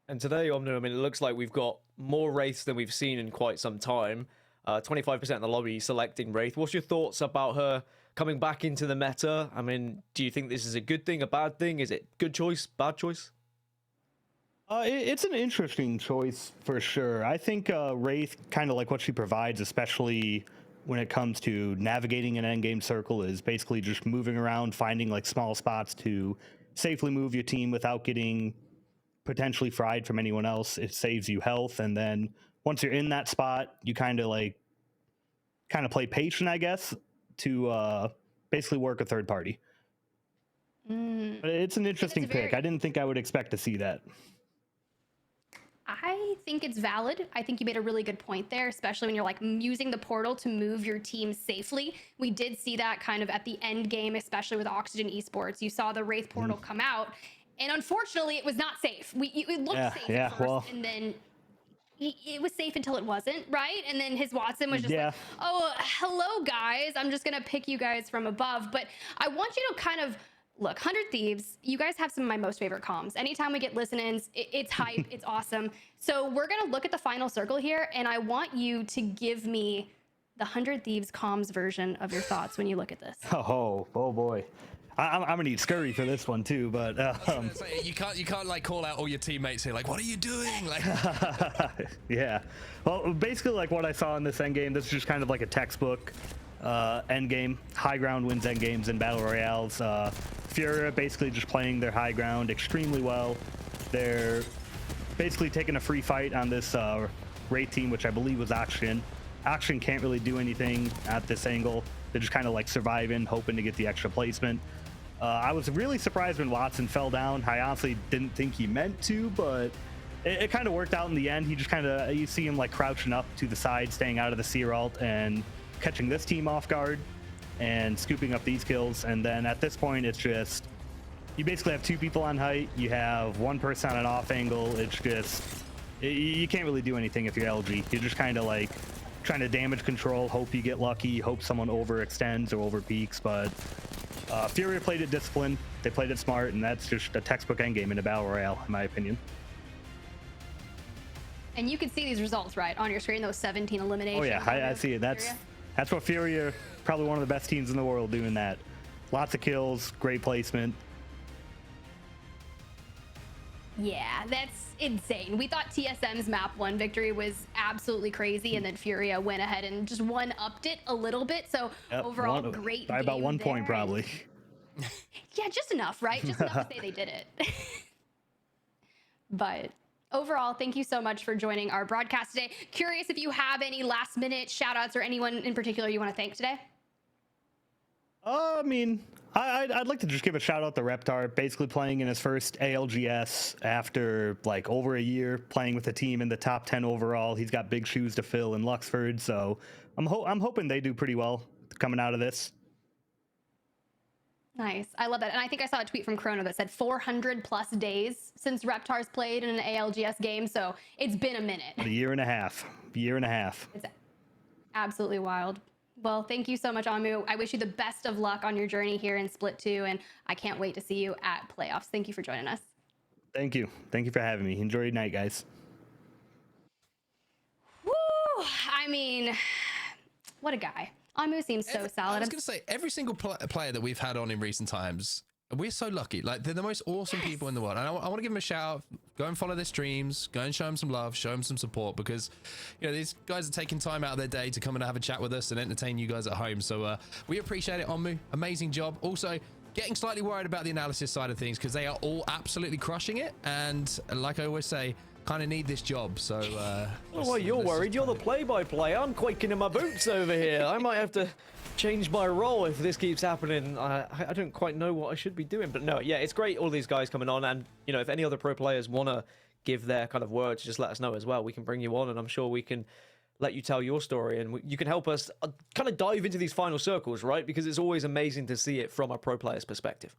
And today, Omnu, I mean, it looks like we've got more Wraiths than we've seen in quite some time. 25% of the lobby selecting Wraith. What's your thoughts about her coming back into the meta? I mean, do you think this is a good thing, a bad thing? Is it good choice, bad choice? It's an interesting choice for sure. I think Wraith, kind of like what she provides, especially when it comes to navigating an endgame circle, is basically just moving around, finding like small spots to safely move your team without getting potentially fried from anyone else. It saves you health, and then once you're in that spot, you kind of play patient, I guess, to basically work a third party. But it's an interesting pick. I didn't think I would expect to see that. I think it's valid. I think you made a really good point there, especially when you're like using the portal to move your team safely. We did see that kind of at the end game, especially with Oxygen Esports. You saw the Wraith portal come out, and unfortunately, it was not safe. It looked safe at first, and then it was safe until it wasn't, right? And then his Watson was just like, oh, hello, guys. I'm just going to pick you guys from above. But I want you to kind of look, 100 Thieves, you guys have some of my most favorite comms. Anytime we get listen-ins, it's hype, it's awesome. So we're gonna look at the final circle here, and I want you to give me the 100 Thieves comms version of your thoughts when you look at this. Oh boy. I'm gonna need scurry for this one too, but you can't like call out all your teammates here like, what are you doing? Like, yeah. Well, basically like what I saw in this end game, this is just kind of like a textbook end game. High ground wins end games in battle royales. Furia basically just playing their high ground extremely well. They're basically taking a free fight on this Wraith team, which I believe was Oxygen. Oxygen can't really do anything at this angle. They're just kind of like surviving, hoping to get the extra placement. I was really surprised when Watson fell down. I honestly didn't think he meant to, but it kind of worked out in the end. He just kind of, you see him like crouching up to the side, staying out of the seer ult and catching this team off guard and scooping up these kills. And then at this point, it's just, you basically have two people on height. You have one person on an off angle. It's just, you can't really do anything if you're LG. You're just kind of like trying to damage control, hope you get lucky, hope someone overextends or over peaks. But Furia played it disciplined, they played it smart, and that's just a textbook endgame in a battle royale, in my opinion. And you can see these results right on your screen, those 17 eliminations. Oh yeah, I see it. That's what Furia, probably one of the best teams in the world doing that. Lots of kills, great placement. Yeah, that's insane. We thought TSM's map 1 victory was absolutely crazy, and then Furia went ahead and just one-upped it a little bit. So overall, great by about 1 point, probably. Yeah, just enough, right? Just enough to say they did it. But overall, thank you so much for joining our broadcast today. Curious if you have any last-minute shout-outs or anyone in particular you want to thank today? I mean, I'd like to just give a shout out to Reptar, basically playing in his first ALGS after like over a year playing with a team in the top 10 overall. He's got big shoes to fill in Luxford, so I'm hoping they do pretty well coming out of this. Nice. I love that. And I think I saw a tweet from Chrono that said 400 plus days since Reptar's played in an ALGS game, so it's been a minute. A year and a half. It's absolutely wild. Well, thank you so much, Amu. I wish you the best of luck on your journey here in Split 2, and I can't wait to see you at playoffs. Thank you for joining us. Thank you. Thank you for having me. Enjoy your night, guys. Woo! I mean, what a guy. Amu seems so solid. I was going to say, every single player that we've had on in recent times, we're so lucky. Like, they're the most awesome people in the world. And I want to give them a shout out. Go and follow their streams. Go and show them some love. Show them some support, because, you know, these guys are taking time out of their day to come and have a chat with us and entertain you guys at home. So we appreciate it, Onmu. Amazing job. Also, getting slightly worried about the analysis side of things, because they are all absolutely crushing it. And like I always say, kind of need this job. So well, you're worried. You're the play-by-play. I'm quaking in my boots over here. I might have to change my role if this keeps happening. I don't quite know what I should be doing, but no, yeah, it's great all these guys coming on. And you know, if any other pro players want to give their kind of words, just let us know as well. We can bring you on, and I'm sure we can let you tell your story, and you can help us kind of dive into these final circles, right? Because it's always amazing to see it from a pro player's perspective.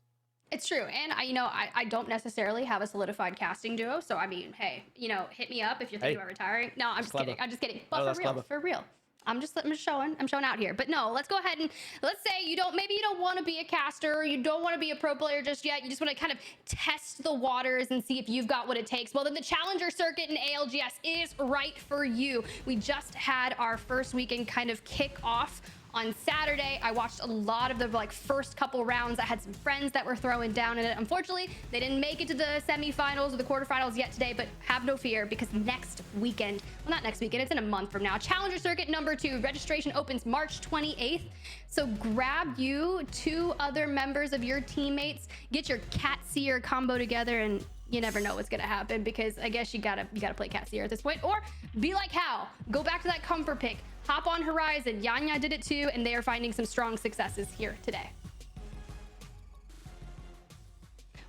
It's true. And I don't necessarily have a solidified casting duo. So, I mean, hey, you know, hit me up if you're thinking about retiring. No, I'm just kidding. I'm just kidding. But for real. I'm showing out here. But no, let's go ahead and let's say maybe you don't want to be a caster, you don't want to be a pro player just yet. You just want to kind of test the waters and see if you've got what it takes. Well, then the Challenger circuit in ALGS is right for you. We just had our first weekend kind of kick off on Saturday. I watched a lot of the first couple rounds. I had some friends that were throwing down in it. Unfortunately, they didn't make it to the semifinals or the quarterfinals yet today, but have no fear, because next weekend, well, not next weekend, it's in a month from now, Challenger Circuit number 2, registration opens March 28th. So grab you 2 other members of your teammates, get your Cat Seer combo together, and you never know what's gonna happen, because I guess you gotta play Cat Seer at this point, or be like Hal, go back to that comfort pick, hop on Horizon. Yanya did it too, and they are finding some strong successes here today.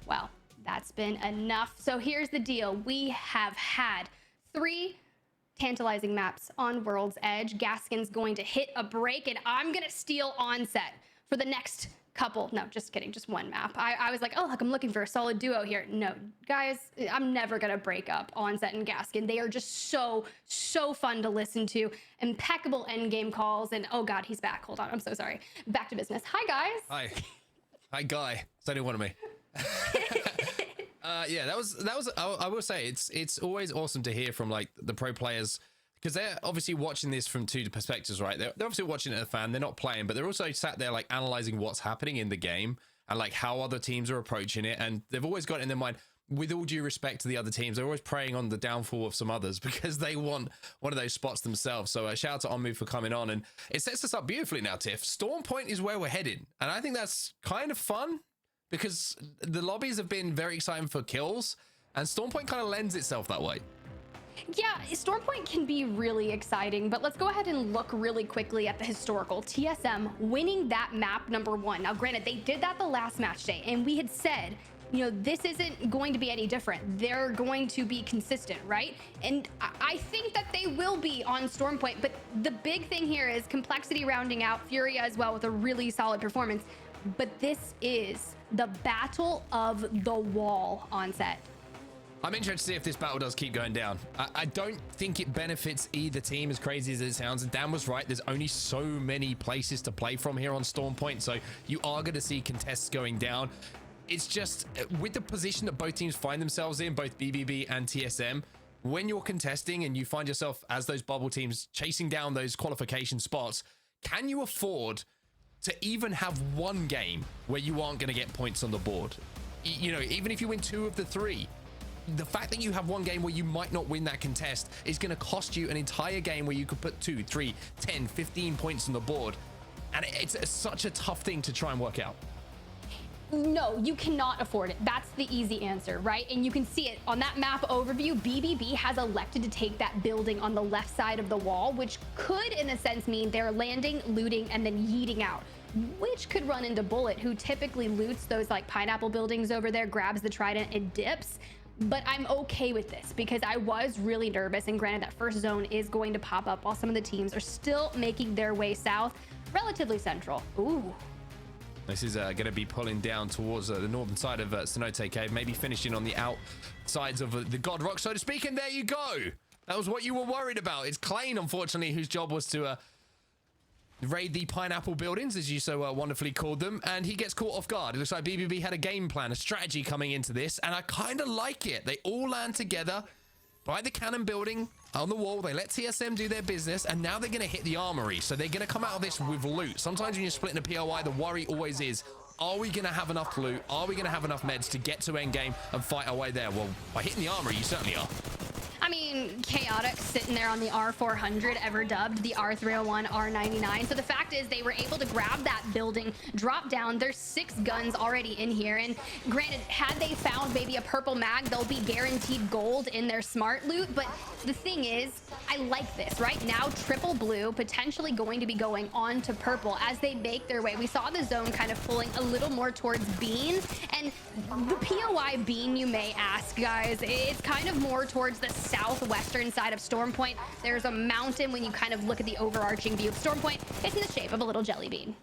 Well, that's been enough. So here's the deal. We have had 3 tantalizing maps on World's Edge. Gaskin's going to hit a break, and I'm gonna steal Onset for the next couple. No, just kidding, just one map. I was like, oh, look, I'm looking for a solid duo here. No, guys, I'm never gonna break up Onset and Gaskin. They are just so fun to listen to. Impeccable endgame calls, and oh God, he's back. Hold on, I'm so sorry. Back to business. Hi, guys. Hi. Hi, Guy. So did one of me. Yeah, that was. I will say it's always awesome to hear from like the pro players, because they're obviously watching this from two perspectives, right? They're obviously watching it as a fan. They're not playing, but they're also sat there like analyzing what's happening in the game and like how other teams are approaching it. And they've always got it in their mind, with all due respect to the other teams, they're always preying on the downfall of some others because they want one of those spots themselves. So shout out to Onmu for coming on, and it sets us up beautifully now, Tiff. Storm Point is where we're headed, and I think that's kind of fun because the lobbies have been very exciting for kills, and Storm Point kind of lends itself that way. Yeah, Storm Point can be really exciting, but let's go ahead and look really quickly at the historical. TSM winning that map #1. Now, granted, they did that the last match day, and we had said, you know, this isn't going to be any different. They're going to be consistent, right? And I think that they will be on Storm Point, but the big thing here is Complexity rounding out, Furia as well with a really solid performance. But this is the battle of the wall Onset. I'm interested to see if this battle does keep going down. I don't think it benefits either team, as crazy as it sounds. And Dan was right. There's only so many places to play from here on Storm Point. So you are going to see contests going down. It's just with the position that both teams find themselves in, both BBB and TSM, when you're contesting and you find yourself as those bubble teams chasing down those qualification spots, can you afford to even have one game where you aren't going to get points on the board? You know, even if you win 2 of the 3, the fact that you have one game where you might not win that contest is going to cost you an entire game where you could put 2, 3, 10, 15 points on the board. And it's such a tough thing to try and work out. No, you cannot afford it. That's the easy answer, right? And you can see it on that map overview. BBB has elected to take that building on the left side of the wall, which could, in a sense, mean they're landing, looting, and then yeeting out, which could run into Bullet, who typically loots those like pineapple buildings over there, grabs the trident, and dips. But I'm okay with this because I was really nervous, and granted that first zone is going to pop up while some of the teams are still making their way south, relatively central. Ooh. This is going to be pulling down towards the northern side of Cenote Cave, maybe finishing on the outsides of the God Rock, so to speak, and there you go. That was what you were worried about. It's Klein, unfortunately, whose job was to raid the pineapple buildings, as you so wonderfully called them, and he gets caught off guard. It looks like BBB had a game plan, a strategy coming into this, and I kind of like it. They all land together by the cannon building on the wall. They let TSM do their business, and now they're going to hit the armory. So they're going to come out of this with loot. Sometimes when you're splitting a POI, the worry always is, are we going to have enough loot? Are we going to have enough meds to get to endgame and fight our way there? Well, by hitting the armory, you certainly are. I mean, Chaotic sitting there on the R400, ever dubbed the R301, R99. So the fact is they were able to grab that building, drop down. There's 6 guns already in here. And granted, had they found maybe a purple mag, they'll be guaranteed gold in their smart loot. But the thing is, I like this. Right now, triple blue potentially going to be going on to purple as they make their way. We saw the zone kind of pulling a little more towards Bean. And the POI Bean, you may ask, guys, it's kind of more towards the southwestern side of Storm Point. There's a mountain when you kind of look at the overarching view of Storm Point. It's in the shape of a little jelly bean.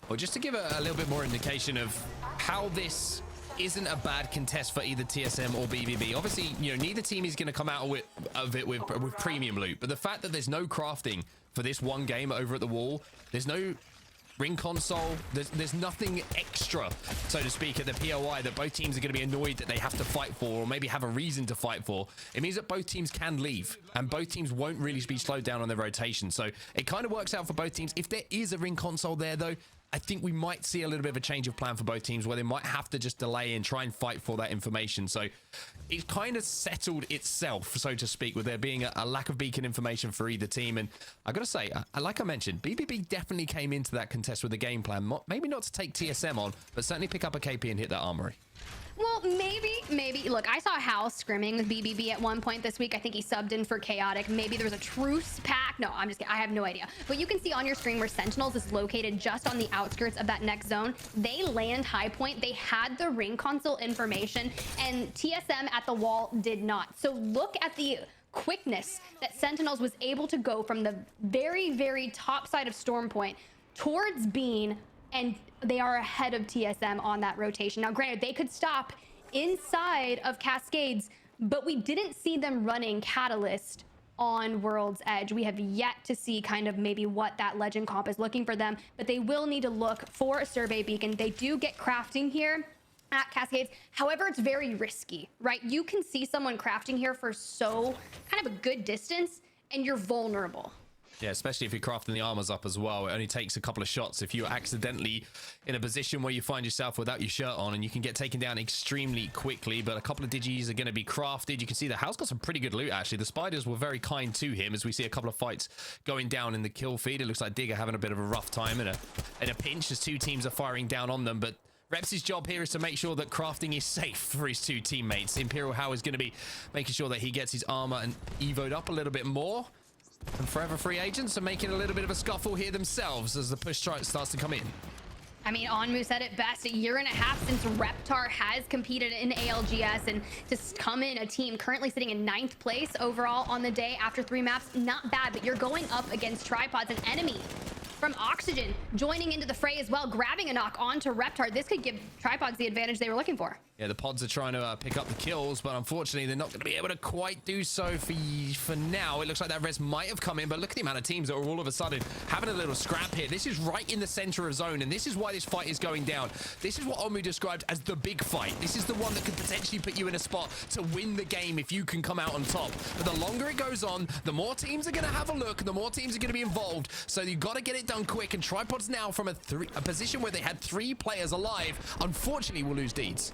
Well, just to give a little bit more indication of how this isn't a bad contest for either TSM or BBB. Obviously, you know, neither team is going to come out of it with premium loot, but the fact that there's no crafting for this one game over at the wall, there's no ring console, there's nothing extra, so to speak, at the POI that both teams are going to be annoyed that they have to fight for, or maybe have a reason to fight for. It means that both teams can leave, and both teams won't really be slowed down on their rotation. So it kind of works out for both teams. If there is a ring console there, though, I think we might see a little bit of a change of plan for both teams where they might have to just delay and try and fight for that information. So it's kind of settled itself, so to speak, with there being a lack of beacon information for either team. And I got to say, like I mentioned, BBB definitely came into that contest with a game plan. Maybe not to take TSM on, but certainly pick up a KP and hit that armory. Well, maybe. Look, I saw Hal scrimming with BBB at one point this week. I think he subbed in for Chaotic. Maybe there was a truce pack. No, I'm just kidding. I have no idea. But you can see on your screen where Sentinels is located just on the outskirts of that next zone. They land high point. They had the ring console information, and TSM at the wall did not. So look at the quickness that Sentinels was able to go from the very, very top side of Storm Point towards Bean, and they are ahead of TSM on that rotation. Now, granted, they could stop inside of Cascades, but we didn't see them running Catalyst on World's Edge. We have yet to see kind of maybe what that Legend comp is looking for them, but they will need to look for a survey beacon. They do get crafting here at Cascades. However, it's very risky, right? You can see someone crafting here for so kind of a good distance and you're vulnerable. Yeah, especially if you're crafting the armors up as well. It only takes a couple of shots if you're accidentally in a position where you find yourself without your shirt on, and you can get taken down extremely quickly. But a couple of digis are going to be crafted. You can see the house got some pretty good loot, actually. The spiders were very kind to him as we see a couple of fights going down in the kill feed. It looks like Digger having a bit of a rough time and a pinch as two teams are firing down on them. But Reps' job here is to make sure that crafting is safe for his two teammates. Imperial How is going to be making sure that he gets his armor and evoed up a little bit more. And Forever Free Agents are making a little bit of a scuffle here themselves as the push starts to come in. I mean, Onmu said it best, a year and a half since Reptar has competed in ALGS, and to come in a team currently sitting in 9th place overall on the day after 3 maps, not bad, but you're going up against Tripods, an enemy from Oxygen, joining into the fray as well, grabbing a knock onto Reptar. This could give Tripods the advantage they were looking for. Yeah, the pods are trying to pick up the kills, but unfortunately, they're not going to be able to quite do so for now. It looks like that res might have come in, but look at the amount of teams that are all of a sudden having a little scrap here. This is right in the center of zone, and this is why this fight is going down. This is what Onmu described as the big fight. This is the one that could potentially put you in a spot to win the game if you can come out on top. But the longer it goes on, the more teams are going to have a look, the more teams are going to be involved. So you've got to get it done quick, and Tripods now from a position where they had 3 players alive, unfortunately will lose Deeds.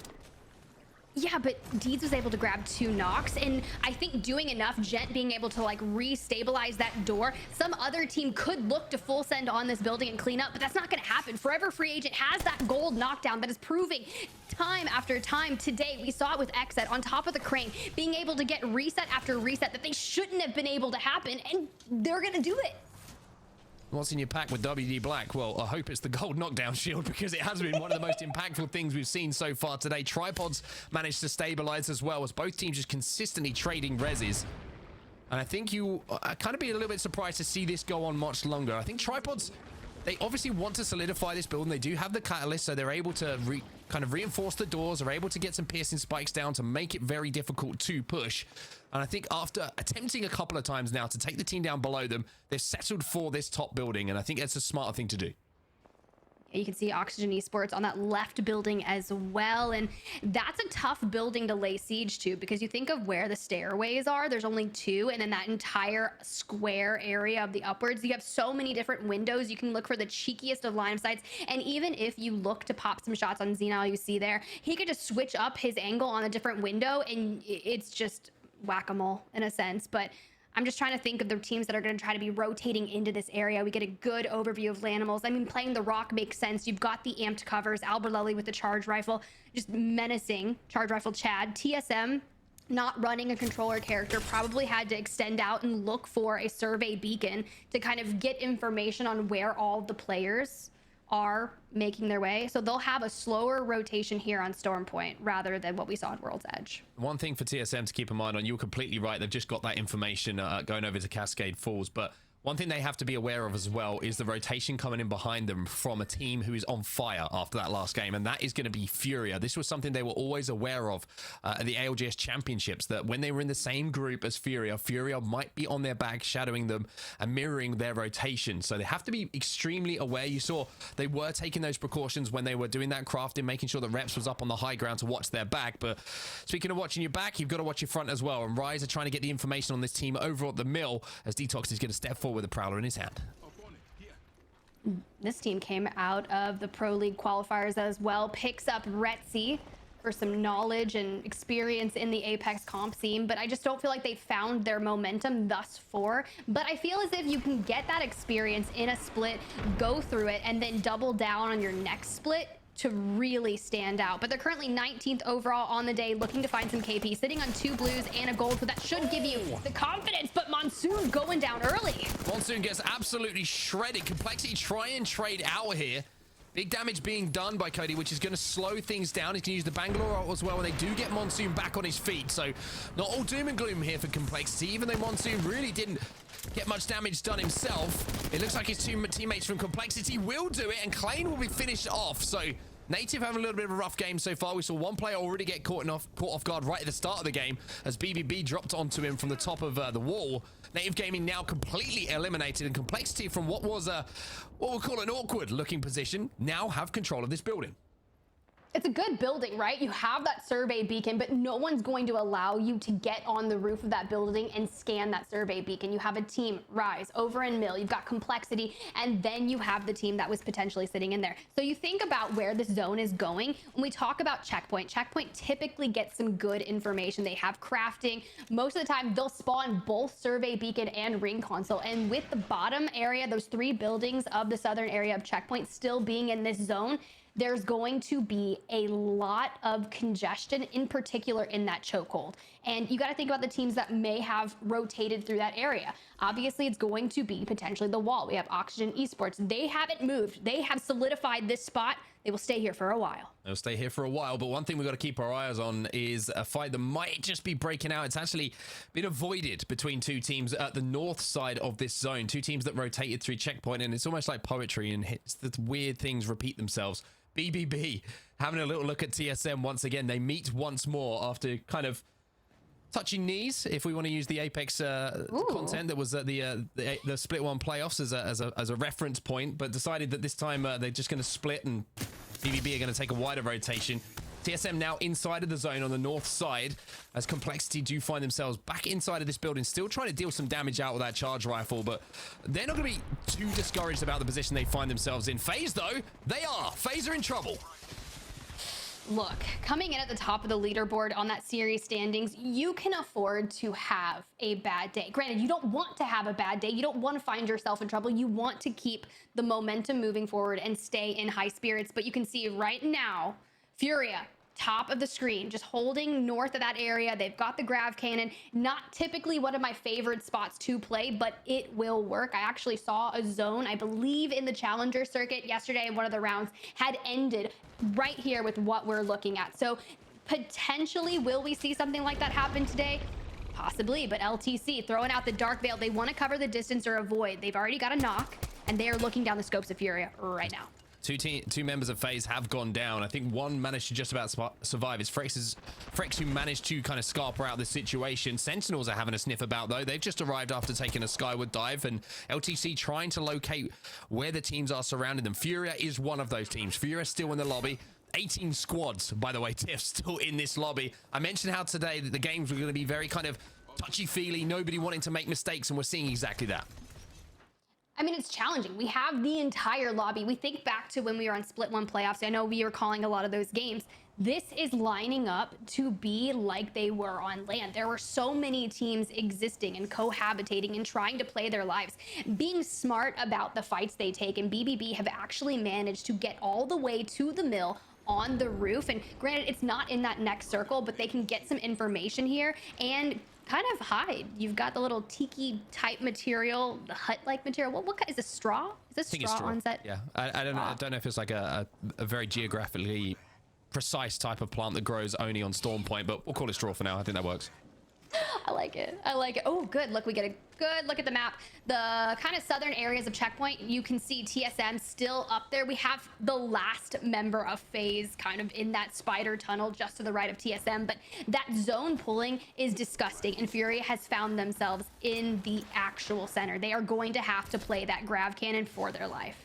Yeah, but Deeds was able to grab 2 knocks, and I think doing enough, Gent being able to like re-stabilize that door, some other team could look to full send on this building and clean up, but that's not going to happen. Forever Free Agent has that gold knockdown that is proving time after time. Today, we saw it with Exet on top of the crane, being able to get reset after reset that they shouldn't have been able to happen, and they're going to do it. What's in your pack with WD Black? Well, I hope it's the gold knockdown shield, because it has been one of the most impactful things we've seen so far today. Tripods managed to stabilize as well, as both teams just consistently trading reses. And I think you kind of be a little bit surprised to see this go on much longer. I think Tripods, they obviously want to solidify this build, and they do have the catalyst, so they're able to kind of reinforce the doors, are able to get some piercing spikes down to make it very difficult to push. And I think after attempting a couple of times now to take the team down below them, they've settled for this top building, and I think that's a smarter thing to do. You can see Oxygen Esports on that left building as well, and that's a tough building to lay siege to, because you think of where the stairways are, there's only 2, and then that entire square area of the upwards, you have so many different windows. You can look for the cheekiest of line of sights, and even if you look to pop some shots on Xenal, you see there, he could just switch up his angle on a different window, and it's just whack-a-mole in a sense. But I'm just trying to think of the teams that are going to try to be rotating into this area. We get a good overview of Lanimals. I mean, playing the Rock makes sense. You've got the amped covers, Alberlelli with the charge rifle, just menacing charge rifle Chad. TSM not running a controller character, probably had to extend out and look for a survey beacon to kind of get information on where all the players are making their way. So they'll have a slower rotation here on Storm Point rather than what we saw at World's Edge. One thing for TSM to keep in mind on, you're completely right, they've just got that information going over to Cascade Falls, but one thing they have to be aware of as well is the rotation coming in behind them from a team who is on fire after that last game, and that is going to be Furia. This was something they were always aware of at the ALGS Championships, that when they were in the same group as Furia, Furia might be on their back, shadowing them and mirroring their rotation. So they have to be extremely aware. You saw they were taking those precautions when they were doing that crafting, making sure that Reps was up on the high ground to watch their back. But speaking of watching your back, you've got to watch your front as well. And Rise are trying to get the information on this team over at the mill, as Detox is going to step forward with a Prowler in his hand. This team came out of the Pro League qualifiers as well, picks up Retzi for some knowledge and experience in the Apex comp scene, but I just don't feel like they found their momentum thus far. But I feel as if you can get that experience in a split, go through it, and then double down on your next split to really stand out. But they're currently 19th overall on the day, looking to find some KP, sitting on 2 blues and a gold, so that should give you the confidence. But Monsoon going down early. Monsoon gets absolutely shredded. Complexity try and trade out here. Big damage being done by Cody, which is going to slow things down. He's going to use the Bangalore ult as well, and they do get Monsoon back on his feet. So not all doom and gloom here for Complexity, even though Monsoon really didn't get much damage done himself. It looks like his two teammates from Complexity will do it, and Klein will be finished off. So Native having a little bit of a rough game so far. We saw one player already get caught off guard right at the start of the game as BBB dropped onto him from the top of the wall. Native Gaming now completely eliminated, and Complexity from what was what we'll call an awkward looking position now have control of this building. It's a good building, right? You have that survey beacon, but no one's going to allow you to get on the roof of that building and scan that survey beacon. You have a team, Rise, Over and Mill, you've got Complexity, and then you have the team that was potentially sitting in there. So you think about where this zone is going. When we talk about Checkpoint, Checkpoint typically gets some good information. They have crafting. Most of the time, they'll spawn both survey beacon and ring console. And with the bottom area, those 3 buildings of the southern area of Checkpoint still being in this zone, there's going to be a lot of congestion, in particular in that chokehold. And you got to think about the teams that may have rotated through that area. Obviously, it's going to be potentially the wall. We have Oxygen Esports. They haven't moved. They have solidified this spot. They will stay here for a while. They'll stay here for a while, but one thing we've got to keep our eyes on is a fight that might just be breaking out. It's actually been avoided between 2 teams at the north side of this zone, 2 teams that rotated through Checkpoint, and it's almost like poetry, and the weird things repeat themselves. BBB having a little look at TSM once again. They meet once more after kind of touching knees, if we want to use the Apex content that was at the Split 1 playoffs as a reference point, but decided that this time they're just going to split, and BBB are going to take a wider rotation. TSM now inside of the zone on the north side as Complexity do find themselves back inside of this building, still trying to deal some damage out with that charge rifle, but they're not going to be too discouraged about the position they find themselves in. FaZe, though, they are. FaZe are in trouble. Look, coming in at the top of the leaderboard on that series standings, you can afford to have a bad day. Granted, you don't want to have a bad day. You don't want to find yourself in trouble. You want to keep the momentum moving forward and stay in high spirits. But you can see right now, Furia, top of the screen, just holding north of that area. They've got the grav cannon. Not typically one of my favorite spots to play, but it will work. I actually saw a zone, I believe in the Challenger circuit yesterday, and one of the rounds had ended right here with what we're looking at. So potentially, will we see something like that happen today? Possibly, but LTC throwing out the Dark Veil. They want to cover the distance or avoid. They've already got a knock, and they are looking down the scopes of Furia right now. Two members of FaZe have gone down. I think one managed to just about survive. It's Frex who managed to kind of scarper out the situation. Sentinels are having a sniff about, though. They've just arrived after taking a skyward dive, and LTC trying to locate where the teams are surrounding them. Furia is one of those teams. Furia still in the lobby. 18 squads, by the way, Tiff, still in this lobby. I mentioned how today that the games were going to be very kind of touchy-feely, nobody wanting to make mistakes, and we're seeing exactly that. I mean, it's challenging. We have the entire lobby. We think back to when we were on Split 1 playoffs. I know we were calling a lot of those games. This is lining up to be like they were on land. There were so many teams existing and cohabitating and trying to play their lives, being smart about the fights they take. And BBB have actually managed to get all the way to the mill on the roof. And granted, it's not in that next circle, but they can get some information here and kind of hide. You've got the little tiki type material, the hut-like material. What is this, straw? Is this straw on set? Yeah, I don't know if it's like a very geographically precise type of plant that grows only on Storm Point, but we'll call it straw for now. I think that works. I like it. I like it. Oh, good. Look, we get a good look at the map. The kind of southern areas of Checkpoint, you can see TSM still up there. We have the last member of FaZe kind of in that spider tunnel just to the right of TSM, but that zone pulling is disgusting, and Furia has found themselves in the actual center. They are going to have to play that grav cannon for their life.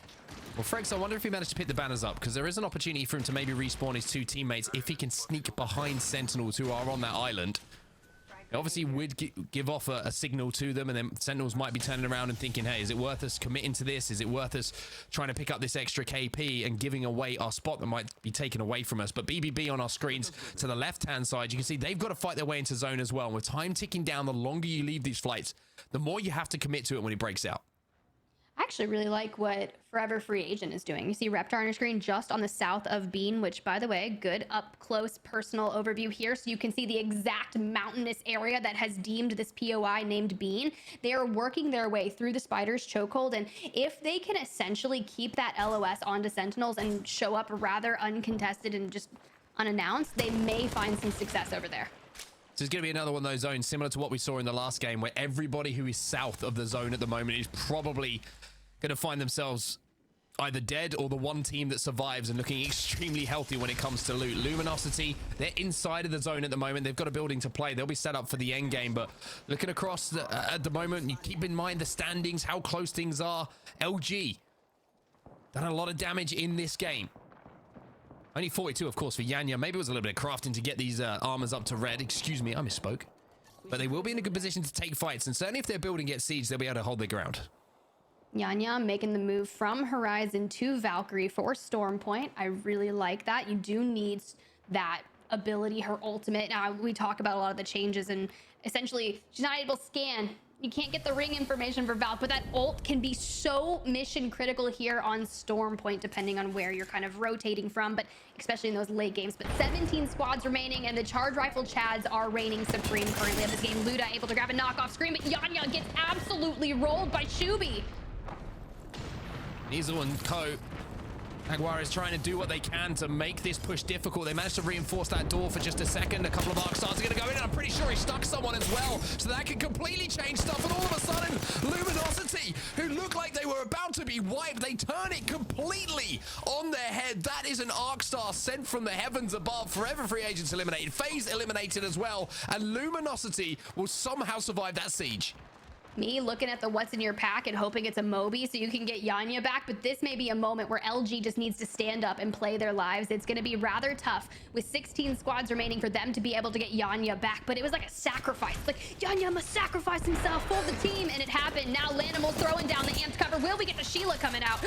Well, Frex, I wonder if he managed to pick the banners up, because there is an opportunity for him to maybe respawn his 2 teammates if he can sneak behind Sentinels who are on that island. It obviously would give off a signal to them, and then Sentinels might be turning around and thinking, hey, is it worth us committing to this? Is it worth us trying to pick up this extra KP and giving away our spot that might be taken away from us? But BBB on our screens to the left-hand side, you can see they've got to fight their way into zone as well. And with time ticking down, the longer you leave these flights, the more you have to commit to it when it breaks out. I actually really like what Forever Free Agent is doing. You see Reptar on your screen just on the south of Bean, which, by the way, good up close personal overview here. So you can see the exact mountainous area that has deemed this POI named Bean. They are working their way through the Spider's chokehold. And if they can essentially keep that LOS onto Sentinels and show up rather uncontested and just unannounced, they may find some success over there. This is going to be another one of those zones similar to what we saw in the last game, where everybody who is south of the zone at the moment is probably going to find themselves either dead or the one team that survives and looking extremely healthy when it comes to loot. Luminosity, they're inside of the zone at the moment. They've got a building to play. They'll be set up for the end game, but looking across at the moment, you keep in mind the standings, how close things are. LG done a lot of damage in this game. Only 42, of course, for Yanya. Maybe it was a little bit of crafting to get these armors up to red. Excuse me, I misspoke. But they will be in a good position to take fights, and certainly if their building gets sieged, they'll be able to hold their ground. Yanya making the move from Horizon to Valkyrie for Storm Point. I really like that. You do need that ability, her ultimate. Now, we talk about a lot of the changes, and essentially, she's not able to scan. You can't get the ring information for Valk, but that ult can be so mission critical here on Storm Point, depending on where you're kind of rotating from, but especially in those late games. But 17 squads remaining, and the Charge Rifle Chads are reigning supreme currently in this game. Luda able to grab a knockoff screen, but Yanya gets absolutely rolled by Shubi. Nizel and Co. Jaguar is trying to do what they can to make this push difficult. They managed to reinforce that door for just a second. A couple of arc stars are going to go in, and I'm pretty sure he stuck someone as well. So that can completely change stuff. And all of a sudden, Luminosity, who looked like they were about to be wiped, they turn it completely on their head. That is an arc star sent from the heavens above. Forever Free Agents eliminated. FaZe eliminated as well. And Luminosity will somehow survive that siege. Me looking at the what's in your pack and hoping it's a Moby so you can get Yanya back, but this may be a moment where LG just needs to stand up and play their lives. It's going to be rather tough with 16 squads remaining for them to be able to get Yanya back, but it was like a sacrifice. Like, Yanya must sacrifice himself for the team, and it happened. Now Lanimal's throwing down the amped cover. Will we get the Sheila coming out?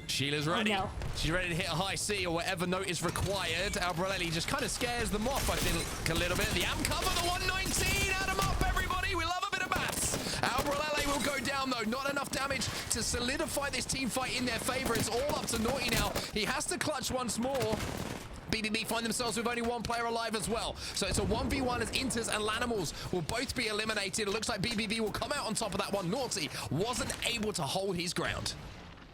Sheila's ready. Oh, no. She's ready to hit a high C or whatever note is required. Albrelli just kind of scares them off, I think, a little bit. The amp cover, the 119, add them up, everybody. We love a bit of maths. Albrelli will go down, though. Not enough damage to solidify this team fight in their favor. It's all up to Naughty now. He has to clutch once more. BBB find themselves with only one player alive as well. So it's a 1v1 as Inters and Lanimals will both be eliminated. It looks like BBB will come out on top of that one. Naughty wasn't able to hold his ground.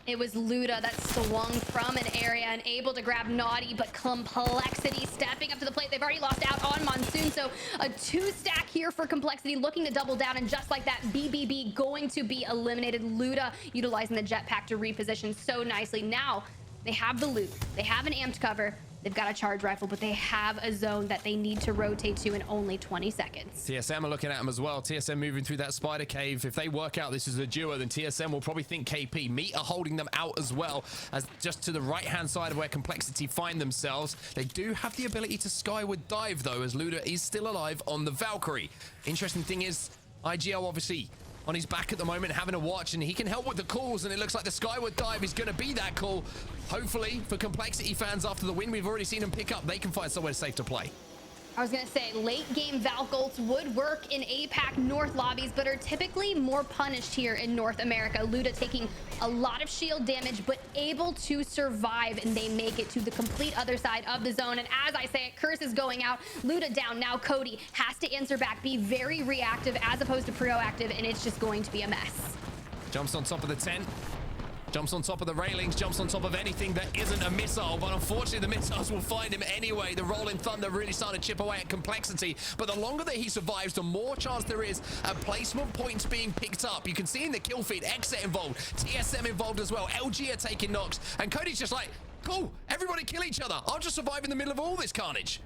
It was Luda that swung from an area and able to grab Naughty, but Complexity stepping up to the plate. They've already lost out on Monsoon, so a 2-stack here for Complexity, looking to double down, and just like that, BBB going to be eliminated. Luda utilizing the jetpack to reposition so nicely. Now, they have the loot. They have an amped cover. They've got a charge rifle, but they have a zone that they need to rotate to in only 20 seconds. TSM are looking at them as well. TSM moving through that spider cave. If they work out this is a duo, then TSM will probably think KP. Meat are holding them out as well, as just to the right-hand side of where Complexity find themselves. They do have the ability to skyward dive, though, as Luda is still alive on the Valkyrie. Interesting thing is, IGL obviously on his back at the moment, having a watch, and he can help with the calls, and it looks like the skyward dive is going to be that call. Hopefully, for Complexity fans, after the win we've already seen them pick up, they can find somewhere safe to play. I was going to say, late game Valk ults would work in APAC North lobbies, but are typically more punished here in North America. Luda taking a lot of shield damage, but able to survive, and they make it to the complete other side of the zone. And as I say it, Curse is going out, Luda down. Now Cody has to answer back, be very reactive as opposed to proactive, and it's just going to be a mess. Jumps on top of the tent. Jumps on top of the railings, jumps on top of anything that isn't a missile, but unfortunately the missiles will find him anyway. The Rolling Thunder really starting to chip away at Complexity, but the longer that he survives, the more chance there is at placement points being picked up. You can see in the kill feed, Exit involved, TSM involved as well, LG are taking knocks, and Cody's just like, cool, everybody kill each other. I'll just survive in the middle of all this carnage.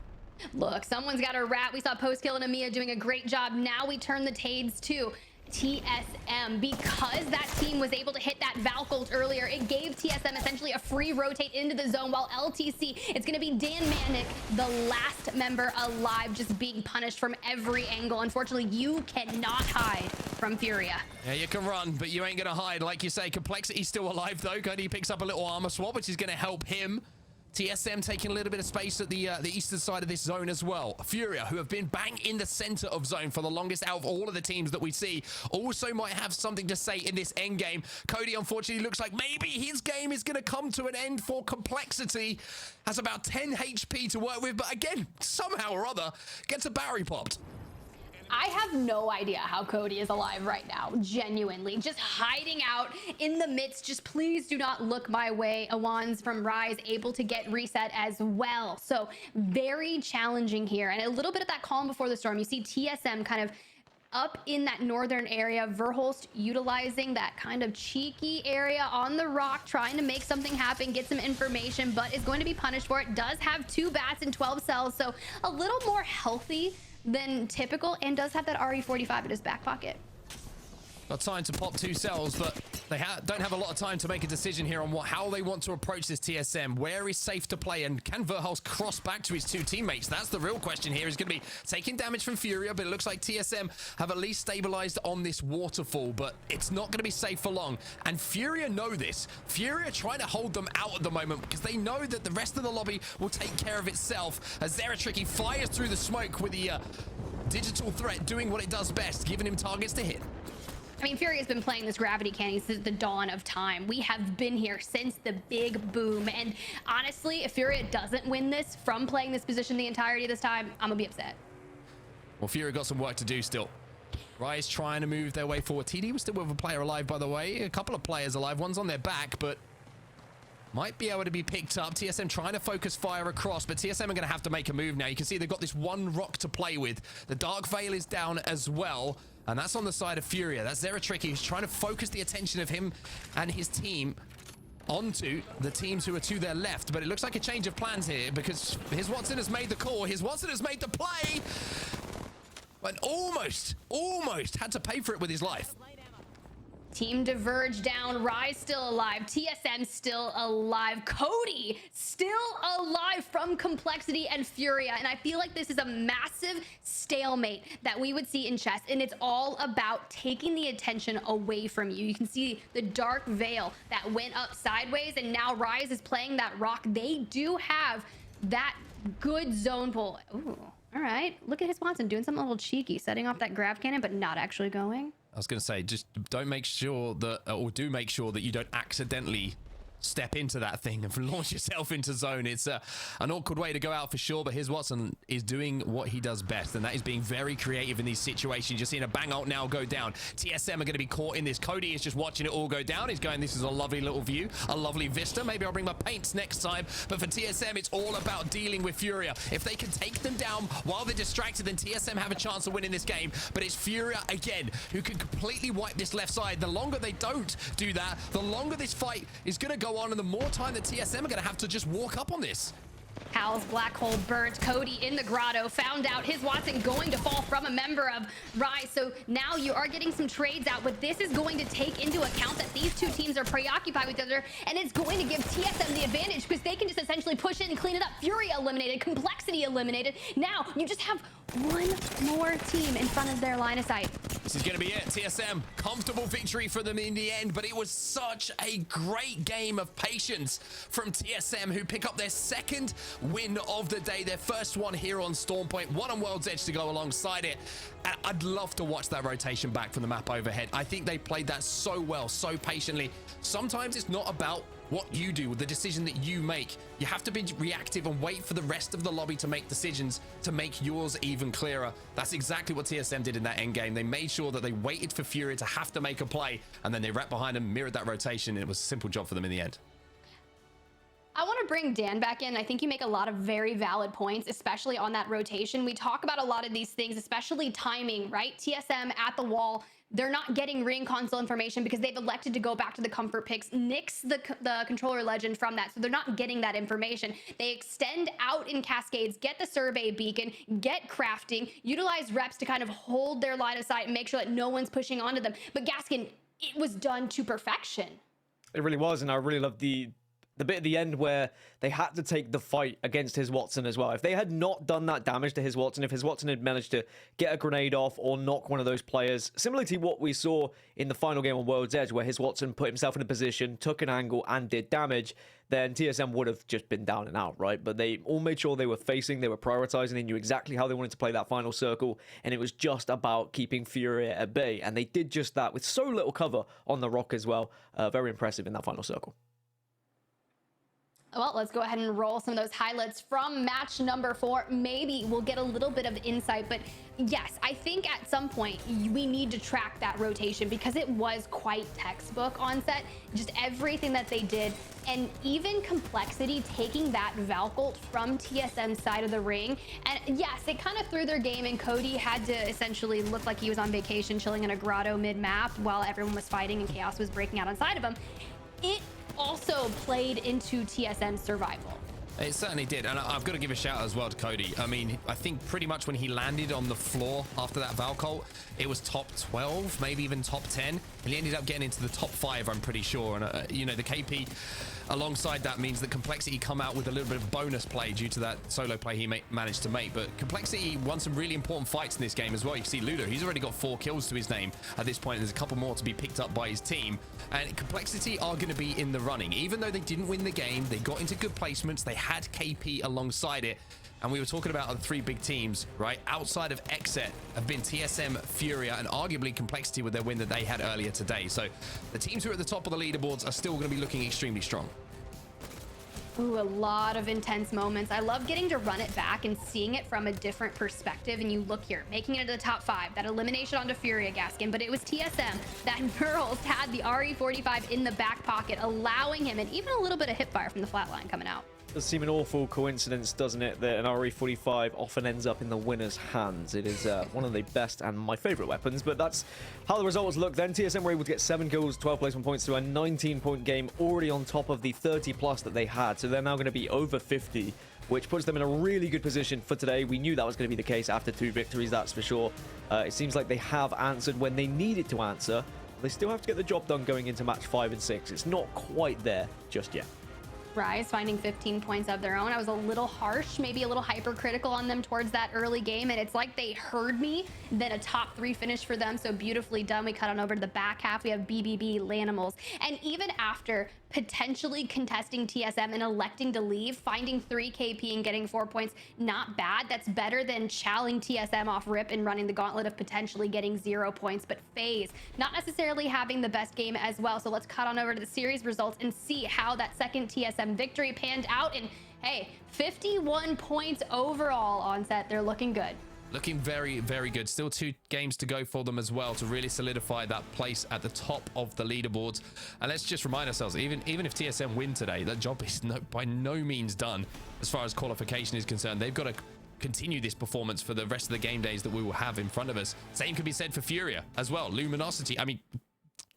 Look, someone's got a rat. We saw Postkill and Amia doing a great job. Now we turn the Tades to TSM. Because that team was able to hit that Valk ult earlier, it gave TSM essentially a free rotate into the zone, while LTC, it's going to be Dan Manic, the last member alive, just being punished from every angle. Unfortunately, you cannot hide from Furia. Yeah, you can run, but you ain't going to hide. Like you say, Complexity's still alive, though. Cody picks up a little armor swap, which is going to help him. TSM taking a little bit of space at the eastern side of this zone as well. Furia, who have been bang in the center of zone for the longest out of all of the teams that we see, also might have something to say in this end game. Cody, unfortunately, looks like maybe his game is going to come to an end for Complexity. Has about 10 HP to work with, but again, somehow or other, gets a battery popped. I have no idea how Cody is alive right now, genuinely. Just hiding out in the midst. Just please do not look my way. Awan's from Rise able to get reset as well. So very challenging here. And a little bit of that calm before the storm. You see TSM kind of up in that northern area. Verholst utilizing that kind of cheeky area on the rock, trying to make something happen, get some information, but is going to be punished for it. Does have 2 bats and 12 cells, so a little more healthy than typical, and does have that RE45 in his back pocket. Got time to pop 2 cells, but they don't have a lot of time to make a decision here on how they want to approach this TSM. Where is safe to play, and can Verholst cross back to his 2 teammates? That's the real question here. He's going to be taking damage from Furia, but it looks like TSM have at least stabilized on this waterfall, but it's not going to be safe for long. And Furia know this. Furia trying to hold them out at the moment because they know that the rest of the lobby will take care of itself as Zeratricky fires through the smoke with the digital threat doing what it does best, giving him targets to hit. I mean, Fury has been playing this gravity cannon since the dawn of time. We have been here since the big boom. And honestly, if Fury doesn't win this from playing this position the entirety of this time, I'm gonna be upset. Well, Fury got some work to do still. Rise trying to move their way forward. TD was still with a player alive, by the way. A couple of players alive. One's on their back, but might be able to be picked up. TSM trying to focus fire across, but TSM are going to have to make a move now. You can see they've got this one rock to play with. The Dark Veil is down as well, and that's on the side of Furia. That's Zeratricky, who's trying to focus the attention of him and his team onto the teams who are to their left. But it looks like a change of plans here because his Watson has made the call. His Watson has made the play, but almost had to pay for it with his life. Team Diverge down, Rise still alive, TSM still alive, Cody still alive from Complexity and Furia. And I feel like this is a massive stalemate that we would see in chess, and it's all about taking the attention away from you. You can see the Dark Veil that went up sideways, and now Rise is playing that rock. They do have that good zone pull. Ooh, all right. Look at his Swanson doing something a little cheeky, setting off that grav cannon, but not actually going. I was going to say, just don't make sure that, or do make sure that you don't accidentally step into that thing and launch yourself into zone. It's an awkward way to go out for sure, but here's Watson is doing what he does best, and that is being very creative in these situations. You're seeing a bang ult now go down. TSM are going to be caught in this. Cody is just watching it all go down. He's going, this is a lovely little view, a lovely vista. Maybe I'll bring my paints next time, but for TSM, it's all about dealing with Furia. If they can take them down while they're distracted, then TSM have a chance of winning this game, but it's Furia again who can completely wipe this left side. The longer they don't do that, the longer this fight is going to go on, and the more time that TSM are going to have to just walk up on this. Hal's black hole burnt. Cody in the grotto found out his Watson going to fall from a member of Rise. So now you are getting some trades out, but this is going to take into account that these two teams are preoccupied with each other, and it's going to give TSM the advantage because they can just essentially push in and clean it up. Fury eliminated, Complexity eliminated. Now you just have one more team in front of their line of sight. This is going to be it. TSM, comfortable victory for them in the end, but it was such a great game of patience from TSM, who pick up their second win of the day, their first one here on Stormpoint, one on World's Edge to go alongside it. And I'd love to watch that rotation back from the map overhead. I think they played that so well, so patiently. Sometimes it's not about what you do, the decision that you make. You have to be reactive and wait for the rest of the lobby to make decisions to make yours even clearer. That's exactly what TSM did in that end game. They made sure that they waited for Fury to have to make a play, and then they wrapped behind him, mirrored that rotation, and it was a simple job for them in the end. I want to bring Dan back in. I think you make a lot of very valid points, especially on that rotation. We talk about a lot of these things, especially timing, right? TSM at the wall. They're not getting ring console information because they've elected to go back to the comfort picks, nix the controller legend from that. So they're not getting that information. They extend out in cascades, get the survey beacon, get crafting, utilize reps to kind of hold their line of sight and make sure that no one's pushing onto them. But Gaskin, it was done to perfection. It really was, and I really love the the bit at the end where they had to take the fight against his Watson as well. If they had not done that damage to his Watson, if his Watson had managed to get a grenade off or knock one of those players, similar to what we saw in the final game on World's Edge, where his Watson put himself in a position, took an angle, and did damage, then TSM would have just been down and out, right? But they all made sure they were facing, they were prioritizing, they knew exactly how they wanted to play that final circle, and it was just about keeping Fury at bay. And they did just that with so little cover on the rock as well. Very impressive in that final circle. Well, let's go ahead and roll some of those highlights from match number 4. Maybe we'll get a little bit of insight, but yes, I think at some point we need to track that rotation because it was quite textbook on set, just everything that they did, and even Complexity taking that Valcolt from TSM's side of the ring. And yes, it kind of threw their game, and Cody had to essentially look like he was on vacation chilling in a grotto mid-map while everyone was fighting and chaos was breaking out inside of him. It also played into TSM's survival. It certainly did, and I've got to give a shout out as well to Cody. I mean, I think pretty much when he landed on the floor after that Valcolt, it was top 12, maybe even top 10, and he ended up getting into the top 5, I'm pretty sure. And you know, the KP alongside that means that Complexity come out with a little bit of bonus play due to that solo play he managed to make. But Complexity won some really important fights in this game as well. You can see Ludo, he's already got 4 kills to his name at this point. There's a couple more to be picked up by his team, and Complexity are going to be in the running. Even though they didn't win the game, they got into good placements, they had KP alongside it. And we were talking about the 3 big teams, right? Outside of Exet have been TSM, Furia, and arguably Complexity with their win that they had earlier today. So the teams who are at the top of the leaderboards are still going to be looking extremely strong. Ooh, a lot of intense moments. I love getting to run it back and seeing it from a different perspective. And you look here, making it to the top 5, that elimination onto Furia Gaskin, but it was TSM that Pearls had the RE45 in the back pocket, allowing him, and even a little bit of hip fire from the flatline coming out. Does seem an awful coincidence, doesn't it, that an RE45 often ends up in the winner's hands. It is one of the best and my favorite weapons, but that's how the results look then. TSM were able to get 7 kills, 12 placement points to a 19-point game, already on top of the 30+ that they had, so they're now going to be over 50, which puts them in a really good position for today. We knew that was going to be the case after 2 victories, that's for sure. It seems like they have answered when they needed to answer. They still have to get the job done going into match 5 and 6. It's not quite there just yet. Rise finding 15 points of their own. I was a little harsh, maybe a little hypercritical on them towards that early game, and it's like they heard me. Then a top 3 finish for them, so beautifully done. We cut on over to the back half. We have BBB, Lanimals, and even after potentially contesting TSM and electing to leave, finding 3 KP and getting 4 points, not bad. That's better than chowing TSM off rip and running the gauntlet of potentially getting 0 points. But FaZe not necessarily having the best game as well. So let's cut on over to the series results and see how that second TSM victory panned out. And hey, 51 points overall on set. They're looking good. Looking very, very good. Still 2 games to go for them as well to really solidify that place at the top of the leaderboards. And let's just remind ourselves, even if TSM win today, that job is by no means done as far as qualification is concerned. They've got to continue this performance for the rest of the game days that we will have in front of us. Same could be said for Furia as well. Luminosity, I mean,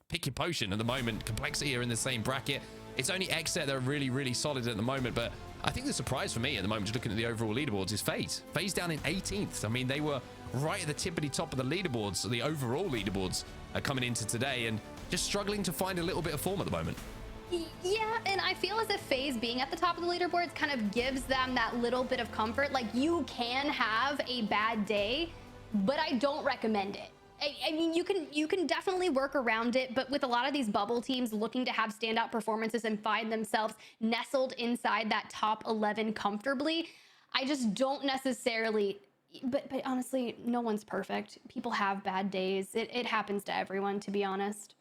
pick your potion at the moment. Complexity are in the same bracket. It's only Exet that are really, really solid at the moment, but I think the surprise for me at the moment, just looking at the overall leaderboards, is FaZe. FaZe down in 18th. I mean, they were right at the tippity top of the leaderboards, the overall leaderboards, coming into today, and just struggling to find a little bit of form at the moment. Yeah, and I feel as if FaZe being at the top of the leaderboards kind of gives them that little bit of comfort. Like, you can have a bad day, but I don't recommend it. I mean, you can definitely work around it, but with a lot of these bubble teams looking to have standout performances and find themselves nestled inside that top 11 comfortably, I just don't necessarily. But honestly, no one's perfect. People have bad days. It happens to everyone, to be honest.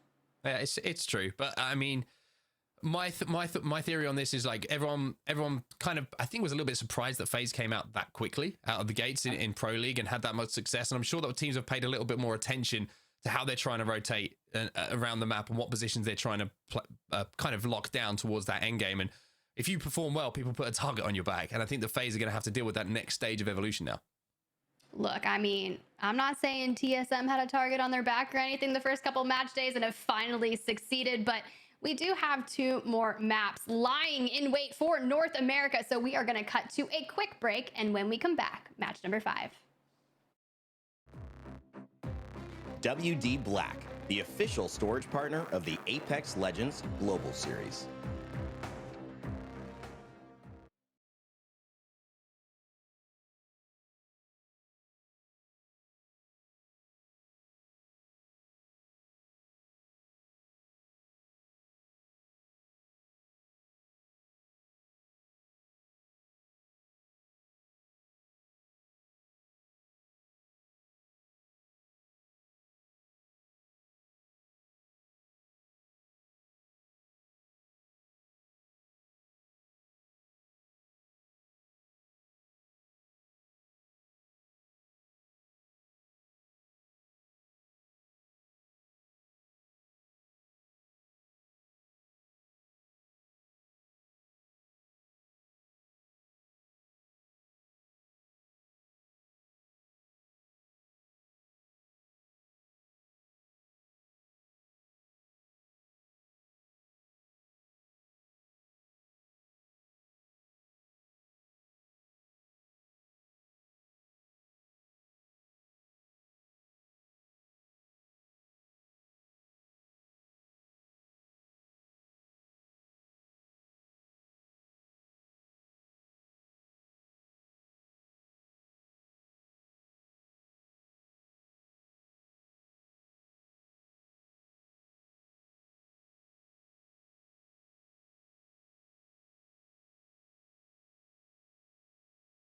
Yeah, it's true, but I mean, my theory on this is, like, everyone kind of, I think, was a little bit surprised that FaZe came out that quickly out of the gates in Pro League and had that much success. And I'm sure that teams have paid a little bit more attention to how they're trying to rotate around the map and what positions they're trying to kind of lock down towards that end game. And if you perform well, people put a target on your back. And I think the FaZe are going to have to deal with that next stage of evolution now. Look, I mean, I'm not saying TSM had a target on their back or anything the first couple match days and have finally succeeded, but we do have 2 more maps lying in wait for North America. So we are going to cut to a quick break. And when we come back, match number 5. WD Black, the official storage partner of the Apex Legends Global Series.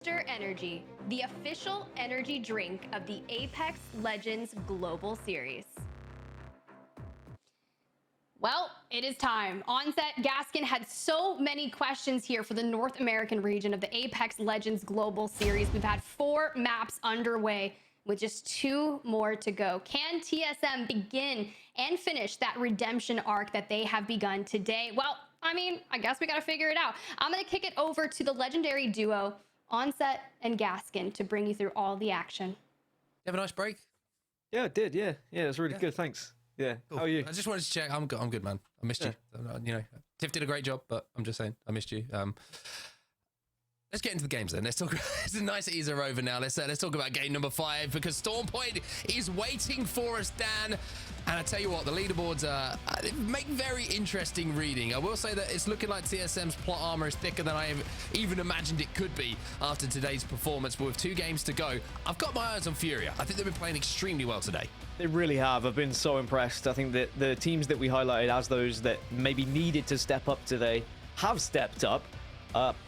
Monster Energy, the official energy drink of the Apex Legends Global Series. Well, it is time. Onset Gaskin had so many questions here for the North American region of the Apex Legends Global Series. We've had 4 maps underway with just 2 more to go. Can TSM begin and finish that redemption arc that they have begun today? Well, I mean, I guess we got to figure it out. I'm going to kick it over to the legendary duo, Onset and Gaskin, to bring you through all the action. You have a nice break? Yeah, it did. Yeah, it was really good. Thanks. Yeah. Cool. How are you? I just wanted to check. I'm good, man. I missed you. You know, Tiff did a great job, but I'm just saying, I missed you. Let's get into the games then. Let's talk. It's a nice easer over now. Let's talk about game number 5 because Storm Point is waiting for us, Dan. And I tell you what, the leaderboards make very interesting reading. I will say that it's looking like TSM's plot armor is thicker than I even imagined it could be after today's performance. But with 2 games to go, I've got my eyes on Furia. I think they've been playing extremely well today. They really have. I've been so impressed. I think that the teams that we highlighted as those that maybe needed to step up today have stepped up.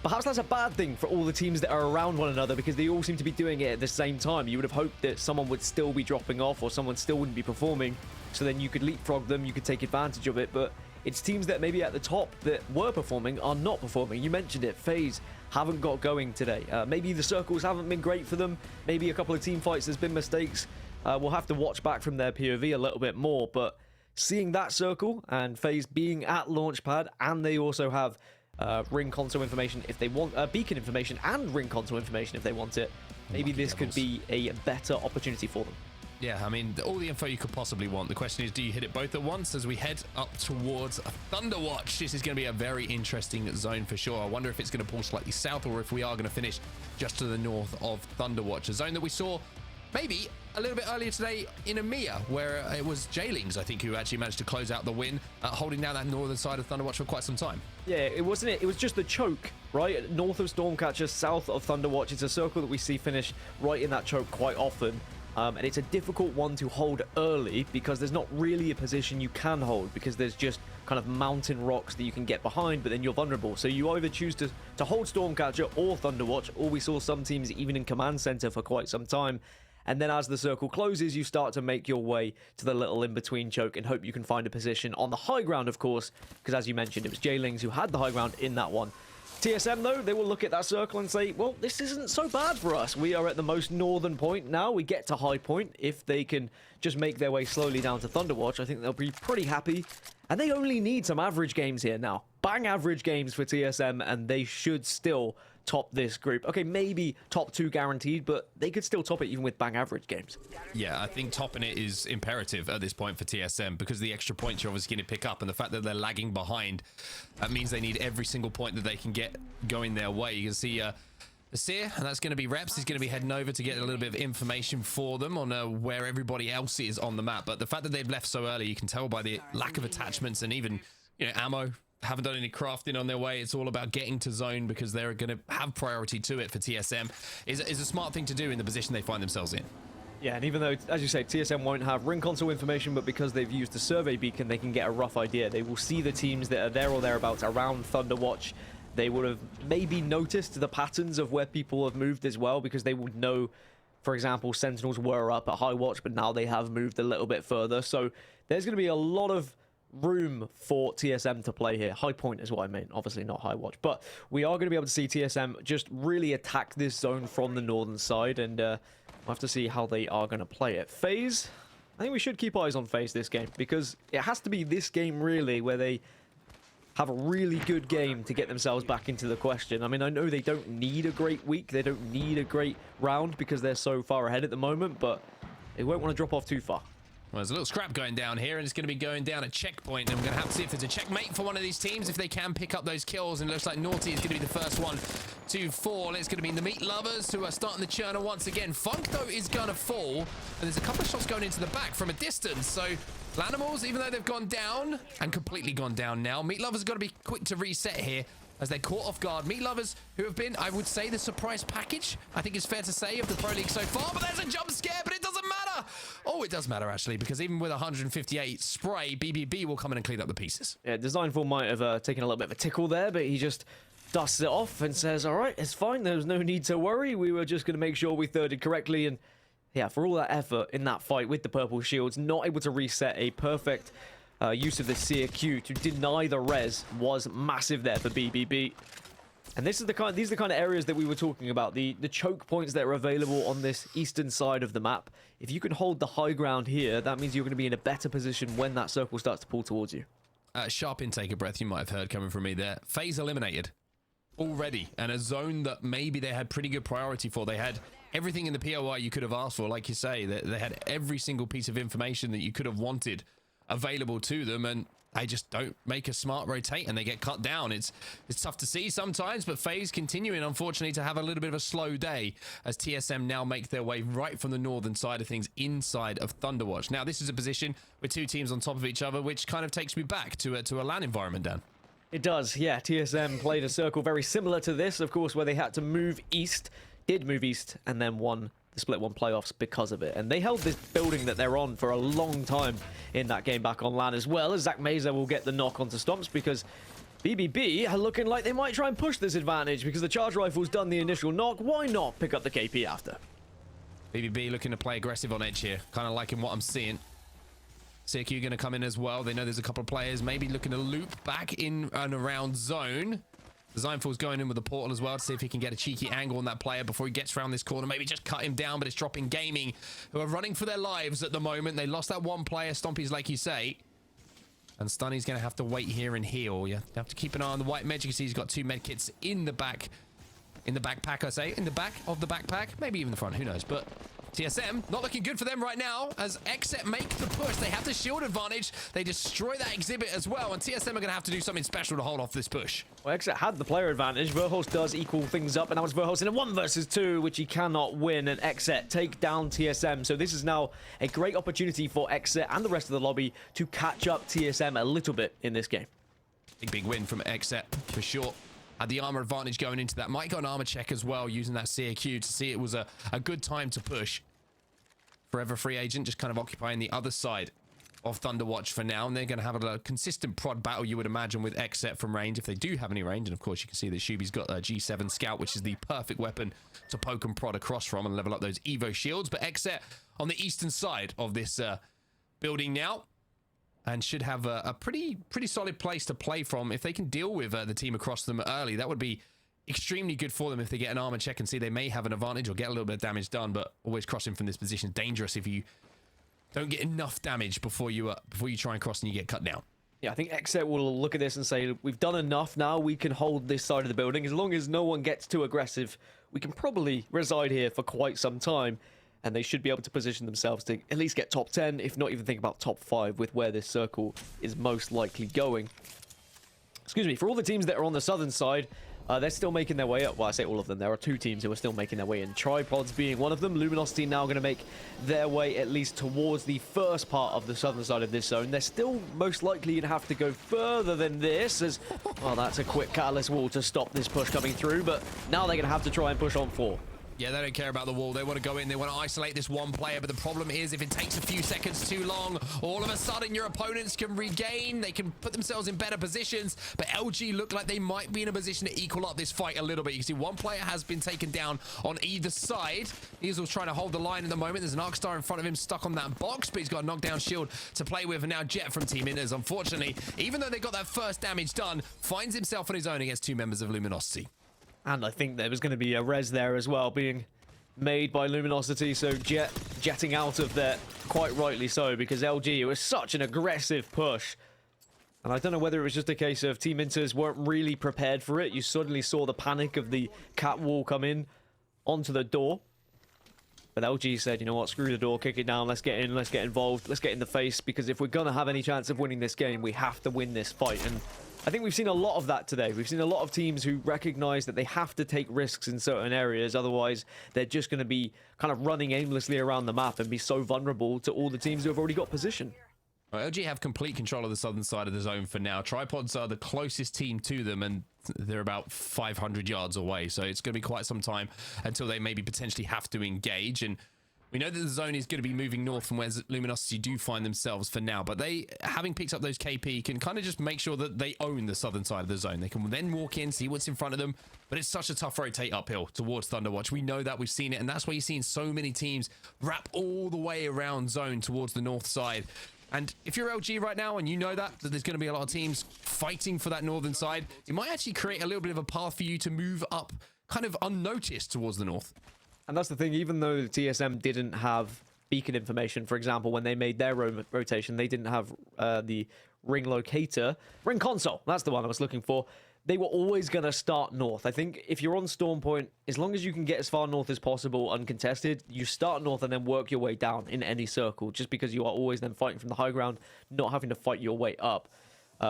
Perhaps that's a bad thing for all the teams that are around one another because they all seem to be doing it at the same time. You would have hoped that someone would still be dropping off or someone still wouldn't be performing, so then you could leapfrog them, you could take advantage of it. But it's teams that maybe at the top that were performing are not performing. You mentioned it, FaZe haven't got going today. Maybe the circles haven't been great for them. Maybe a couple of team fights there's been mistakes. We'll have to watch back from their POV a little bit more, but seeing that circle and FaZe being at Launchpad, and they also have ring console information if they want, beacon information and ring console information if they want it. Maybe this could be a better opportunity for them. Yeah, I mean, all the info you could possibly want. The question is, do you hit it both at once as we head up towards Thunderwatch? This is going to be a very interesting zone for sure. I wonder if it's going to pull slightly south or if we are going to finish just to the north of Thunderwatch, a zone that we saw maybe a little bit earlier today in EMEA, where it was Jailings, I think, who actually managed to close out the win, holding down that northern side of Thunderwatch for quite some time. Yeah, it wasn't it. It was just the choke, right? North of Stormcatcher, south of Thunderwatch. It's a circle that we see finish right in that choke quite often. And it's a difficult one to hold early because there's not really a position you can hold because there's just kind of mountain rocks that you can get behind, but then you're vulnerable. So you either choose to hold Stormcatcher or Thunderwatch, or we saw some teams even in Command Center for quite some time. And then as the circle closes, you start to make your way to the little in-between choke and hope you can find a position on the high ground, of course, because as you mentioned, it was Jailings who had the high ground in that one. TSM, though, they will look at that circle and say, well, this isn't so bad for us. We are at the most northern point now. We get to high point. If they can just make their way slowly down to Thunderwatch, I think they'll be pretty happy. And they only need some average games here now. Bang average games for TSM, and they should still top this group. Okay, maybe top 2 guaranteed, but they could still top it even with bang average games. Yeah, I think topping it is imperative at this point for TSM because the extra points you're obviously going to pick up, and the fact that they're lagging behind, that means they need every single point that they can get going their way. You can see Seer, and that's going to be Reps. He's going to be heading over to get a little bit of information for them on where everybody else is on the map. But the fact that they've left so early, you can tell by the lack of attachments and even, you know, ammo. Haven't done any crafting on their way. It's all about getting to zone because they're going to have priority to it for TSM. Is a smart thing to do in the position they find themselves in. Yeah, and even though, as you say, TSM won't have ring console information, but because they've used the survey beacon, they can get a rough idea. They will see the teams that are there or thereabouts around Thunderwatch. They would have maybe noticed the patterns of where people have moved as well, because they would know, for example, Sentinels were up at High Watch, but now they have moved a little bit further. So there's going to be a lot of room for TSM to play here. High point is what I mean, obviously not High Watch, but we are going to be able to see TSM just really attack this zone from the northern side, and we'll have to see how they are going to play it. FaZe, I think we should keep eyes on FaZe this game, because it has to be this game really where they have a really good game to get themselves back into the question. I mean, I know they don't need a great week, they don't need a great round because they're so far ahead at the moment, but they won't want to drop off too far. Well, there's a little scrap going down here, and it's going to be going down a checkpoint, and we're going to have to see if there's a checkmate for one of these teams, if they can pick up those kills, and it looks like Naughty is going to be the first one to fall. It's going to be the Meat Lovers who are starting the churner once again. Funk, though, is going to fall, and there's a couple of shots going into the back from a distance, so Lanimals, even though they've gone down, and completely gone down now, Meat Lovers have got to be quick to reset here, as they're caught off guard. Meat Lovers, who have been, I would say, the surprise package, I think it's fair to say, of the Pro League so far, but there's a jump scare, but it doesn't matter. Oh, it does matter, actually, because even with 158 spray, BBB will come in and clean up the pieces. Yeah, Designful might have taken a little bit of a tickle there, but he just dusts it off and says, all right, it's fine. There's no need to worry. We were just going to make sure we thirded correctly. And yeah, for all that effort in that fight with the purple shields, not able to reset a perfect use of the Seer Q to deny the res was massive there for BBB. And these are the kind of areas that we were talking about, the choke points that are available on this eastern side of the map. If you can hold the high ground here, that means you're going to be in a better position when that circle starts to pull towards you. Sharp intake of breath you might have heard coming from me there. Phase eliminated already, and a zone that maybe they had pretty good priority for. They had everything in the POI you could have asked for, like you say. They had every single piece of information that you could have wanted available to them, and they just don't make a smart rotate and they get cut down. It's tough to see sometimes, but FaZe continuing, unfortunately, to have a little bit of a slow day as TSM now make their way right from the northern side of things inside of Thunderwatch. Now, this is a position with two teams on top of each other, which kind of takes me back to a LAN environment, Dan. It does, yeah. TSM played a circle very similar to this, of course, where they had to move east, did move east, and then won the Split 1 playoffs because of it. And they held this building that they're on for a long time in that game back on LAN, as well as Zach Meza will get the knock onto Stomps, because BBB are looking like they might try and push this advantage because the charge rifle's done the initial knock. Why not pick up the KP after? BBB looking to play aggressive on edge here, kind of liking what I'm seeing. CQ going to come in as well. They know there's a couple of players maybe looking to loop back in and around zone. Designful's going in with the portal as well to see if he can get a cheeky angle on that player before he gets around this corner. Maybe just cut him down, but it's dropping Gaming, who are running for their lives at the moment. They lost that one player, Stompy's, like you say. And Stunny's going to have to wait here and heal. You have to keep an eye on the white med. You can see he's got 2 med kits in the back. In the backpack, I say. In the back of the backpack. Maybe even the front, who knows. But TSM, not looking good for them right now as Xset make the push. They have the shield advantage. They destroy that exhibit as well, and TSM are going to have to do something special to hold off this push. Well, Xset had the player advantage. Verhulst does equal things up, and now it's Verhulst in a 1 versus 2, which he cannot win, and Xset take down TSM. So this is now a great opportunity for Xset and the rest of the lobby to catch up TSM a little bit in this game. Big win from Xset for sure. Had the armor advantage going into that. Might go an armor check as well, using that CAQ to see it was a good time to push. Forever Free Agent just kind of occupying the other side of Thunderwatch for now, and they're going to have a consistent prod battle, you would imagine, with Xset from range, if they do have any range. And of course, you can see that Shuby's got a G7 Scout, which is the perfect weapon to poke and prod across from and level up those Evo shields. But Xset on the eastern side of this building now, and should have a pretty solid place to play from. If they can deal with the team across them early, that would be extremely good for them if they get an armor check and see they may have an advantage or get a little bit of damage done. But always crossing from this position is dangerous if you don't get enough damage before you try and cross and you get cut down. Yeah, I think Xset will look at this and say, we've done enough now. We can hold this side of the building. As long as no one gets too aggressive, we can probably reside here for quite some time. And they should be able to position themselves to at least get top 10, if not even think about top 5 with where this circle is most likely going. Excuse me, for all the teams that are on the southern side, they're still making their way up. Well, I say all of them. There are 2 teams who are still making their way in. Tripods being one of them. Luminosity now going to make their way at least towards the first part of the southern side of this zone. They're still most likely going to have to go further than this, as, well, that's a quick catalyst wall to stop this push coming through. But now they're going to have to try and push on 4. Yeah, they don't care about the wall. They want to go in. They want to isolate this one player. But the problem is, if it takes a few seconds too long, all of a sudden your opponents can regain. They can put themselves in better positions. But LG look like they might be in a position to equal up this fight a little bit. You can see one player has been taken down on either side. Easel's trying to hold the line at the moment. There's an Arcstar in front of him stuck on that box, but he's got a knockdown shield to play with. And now Jet from Team Inters, unfortunately, even though they got that first damage done, finds himself on his own against 2 members of Luminosity. And I think there was going to be a res there as well, being made by Luminosity, so jetting out of there, quite rightly so, because LG, it was such an aggressive push. And I don't know whether it was just a case of Team Inters weren't really prepared for it. You suddenly saw the panic of the cat wall come in onto the door. But LG said, you know what, screw the door, kick it down, let's get in, let's get involved, let's get in the face, because if we're going to have any chance of winning this game, we have to win this fight. And I think we've seen a lot of that today. We've seen a lot of teams who recognize that they have to take risks in certain areas, otherwise they're just going to be kind of running aimlessly around the map and be so vulnerable to all the teams who have already got position. Well, LG have complete control of the southern side of the zone for now. Tripods are the closest team to them, and they're about 500 yards away, so it's going to be quite some time until they maybe potentially have to engage. And We know that the zone is going to be moving north from where Luminosity do find themselves for now, but they, having picked up those KP, can kind of just make sure that they own the southern side of the zone. They can then walk in, see what's in front of them, but it's such a tough rotate uphill towards Thunderwatch. We know that, we've seen it, and that's why you're seeing so many teams wrap all the way around zone towards the north side. And if you're LG right now and you know that there's going to be a lot of teams fighting for that northern side, it might actually create a little bit of a path for you to move up kind of unnoticed towards the north. And that's the thing, even though the TSM didn't have beacon information, for example, when they made their rotation, they didn't have the ring locator, ring console, that's the one I was looking for. They were always going to start north. I think if you're on Storm Point, as long as you can get as far north as possible uncontested, you start north and then work your way down in any circle, just because you are always then fighting from the high ground, not having to fight your way up.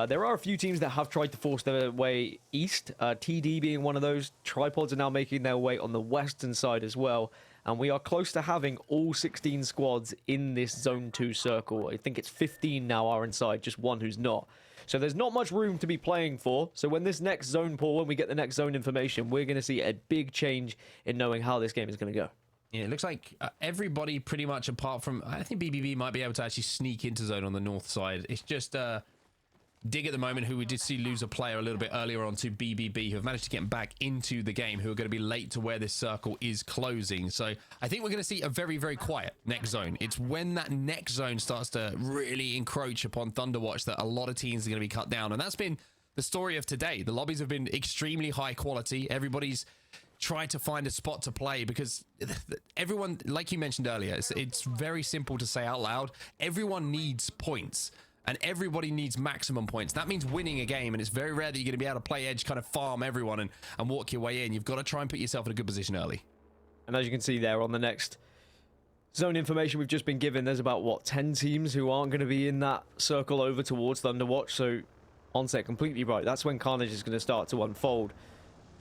There are a few teams that have tried to force their way east, TD being one of those. Tripods are now making their way on the western side as well, and we are close to having all 16 squads in this Zone 2 circle. I think it's 15 now are inside, just one who's not. So there's not much room to be playing for. So when this next zone pull, when we get the next zone information, we're going to see a big change in knowing how this game is going to go. Yeah, it looks like everybody pretty much apart from, I think BBB might be able to actually sneak into zone on the north side. It's just Dig at the moment, who we did see lose a player a little bit earlier on to BBB, who have managed to get back into the game, who are going to be late to where this circle is closing. So I think we're going to see a very, very quiet next zone. It's when that next zone starts to really encroach upon Thunderwatch that a lot of teams are going to be cut down. And that's been the story of today. The lobbies have been extremely high quality. Everybody's tried to find a spot to play because everyone, like you mentioned earlier, it's very simple to say out loud. Everyone needs points. And everybody needs maximum points. That means winning a game, and it's very rare that you're going to be able to play edge, kind of farm everyone and walk your way in. You've got to try and put yourself in a good position early. And as you can see there on the next zone information we've just been given, there's about, what, 10 teams who aren't going to be in that circle over towards Thunderwatch. So, Onset, completely right. That's when Carnage is going to start to unfold.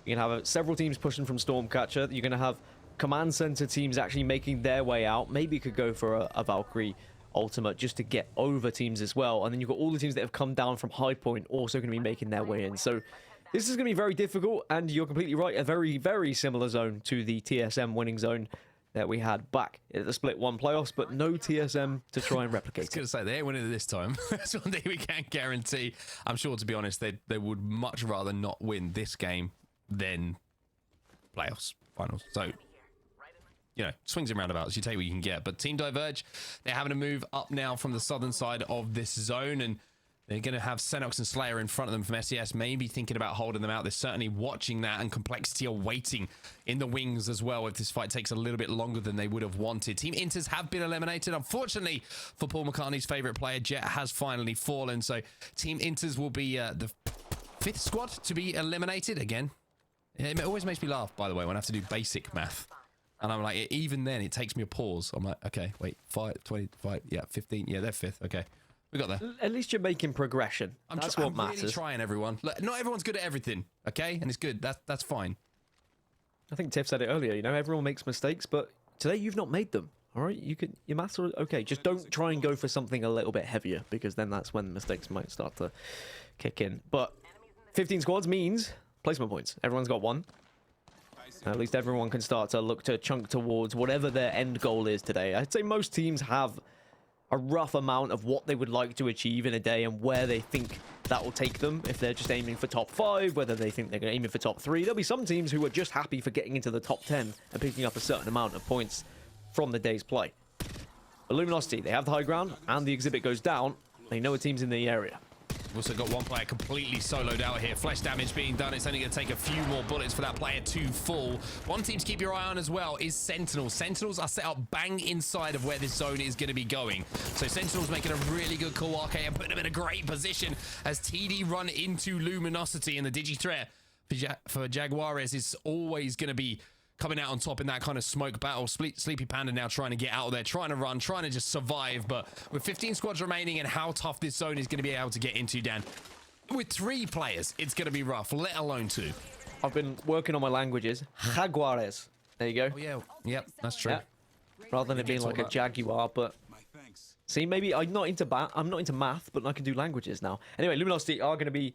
You're going to have several teams pushing from Stormcatcher. You're going to have command center teams actually making their way out. Maybe you could go for a Valkyrie ultimate just to get over teams as well, and then you've got all the teams that have come down from high point also going to be making their way in. So this is going to be very difficult, and you're completely right, a very, very similar zone to the TSM winning zone that we had back at the Split 1 playoffs, but no TSM to try and replicate. I was going to say, they ain't winning it this time. That's one thing we can't guarantee. I'm sure, to be honest, they would much rather not win this game than playoffs, finals. So, you know, swings and roundabouts, you take what you can get. But Team Diverge, they're having to move up now from the southern side of this zone, and they're going to have Senox and Slayer in front of them from SES, maybe thinking about holding them out. They're certainly watching that, and Complexity are waiting in the wings as well if this fight takes a little bit longer than they would have wanted. Team Inters have been eliminated. Unfortunately, for Paul McCartney's favourite player, Jet has finally fallen. So Team Inters will be the 5th squad to be eliminated again. It always makes me laugh, by the way, when I have to do basic math. And I'm like, even then, it takes me a pause. I'm like, okay, wait, 5, 25, yeah, 15, yeah, they're 5th. Okay, we got there. At least you're making progression. That's what matters. I'm really trying, everyone. Look, not everyone's good at everything, okay? And it's good. That's fine. I think Tiff said it earlier. You know, everyone makes mistakes, but today you've not made them. All right, your maths are okay. Just don't try and go for something a little bit heavier, because then that's when mistakes might start to kick in. But 15 squads means placement points. Everyone's got 1. At least everyone can start to look to chunk towards whatever their end goal is today. I'd say most teams have a rough amount of what they would like to achieve in a day and where they think that will take them. If they're just aiming for top 5, whether they think they're going to aim for top 3. There'll be some teams who are just happy for getting into the top 10 and picking up a certain amount of points from the day's play. But Luminosity, they have the high ground, and the exhibit goes down. They know a team's in the area. We've also got one player completely soloed out here. Flesh damage being done. It's only going to take a few more bullets for that player to fall. One team to keep your eye on as well is Sentinels. Sentinels are set up bang inside of where this zone is going to be going. So Sentinels making a really good call, RK, and putting them in a great position as TD run into Luminosity. And the Digi-threat for Jaguares is always going to be coming out on top in that kind of smoke battle. Sleepy Panda now trying to get out of there, trying to run, trying to just survive. But with 15 squads remaining and how tough this zone is going to be able to get into, Dan, with 3 players, it's going to be rough, let alone 2. I've been working on my languages. Jaguares. There you go. Oh, yeah. Yep, that's true. Yeah. Rather than it being like a jaguar, but... See, maybe I'm not into math, but I can do languages now. Anyway, Luminosity are going to be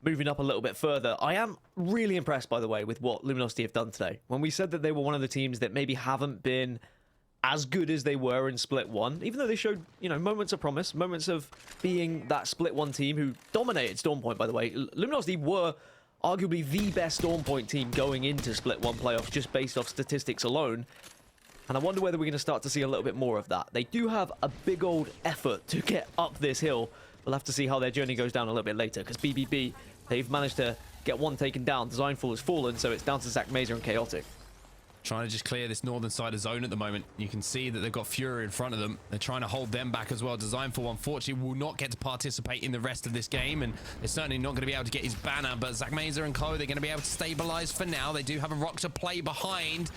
moving up a little bit further. I am really impressed, by the way, with what Luminosity have done today. When we said that they were one of the teams that maybe haven't been as good as they were in Split 1, even though they showed, you know, moments of promise, moments of being that Split 1 team who dominated Stormpoint, by the way. Luminosity were arguably the best Stormpoint team going into Split 1 playoffs just based off statistics alone. And I wonder whether we're going to start to see a little bit more of that. They do have a big old effort to get up this hill. We'll have to see how their journey goes down a little bit later, because BBB, they've managed to get one taken down. Designful has fallen, so it's down to Zach Mazer and Chaotic. Trying to just clear this northern side of zone at the moment. You can see that they've got Fury in front of them. They're trying to hold them back as well. Designful, unfortunately, will not get to participate in the rest of this game, and they're certainly not going to be able to get his banner, but Zach Mazer and Co, they're going to be able to stabilize for now. They do have a rock to play behind,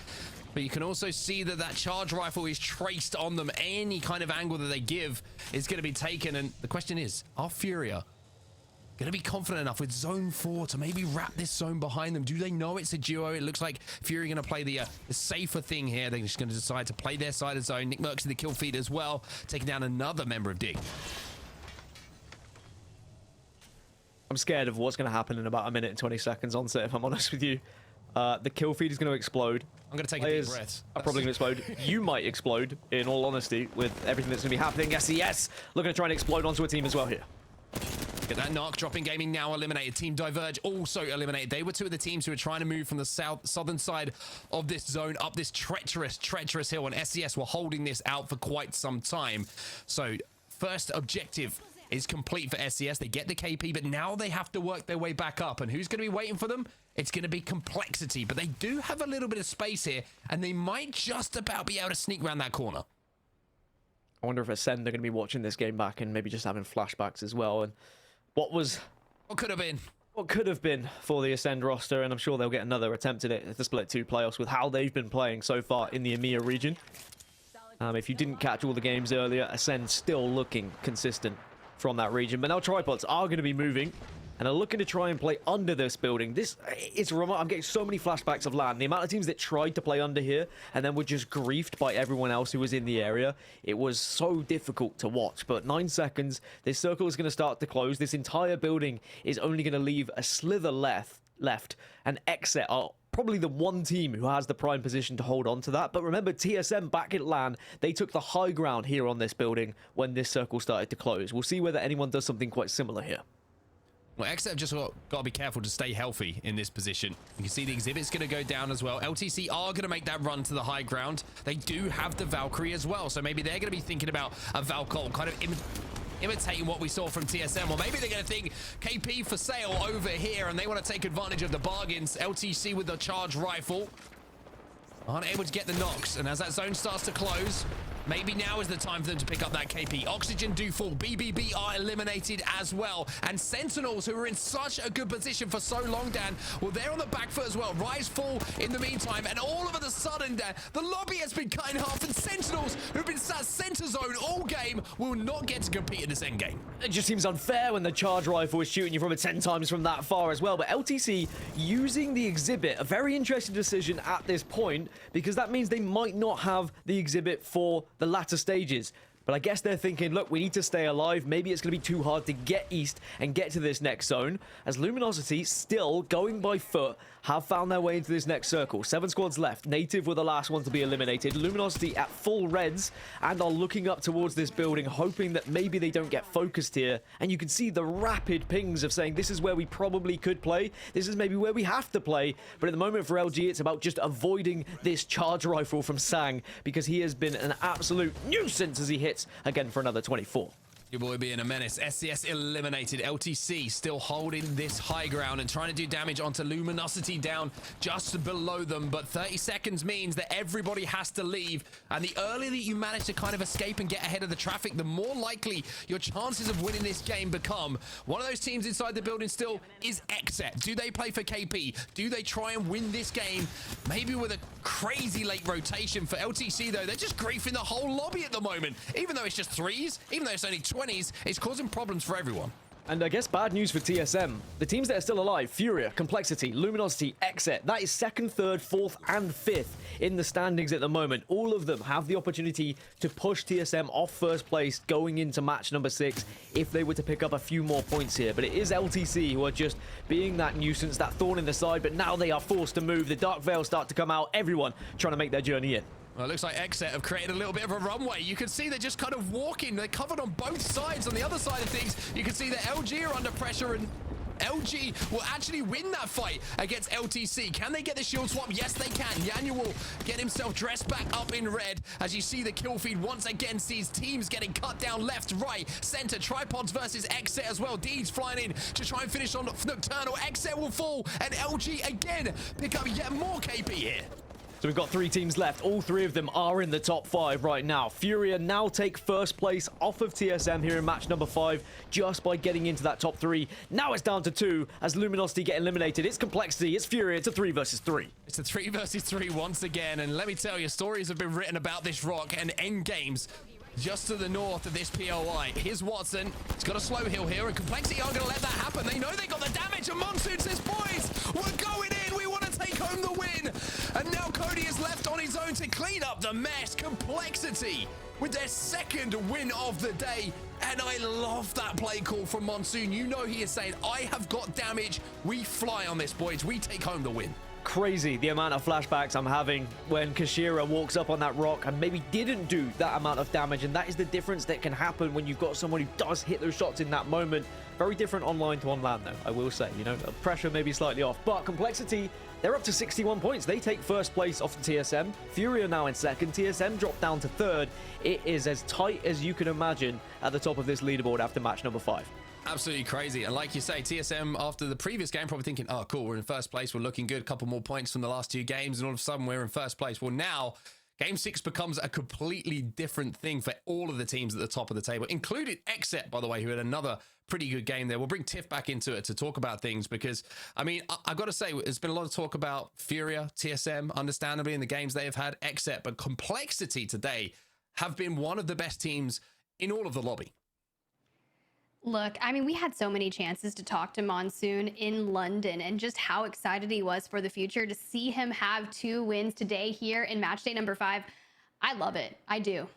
but you can also see that that charge rifle is traced on them. Any kind of angle that they give is going to be taken, and the question is, are Furia going to be confident enough with zone 4 to maybe wrap this zone behind them? Do they know it's a duo? It looks like Fury going to play the safer thing here. They're just going to decide to play their side of zone. Nick Merckx in the kill feed as well, taking down another member of Dig. I'm scared of what's going to happen in about a minute and 20 seconds on set, if I'm honest with you. The kill feed is going to explode. I'm going to take a deep breath. Are probably going to explode. You might explode, in all honesty, with everything that's going to be happening. Yes, looking to try and explode onto a team as well here. Get that knock. Dropping Gaming now eliminated. Team Diverge also eliminated. They were two of the teams who were trying to move from the southern side of this zone up this treacherous hill, and SES were holding this out for quite some time. So first objective is complete for SES. They get the KP, but now they have to work their way back up. And who's going to be waiting for them? It's going to be Complexity, but they do have a little bit of space here, and they might just about be able to sneak around that corner. I wonder if Ascend are going to be watching this game back and maybe just having flashbacks as well. And what could have been for the Ascend roster, and I'm sure they'll get another attempt at it at the Split 2 playoffs with how they've been playing so far in the EMEA region. If you didn't catch all the games earlier, Ascend still looking consistent from that region. But now Tripods are going to be moving and are looking to try and play under this building. This is remote. I'm getting so many flashbacks of LAN. The amount of teams that tried to play under here and then were just griefed by everyone else who was in the area. It was so difficult to watch. But 9 seconds, this circle is going to start to close. This entire building is only going to leave a slither left, and Exet are probably the one team who has the prime position to hold on to that. But remember, TSM back at LAN, they took the high ground here on this building when this circle started to close. We'll see whether anyone does something quite similar here. Well, XF just got to be careful to stay healthy in this position. You can see the exhibit's going to go down as well. LTC are going to make that run to the high ground. They do have the Valkyrie as well, so maybe they're going to be thinking about a Valkyrie kind of imitating what we saw from TSM, or maybe they're going to think KP for sale over here, and they want to take advantage of the bargains. LTC with the charge rifle aren't able to get the knocks, and as that zone starts to close, maybe now is the time for them to pick up that KP. Oxygen do fall. BBB are eliminated as well. And Sentinels, who were in such a good position for so long, Dan, well, they're on the back foot as well. Rise fall in the meantime. And all of a sudden, Dan, the lobby has been cut in half. And Sentinels, who've been sat center zone all game, will not get to compete in this end game. It just seems unfair when the charge rifle is shooting you from 10 times from that far as well. But LTC using the exhibit, a very interesting decision at this point, because that means they might not have the exhibit for the latter stages. But I guess they're thinking, look, we need to stay alive. Maybe it's going to be too hard to get east and get to this next zone. As Luminosity, still going by foot, have found their way into this next circle. 7 squads left. Native were the last one to be eliminated. Luminosity at full reds and are looking up towards this building, hoping that maybe they don't get focused here. And you can see the rapid pings of saying, this is where we probably could play. This is maybe where we have to play. But at the moment for LG, it's about just avoiding this charge rifle from Sang, because he has been an absolute nuisance as he hits again for another 24. Your boy being a menace. SCS eliminated. LTC still holding this high ground and trying to do damage onto Luminosity down just below them. But 30 seconds means that everybody has to leave. And the earlier that you manage to kind of escape and get ahead of the traffic, the more likely your chances of winning this game become. One of those teams inside the building still is Exet. Do they play for KP? Do they try and win this game? Maybe with a crazy late rotation. For LTC, though, they're just griefing the whole lobby at the moment. Even though it's just 3s, even though it's only 20s, it's causing problems for everyone. And I guess bad news for TSM. The teams that are still alive, Furia, Complexity, Luminosity, Exet, that is 2nd, 3rd, 4th, and 5th in the standings at the moment. All of them have the opportunity to push TSM off 1st place going into match number 6 if they were to pick up a few more points here. But it is LTC who are just being that nuisance, that thorn in the side, but now they are forced to move. The Dark Veils start to come out, everyone trying to make their journey in. Well, it looks like XSET have created a little bit of a runway. You can see they're just kind of walking. They're covered on both sides. On the other side of things, you can see that LG are under pressure, and LG will actually win that fight against LTC. Can they get the shield swap? Yes, they can. Yanyu will get himself dressed back up in red as you see the kill feed once again sees teams getting cut down left, right, center. Tripods versus XSET as well. Deeds flying in to try and finish on Nocturnal. XSET will fall, and LG again pick up yet more KP here. So we've got 3 teams left. All 3 of them are in the top 5 right now. Furia now take first place off of TSM here in match number 5 just by getting into that top 3. Now it's down to 2 as Luminosity get eliminated. It's Complexity, it's Furia, it's a 3 versus 3. It's a 3 versus 3 once again, and let me tell you, stories have been written about this rock and end games just to the north of this POI. Here's Watson. He's got a slow hill here, and Complexity aren't going to let that happen. They know they got the damage, and Monsoon says, boys, we're going in. We want to take home the win. And now Cody is left on his own to clean up the mess. Complexity with their second win of the day. And I love that play call from Monsoon. You know he is saying, I have got damage. We fly on this, boys. We take home the win. Crazy the amount of flashbacks I'm having when Kashira walks up on that rock and maybe didn't do that amount of damage, and that is the difference that can happen when you've got someone who does hit those shots in that moment. Very different online to on LAN though, I will say. You know, the pressure may be slightly off, but Complexity, they're up to 61 points. They take first place off the TSM. Furia now in second. TSM dropped down to third. It is as tight as you can imagine at the top of this leaderboard after match number 5. Absolutely crazy. And like you say, TSM after the previous game probably thinking, oh cool, we're in first place, we're looking good, a couple more points from the last 2 games, and all of a sudden we're in first place. Well, now game 6 becomes a completely different thing for all of the teams at the top of the table, including XSET, by the way, who had another pretty good game there. We'll bring Tiff back into it to talk about things, because I mean, I've got to say, there's been a lot of talk about Furia, TSM, understandably, in the games they have had, XSET, but Complexity today have been one of the best teams in all of the lobby. Look, I mean, we had so many chances to talk to Monsoon in London, and just how excited he was for the future. To see him have 2 wins today here in match day number 5, I love it. I do.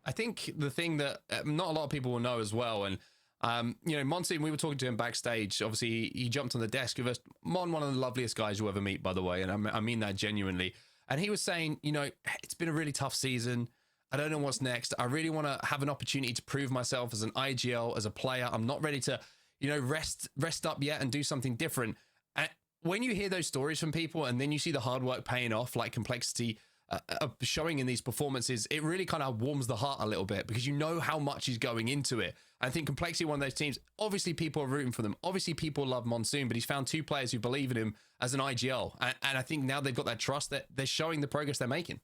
I think the thing that not a lot of people will know as well, and you know, Monsoon, we were talking to him backstage. Obviously, he jumped on the desk with us. Mon, one of the loveliest guys you'll ever meet, by the way, and I mean that genuinely. And he was saying, you know, it's been a really tough season. I don't know what's next. I really want to have an opportunity to prove myself as an IGL, as a player. I'm not ready to, you know, rest up yet and do something different. And when you hear those stories from people and then you see the hard work paying off, like Complexity showing in these performances, it really kind of warms the heart a little bit, because you know how much is going into it. I think Complexity, one of those teams, obviously people are rooting for them. Obviously people love Monsoon, but he's found 2 players who believe in him as an IGL. And I think now they've got that trust that they're showing the progress they're making.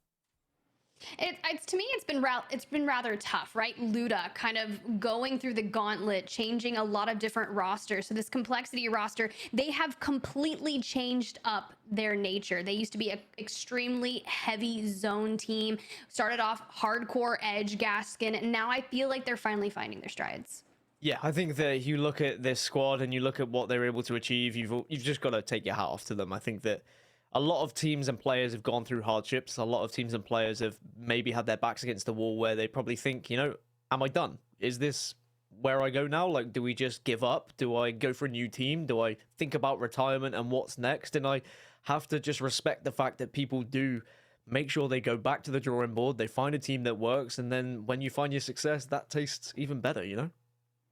It's to me, it's been rather tough, right? Luda kind of going through the gauntlet, changing a lot of different rosters. So this Complexity roster, they have completely changed up their nature. They used to be an extremely heavy zone team, started off hardcore edge Gaskin, and now I feel like they're finally finding their strides. Yeah, I think that you look at this squad and you look at what they're able to achieve, you've just got to take your hat off to them. I think that a lot of teams and players have gone through hardships. A lot of teams and players have maybe had their backs against the wall where they probably think, you know, am I done? Is this where I go now? Like, do we just give up? Do I go for a new team? Do I think about retirement and what's next? And I have to just respect the fact that people do make sure they go back to the drawing board. They find a team that works. And then when you find your success, that tastes even better, you know?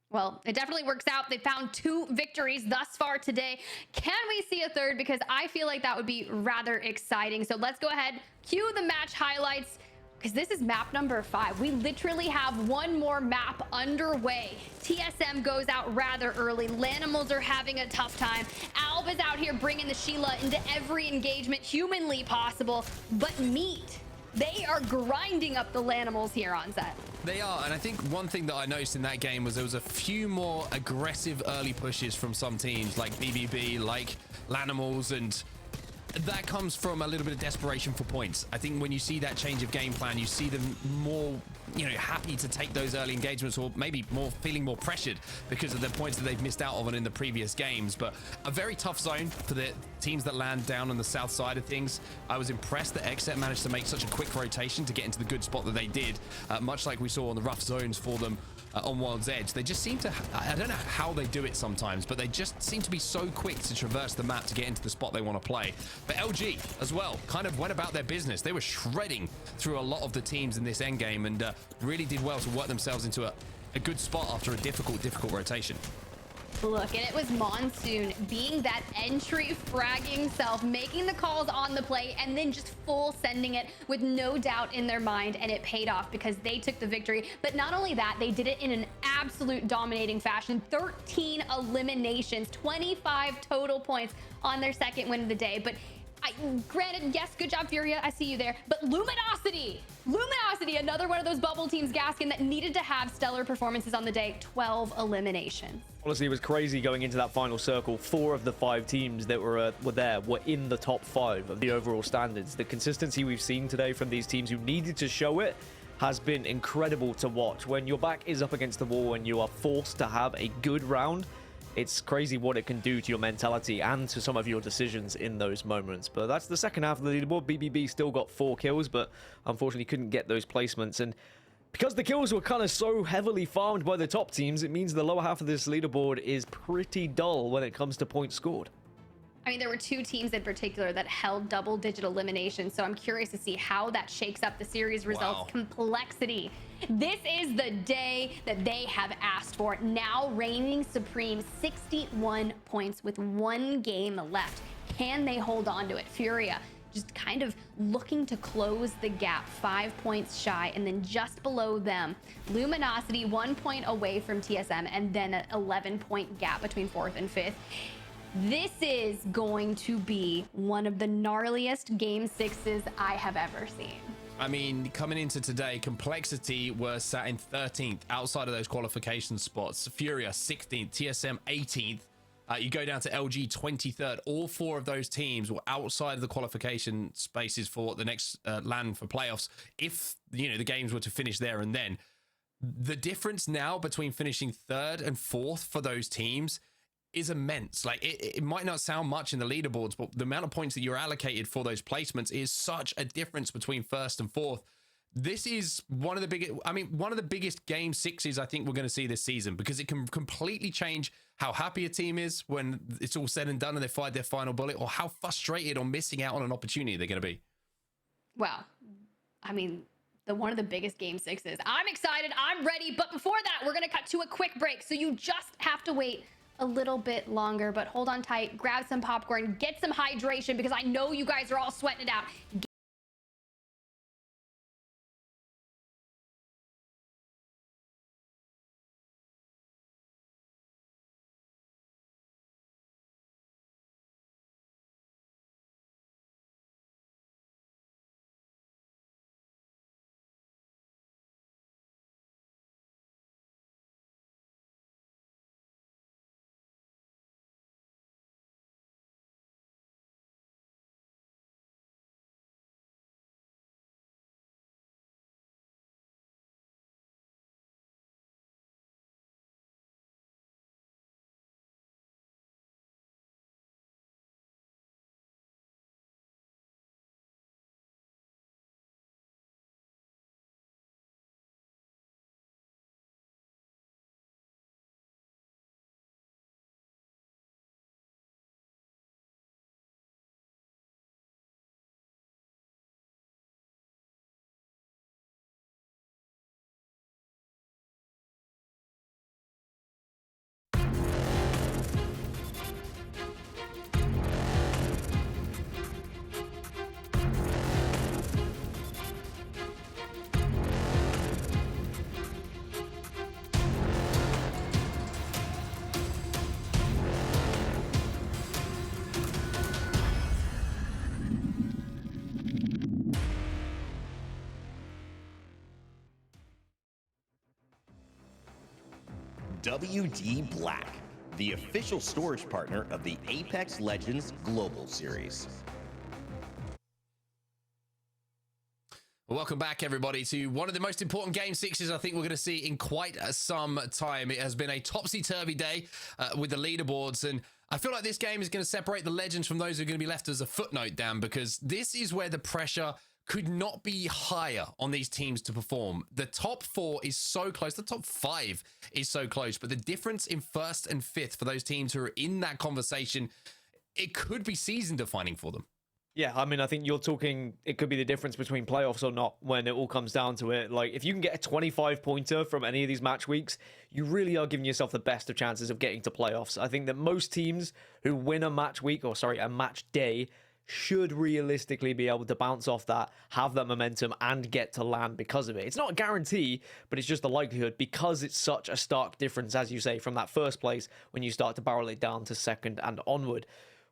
Well, it definitely works out. They found 2 victories thus far today. Can we see a third? Because I feel like that would be rather exciting. So let's go ahead, cue the match highlights, because this is map number 5. We literally have one more map underway. TSM goes out rather early. Lanimals are having a tough time. Alb is out here bringing the Sheila into every engagement humanly possible. But Meat, they are grinding up the Lanimals here on set. They are, and I think one thing that I noticed in that game was there was a few more aggressive early pushes from some teams, like BBB, like Lanimals, and that comes from a little bit of desperation for points. I think when you see that change of game plan, you see them more, you know, happy to take those early engagements, or maybe more feeling more pressured because of the points that they've missed out on in the previous games. But a very tough zone for the teams that land down on the south side of things. I was impressed that XSET managed to make such a quick rotation to get into the good spot that they did, much like we saw on the rough zones for them on Wild's Edge. They just seem to, I don't know how they do it sometimes, but they just seem to be so quick to traverse the map to get into the spot they want to play. But LG as well kind of went about their business. They were shredding through a lot of the teams in this endgame and really did well to work themselves into a good spot after a difficult rotation. Look, and it was Monsoon being that entry fragging self, making the calls on the play, and then just full sending it with no doubt in their mind, and it paid off because they took the victory. But not only that, they did it in an absolute dominating fashion. 13 eliminations, 25 total points on their second win of the day. But granted, yes, good job, Furia. I see you there. But Luminosity, another one of those bubble teams, Gaskin, that needed to have stellar performances on the day. 12 eliminations. Honestly, it was crazy going into that final circle. 4 of the 5 teams that were there were in the top 5 of the overall standards. The consistency we've seen today from these teams who needed to show it has been incredible to watch. When your back is up against the wall and you are forced to have a good round, it's crazy what it can do to your mentality and to some of your decisions in those moments. But that's the second half of the leaderboard. BBB still got 4 kills, but unfortunately couldn't get those placements. And because the kills were kind of so heavily farmed by the top teams, it means the lower half of this leaderboard is pretty dull when it comes to points scored. I mean, there were 2 teams in particular that held double-digit eliminations, so I'm curious to see how that shakes up the series results. Wow. Complexity. This is the day that they have asked for. Now reigning supreme, 61 points with 1 game left. Can they hold on to it? Furia just kind of looking to close the gap, 5 points shy, and then just below them, Luminosity 1 point away from TSM, and then an 11-point gap between 4th and 5th. This is going to be one of the gnarliest game 6s I have ever seen. I mean, coming into today, Complexity were sat in 13th outside of those qualification spots. Furia 16th, TSM 18th. You go down to LG 23rd. All 4 of those teams were outside of the qualification spaces for the next LAN for playoffs. If, you know, the games were to finish there and then. The difference now between finishing 3rd and 4th for those teams is immense. Like, it might not sound much in the leaderboards, but the amount of points that you're allocated for those placements is such a difference between 1st and 4th. This is one of the biggest game 6s I think we're going to see this season, because it can completely change how happy a team is when it's all said and done and they fired their final bullet, or how frustrated or missing out on an opportunity they're going to be. Well, I mean, one of the biggest game 6s. I'm excited. I'm ready. But before that, we're going to cut to a quick break. So you just have to wait a little bit longer, but hold on tight, grab some popcorn, get some hydration, because I know you guys are all sweating it out. WD Black, the official storage partner of the Apex Legends Global Series. Welcome back, everybody, to one of the most important game 6s I think we're going to see in quite some time. It has been a topsy-turvy day with the leaderboards, and I feel like this game is going to separate the legends from those who are going to be left as a footnote, Dan, because this is where the pressure could not be higher on these teams to perform. The top 4 is so close. The top 5 is so close, but the difference in 1st and 5th for those teams who are in that conversation, it could be season defining for them. Yeah, I mean, I think you're talking, it could be the difference between playoffs or not when it all comes down to it. Like, if you can get a 25-pointer from any of these match weeks, you really are giving yourself the best of chances of getting to playoffs. I think that most teams who win a match week, or sorry, a match day, should realistically be able to bounce off that, have that momentum, and get to land because of it. It's not a guarantee, but it's just the likelihood because it's such a stark difference, as you say, from that first place when you start to barrel it down to second and onward.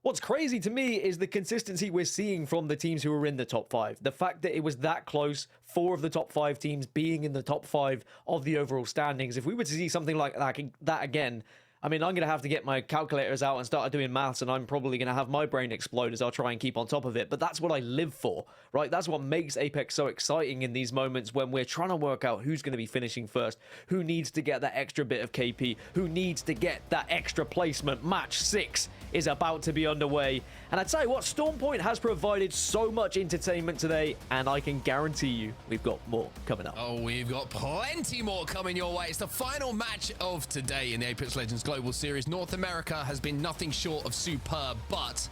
What's crazy to me is the consistency we're seeing from the teams who are in the top 5. The fact that it was that close, 4 of the top 5 teams being in the top 5 of the overall standings. If we were to see something like that again, I mean, I'm going to have to get my calculators out and start doing maths, and I'm probably going to have my brain explode as I'll try and keep on top of it. But that's what I live for, right? That's what makes Apex so exciting in these moments when we're trying to work out who's going to be finishing first, who needs to get that extra bit of KP, who needs to get that extra placement. Match 6 is about to be underway. And I tell you what, Stormpoint has provided so much entertainment today, and I can guarantee you we've got more coming up. Oh, we've got plenty more coming your way. It's the final match of today in the Apex Legends Global Series. North America has been nothing short of superb, but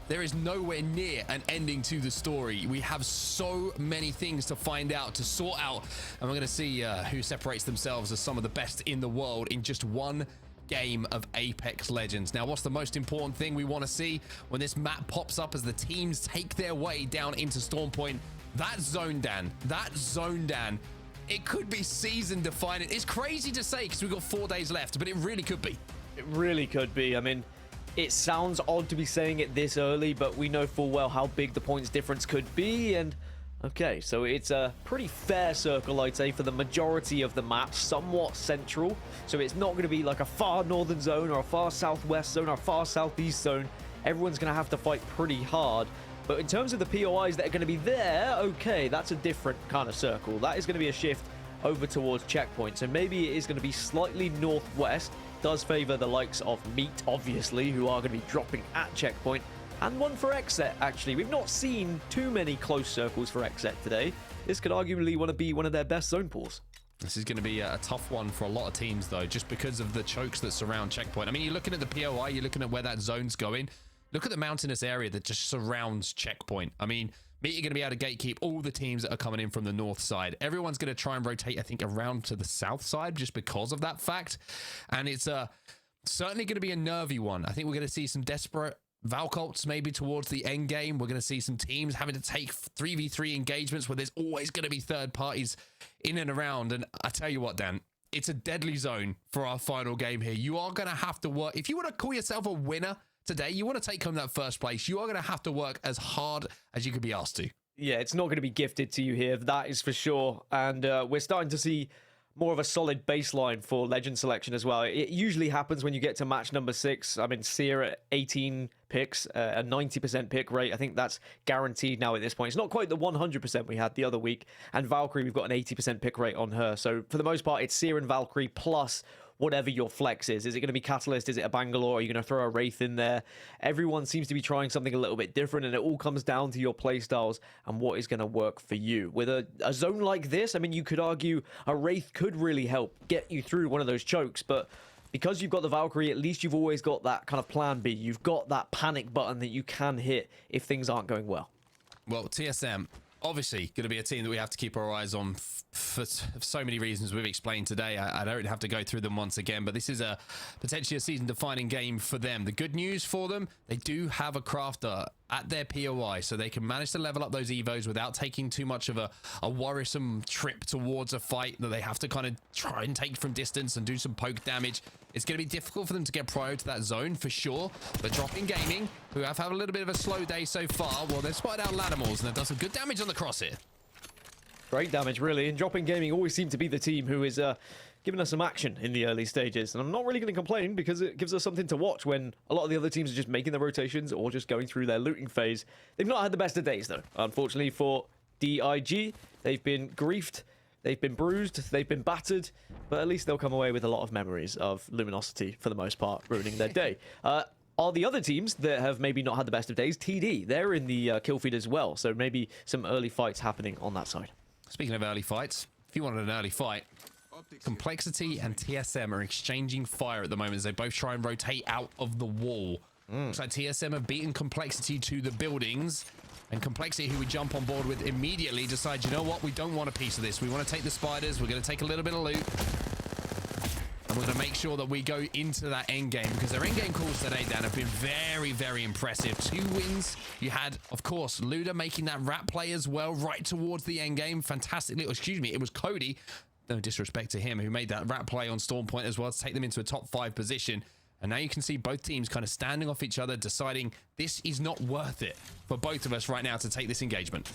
there is nowhere near an ending to the story. We have so many things to find out, to sort out, and we're going to see who separates themselves as some of the best in the world in just one game of Apex Legends. Now, what's the most important thing we want to see when this map pops up as the teams take their way down into Stormpoint? That zone, Dan. It could be season defining. It's crazy to say because we've got 4 days left, but it really could be. It really could be. I mean, it sounds odd to be saying it this early, but we know full well how big the points difference could be. And okay, so it's a pretty fair circle, I'd say, for the majority of the map, somewhat central. So it's not going to be like a far northern zone or a far southwest zone or a far southeast zone. Everyone's going to have to fight pretty hard. But in terms of the POIs that are going to be there, okay, that's a different kind of circle. That is going to be a shift over towards checkpoint. So maybe it is going to be slightly northwest. Does favor the likes of Meat, obviously, who are going to be dropping at checkpoint. And one for Xset, actually. We've not seen too many close circles for Xset today. This could arguably want to be one of their best zone pools. This is going to be a tough one for a lot of teams, though, just because of the chokes that surround checkpoint. I mean, you're looking at the POI, you're looking at where that zone's going. Look at the mountainous area that just surrounds checkpoint. I mean, Meat, you're going to be able to gatekeep all the teams that are coming in from the north side. Everyone's going to try and rotate, I think, around to the south side just because of that fact. And it's certainly going to be a nervy one. I think we're going to see some desperate Valcolts maybe towards the end game. We're going to see some teams having to take 3v3 engagements where there's always going to be third parties in and around. And I tell you what, Dan, it's a deadly zone for our final game here. You are going to have to work. If you want to call yourself a winner today, you want to take home that first place, you are going to have to work as hard as you could be asked to. Yeah, it's not going to be gifted to you here. That is for sure. And we're starting to see more of a solid baseline for legend selection as well. It usually happens when you get to match number 6. I mean, Seer at 18 picks, a 90% pick rate. I think that's guaranteed now at this point. It's not quite the 100% we had the other week. And Valkyrie, we've got an 80% pick rate on her. So for the most part, it's Seer and Valkyrie plus whatever your flex is. Is it going to be Catalyst? Is it a Bangalore? Are you going to throw a Wraith in there? Everyone seems to be trying something a little bit different, and it all comes down to your playstyles and what is going to work for you. With a zone like this, I mean, you could argue a Wraith could really help get you through one of those chokes, but because you've got the Valkyrie, at least you've always got that kind of plan B. You've got that panic button that you can hit if things aren't going well. Well, TSM, obviously going to be a team that we have to keep our eyes on for so many reasons we've explained today. I don't have to go through them once again, but this is potentially a season-defining game for them. The good news for them, they do have a crafter at their POI, so they can manage to level up those evos without taking too much of a worrisome trip towards a fight that they have to kind of try and take from distance and do some poke damage. It's going to be difficult for them to get prior to that zone for sure, but Dropping Gaming, who have had a little bit of a slow day so far, well, they've spotted out Lattimores and they've done some good damage on the crosshair. Great damage, really. And Dropping Gaming always seem to be the team who is giving us some action in the early stages. And I'm not really going to complain because it gives us something to watch when a lot of the other teams are just making their rotations or just going through their looting phase. They've not had the best of days, though. Unfortunately for DIG, they've been griefed, they've been bruised, they've been battered, but at least they'll come away with a lot of memories of Luminosity, for the most part, ruining their day. Are the other teams that have maybe not had the best of days? TD, they're in the kill feed as well, so maybe some early fights happening on that side. Speaking of early fights, if you wanted an early fight, Complexity and TSM are exchanging fire at the moment as they both try and rotate out of the wall. Looks like TSM have beaten Complexity to the buildings. And Complexity, who we jump on board with immediately, decide, you know what, we don't want a piece of this. We want to take the spiders. We're going to take a little bit of loot. And we're going to make sure that we go into that end game, because their end game calls today, Dan, have been very, very impressive. 2 wins. You had, of course, Luda making that rat play as well, right towards the end game. Fantastically. Excuse me, it was Cody, no disrespect to him, who made that rat play on Storm Point as well to take them into a top 5 position. And now you can see both teams kind of standing off each other, deciding this is not worth it for both of us right now to take this engagement.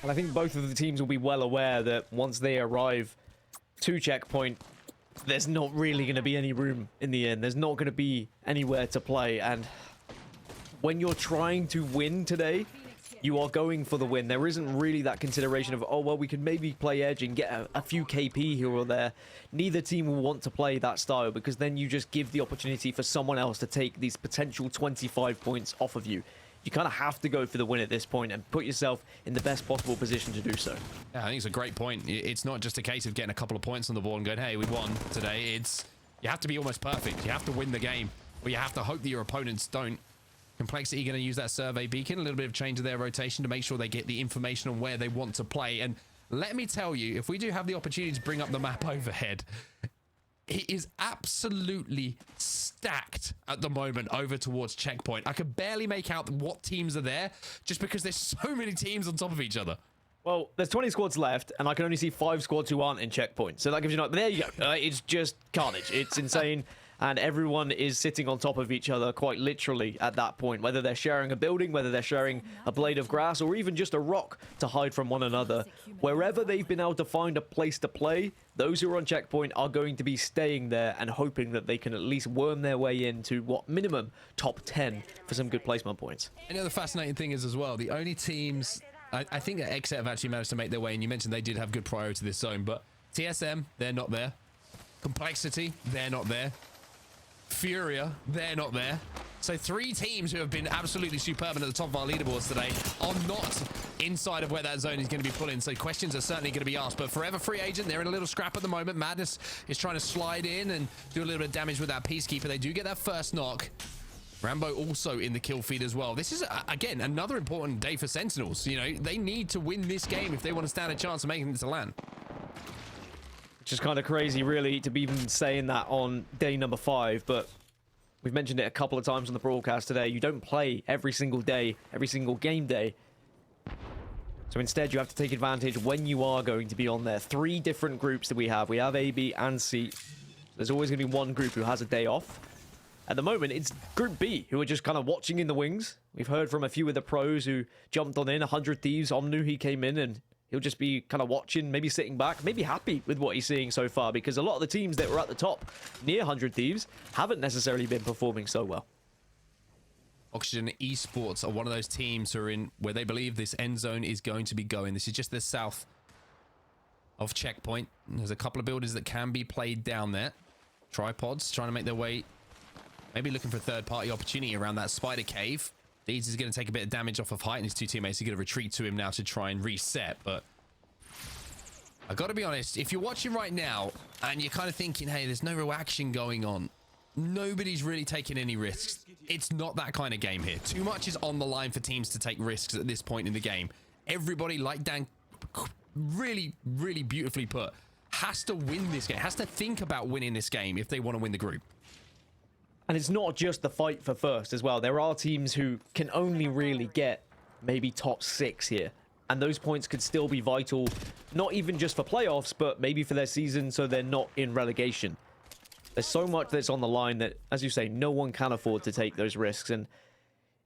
And I think both of the teams will be well aware that once they arrive to checkpoint, there's not really going to be any room in the end. There's not going to be anywhere to play. And when you're trying to win today, you are going for the win. There isn't really that consideration of, oh, well, we could maybe play edge and get a few KP here or there. Neither team will want to play that style, because then you just give the opportunity for someone else to take these potential 25 points off of you. You kind of have to go for the win at this point and put yourself in the best possible position to do so. Yeah, I think it's a great point. It's not just a case of getting a couple of points on the board and going, hey, we won today. It's, you have to be almost perfect. You have to win the game, or you have to hope that your opponents don't. Complexity going to use that survey beacon, a little bit of change of their rotation to make sure they get the information on where they want to play. And let me tell you, if we do have the opportunity to bring up the map overhead, it is absolutely stacked at the moment over towards checkpoint. I could barely make out what teams are there just because there's so many teams on top of each other. Well, there's 20 squads left, and I can only see 5 squads who aren't in checkpoint. So that gives you there you go. It's just carnage. It's insane. And everyone is sitting on top of each other quite literally at that point, whether they're sharing a building, whether they're sharing a blade of grass, or even just a rock to hide from one another. Wherever they've been able to find a place to play, those who are on checkpoint are going to be staying there and hoping that they can at least worm their way into, what, minimum top 10 for some good placement points. And the other fascinating thing is as well, the only teams, I think that XZ have actually managed to make their way, and you mentioned they did have good priority to this zone, but TSM, they're not there. Complexity, they're not there. Furia, they're not there. So 3 teams who have been absolutely superb and at the top of our leaderboards today are not inside of where that zone is going to be pulling. So questions are certainly going to be asked. But Forever Free Agent, they're in a little scrap at the moment. Madness is trying to slide in and do a little bit of damage with that Peacekeeper. They do get that first knock. Rambo also in the kill feed as well. This is, again, another important day for Sentinels. You know, they need to win this game if they want to stand a chance of making it to LAN. Which is kind of crazy, really, to be even saying that on day number 5, but we've mentioned it a couple of times on the broadcast today. You don't play every single day, every single game day. So instead, you have to take advantage when you are going to be on there. 3 different groups that we have. We have A, B, and C. There's always going to be one group who has a day off. At the moment, it's Group B, who are just kind of watching in the wings. We've heard from a few of the pros who jumped on in. 100 Thieves, Omnu, he came in and he'll just be kind of watching, maybe sitting back, maybe happy with what he's seeing so far, because a lot of the teams that were at the top near 100 Thieves haven't necessarily been performing so well. Oxygen Esports are one of those teams who are in where they believe this end zone is going to be going. This is just the south of checkpoint. There's a couple of buildings that can be played down there. Tripods trying to make their way, maybe looking for a third-party opportunity around that spider cave. Leeds is going to take a bit of damage off of Height, and his 2 teammates are going to retreat to him now to try and reset. But I got to be honest, if you're watching right now and you're kind of thinking, hey, there's no real action going on, nobody's really taking any risks. It's not that kind of game here. Too much is on the line for teams to take risks at this point in the game. Everybody, like Dan really, really beautifully put, has to win this game, has to think about winning this game if they want to win the group. And it's not just the fight for first as well. There are teams who can only really get maybe top 6 here. And those points could still be vital, not even just for playoffs, but maybe for their season so they're not in relegation. There's so much that's on the line that, as you say, no one can afford to take those risks. And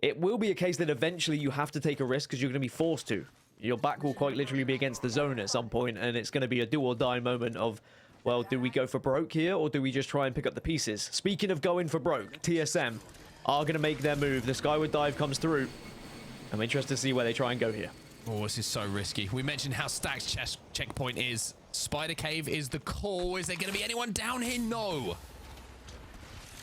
it will be a case that eventually you have to take a risk because you're going to be forced to. Your back will quite literally be against the zone at some point, and it's going to be a do or die moment of, well, do we go for broke here, or do we just try and pick up the pieces? Speaking of going for broke, TSM are going to make their move. The Skyward Dive comes through. I'm interested to see where they try and go here. Oh, this is so risky. We mentioned how stacked checkpoint is. Spider Cave is the call. Is there going to be anyone down here? No.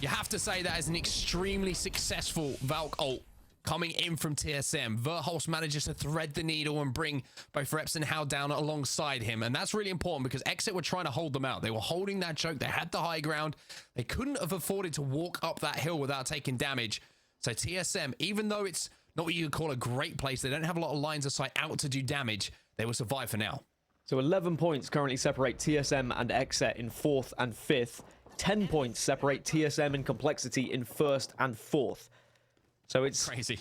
You have to say that is an extremely successful Valk ult coming in from TSM. Verholst manages to thread the needle and bring both Reps and How down alongside him. And that's really important because Exit were trying to hold them out. They were holding that choke. They had the high ground. They couldn't have afforded to walk up that hill without taking damage. So TSM, even though it's not what you would call a great place. They don't have a lot of lines of sight out to do damage. They will survive for now. So 11 points currently separate TSM and XSET in 4th and 5th. 10 points separate TSM and Complexity in 1st and 4th. So it's crazy.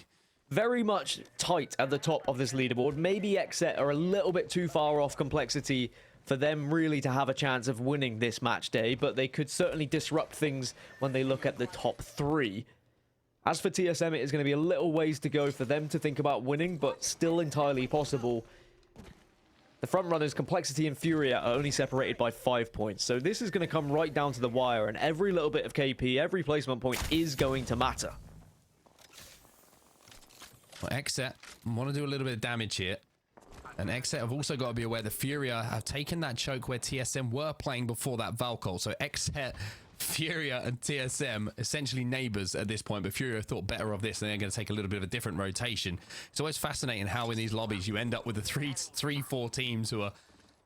Very much tight at the top of this leaderboard. Maybe XSET are a little bit too far off Complexity for them really to have a chance of winning this match day, but they could certainly disrupt things when they look at the top 3. As for TSM, it is going to be a little ways to go for them to think about winning, but still entirely possible. The front runners, Complexity and Furia, are only separated by 5 points, so this is going to come right down to the wire, and every little bit of KP, every placement point is going to matter. Well, XSET want to do a little bit of damage here. And XSET have also got to be aware that Furia have taken that choke where TSM were playing before that Valkyl. So XSET, Furia, and TSM essentially neighbors at this point, but Furia thought better of this, and they're going to take a little bit of a different rotation. It's always fascinating how in these lobbies you end up with the three, four teams who are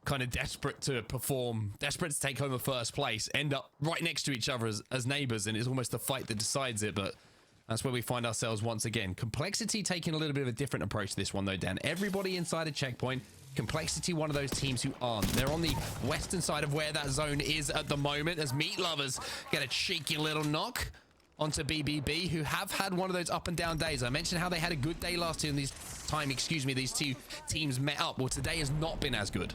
kind of desperate to perform, desperate to take home a first place, end up right next to each other as neighbors, and it's almost the fight that decides it. But that's where we find ourselves once again. Complexity taking a little bit of a different approach to this one, though, Dan. Everybody inside a checkpoint. Complexity, one of those teams who aren't. They're on the western side of where that zone is at the moment, as Meat Lovers get a cheeky little knock onto BBB, who have had one of those up and down days. I mentioned how they had a good day last year, and these two teams met up. Well, today has not been as good.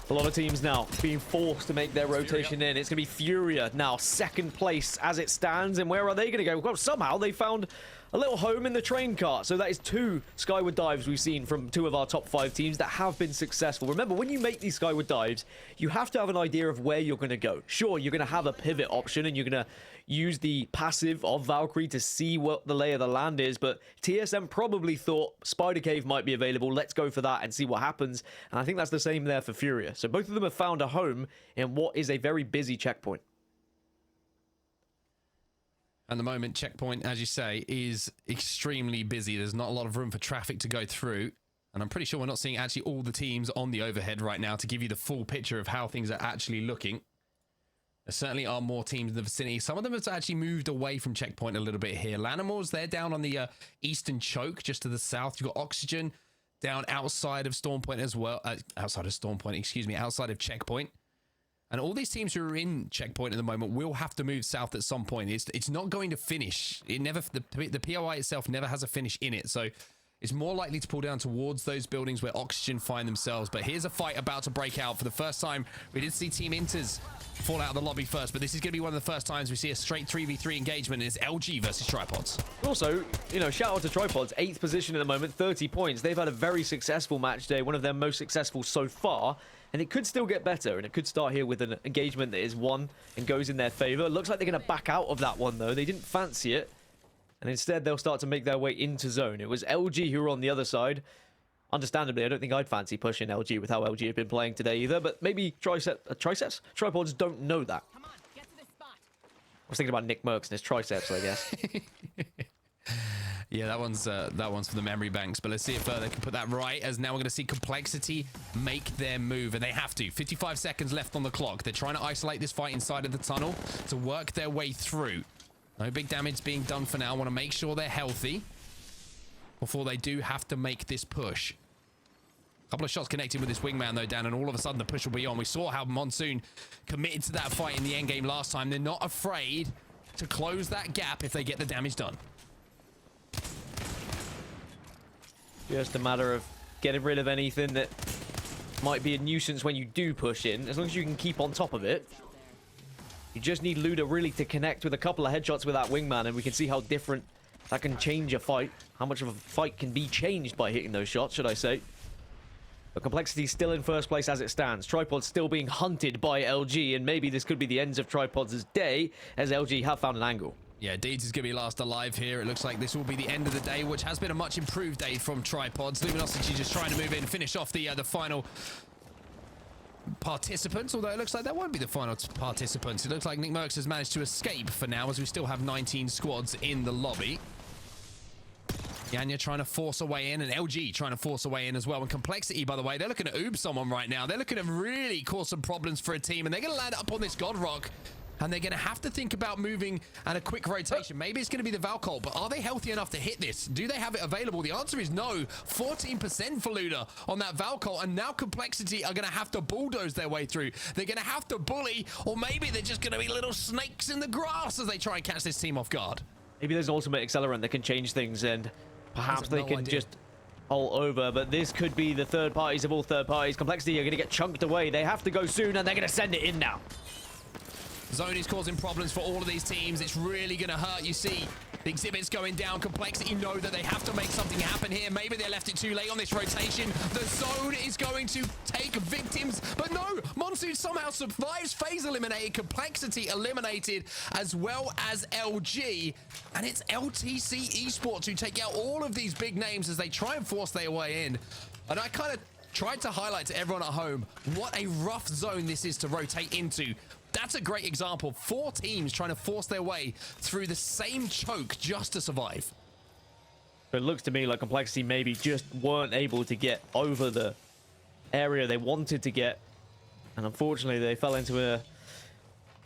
A lot of teams now being forced to make their rotation in. It's going to be Furia now, 2nd place as it stands. And where are they going to go? Well, somehow they found a little home in the train cart. So that is 2 skyward dives we've seen from 2 of our top 5 teams that have been successful. Remember, when you make these skyward dives, you have to have an idea of where you're going to go. Sure, you're going to have a pivot option and you're going to use the passive of Valkyrie to see what the lay of the land is, but TSM probably thought Spider Cave might be available. Let's go for that and see what happens. And I think that's the same there for Furia. So both of them have found a home in what is a very busy checkpoint. At the moment, checkpoint, as you say, is extremely busy. There's not a lot of room for traffic to go through. And I'm pretty sure we're not seeing actually all the teams on the overhead right now to give you the full picture of how things are actually looking. There certainly are more teams in the vicinity. Some of them have actually moved away from checkpoint a little bit here. Lanimals, they're down on the eastern choke, just to the south. You've got Oxygen down outside of Stormpoint as well. Outside of checkpoint. And all these teams who are in checkpoint at the moment will have to move south at some point. It's not going to finish. It never, the POI itself never has a finish in it. So it's more likely to pull down towards those buildings where Oxygen find themselves. But here's a fight about to break out. For the first time, we did see Team Inters fall out of the lobby first, but this is going to be one of the first times we see a straight 3v3 engagement, and it's LG versus Tripods. Also, you know, shout out to Tripods, 8th position at the moment, 30 points. They've had a very successful match day, one of their most successful so far, and it could still get better, and it could start here with an engagement that is won and goes in their favor. Looks like they're going to back out of that one, though. They didn't fancy it, and instead they'll start to make their way into zone. It was LG who were on the other side. Understandably, I don't think I'd fancy pushing LG with how LG have been playing today either, but maybe triceps? Tripods don't know that. Come on, get to this spot. I was thinking about Nick Merckx and his triceps, I guess. Yeah, that one's for the memory banks, but let's see if they can put that right, as now we're going to see Complexity make their move, and they have to. 55 seconds left on the clock. They're trying to isolate this fight inside of the tunnel to work their way through. No big damage being done for now. Want to make sure they're healthy before they do have to make this push. A couple of shots connecting with this wingman, though, Dan, and all of a sudden the push will be on. We saw how Monsoon committed to that fight in the endgame last time. They're not afraid to close that gap if they get the damage done. Just a matter of getting rid of anything that might be a nuisance when you do push in. As long as you can keep on top of it. You just need Luda really to connect with a couple of headshots with that wingman, and we can see how different that can change a fight. How much of a fight can be changed by hitting those shots, should I say. But Complexity still in first place as it stands. Tripods still being hunted by LG, and maybe this could be the ends of Tripods' day, as LG have found an angle. Yeah, Deeds is going to be last alive here. It looks like this will be the end of the day, which has been a much improved day from Tripods. Luminosity just trying to move in, finish off the final participants, although it looks like that won't be the final participants. It looks like Nick Merckx has managed to escape for now, as we still have 19 squads in the lobby. Yanya trying to force a way in, and LG trying to force a way in as well. And Complexity, by the way, they're looking to oob someone right now. They're looking to really cause some problems for a team, and they're going to land up on this God Rock. and they're going to have to think about moving and a quick rotation. Maybe it's going to be the Valcolt, but are they healthy enough to hit this? Do they have it available? The answer is no. 14% for Luda on that Valcolt, and now Complexity are going to have to bulldoze their way through. They're going to have to bully, or maybe they're just going to be little snakes in the grass as they try and catch this team off guard. Maybe there's an ultimate accelerant that can change things, and perhaps they can just all over, but this could be the third parties of all third parties. Complexity are going to get chunked away. They have to go soon, and they're going to send it in now. Zone is causing problems for all of these teams. It's really going to hurt. You see the exhibits going down. Complexity know that they have to make something happen here. Maybe they left it too late on this rotation. The zone is going to take victims, but no, Monsoon somehow survives. FaZe eliminated, Complexity eliminated, as well as LG, and it's LTC Esports who take out all of these big names as they try and force their way in. And I kind of tried to highlight to everyone at home what a rough zone this is to rotate into. That's a great example. 4 teams trying to force their way through the same choke just to survive. But it looks to me like Complexity maybe just weren't able to get over the area they wanted to get. And unfortunately, they fell into a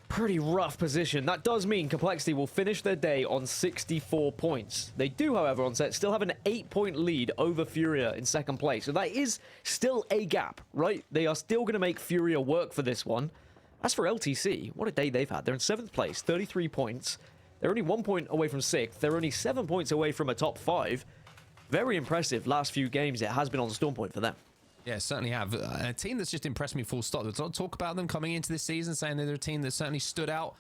pretty rough position. That does mean Complexity will finish their day on 64 points. They do, however, on set, still have an 8-point lead over Furia in second place. So that is still a gap, right? They are still going to make Furia work for this one. As for LTC, what a day they've had. They're in 7th place, 33 points. They're only 1 point away from 6th. They're only 7 points away from a top 5. Very impressive last few games. It has been on Storm Point for them. Yeah, certainly have. A team that's just impressed me full stop. There's a lot of talk about them coming into this season, saying they're a team that certainly stood out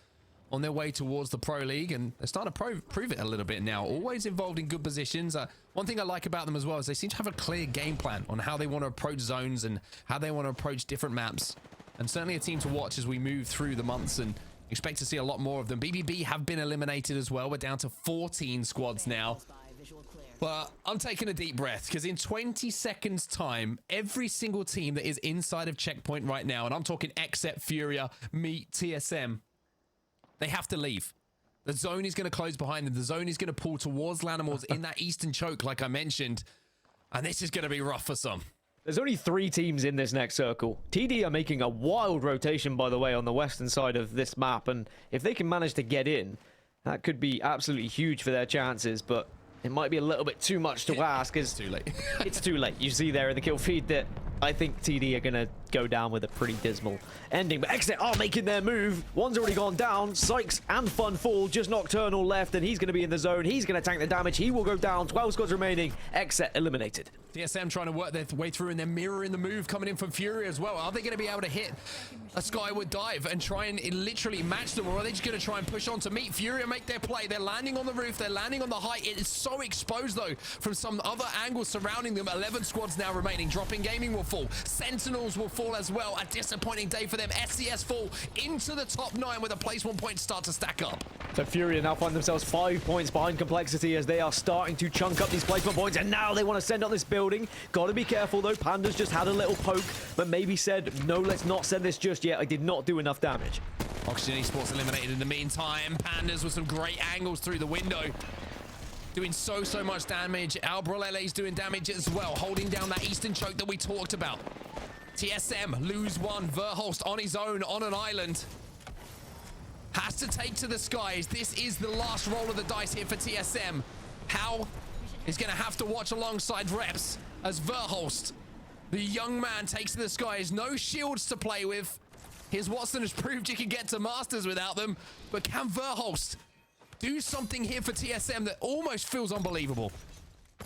on their way towards the Pro League, and they're starting to prove it a little bit now. Always involved in good positions. One thing I like about them as well is they seem to have a clear game plan on how they want to approach zones and how they want to approach different maps. And certainly a team to watch as we move through the months and expect to see a lot more of them. BBB have been eliminated as well. We're down to 14 squads now. But I'm taking a deep breath because in 20 seconds time, every single team that is inside of checkpoint right now, and I'm talking except Furia, Meat, TSM, they have to leave. The zone is going to close behind them. The zone is going to pull towards Lanimals in that eastern choke, like I mentioned. And this is going to be rough for some. There's only 3 teams in this next circle. TD are making a wild rotation, by the way, on the western side of this map. And if they can manage to get in, that could be absolutely huge for their chances. But it might be a little bit too much to ask. It's too late. It's too late. You see there in the kill feed that I think TD are going to go down with a pretty dismal ending. But Exit are making their move. One's already gone down. Sykes and Funfall, just Nocturnal left, and he's going to be in the zone. He's going to tank the damage. He will go down. 12 squads remaining. Exit eliminated. TSM trying to work their way through, and they're mirroring the move coming in from Fury as well. Are they going to be able to hit a skyward dive and try and literally match them, or are they just going to try and push on to meet Fury and make their play? They're landing on the roof. They're landing on the height. It is so exposed, though, from some other angles surrounding them. 11 squads now remaining. Dropping Gaming will fall. Sentinels will fall as well. A disappointing day for them. SCS fall into the top 9 with a placement point start to stack up. So Fury now find themselves 5 points behind Complexity as they are starting to chunk up these placement points, and now they want to send up this building. Got to be careful though. Pandas just had a little poke, but maybe said, no, let's not send this just yet. I did not do enough damage. Oxygen Esports eliminated in the meantime. Pandas with some great angles through the window. Doing so much damage. Albrale's doing damage as well, holding down that eastern choke that we talked about. TSM lose 1. Verholst on his own on an island. Has to take to the skies. This is the last roll of the dice here for TSM. How is going to have to watch alongside Reps as Verholst, the young man, takes to the skies. No shields to play with. Here's Watson has proved you can get to Masters without them. But can Verholst do something here for TSM that almost feels unbelievable?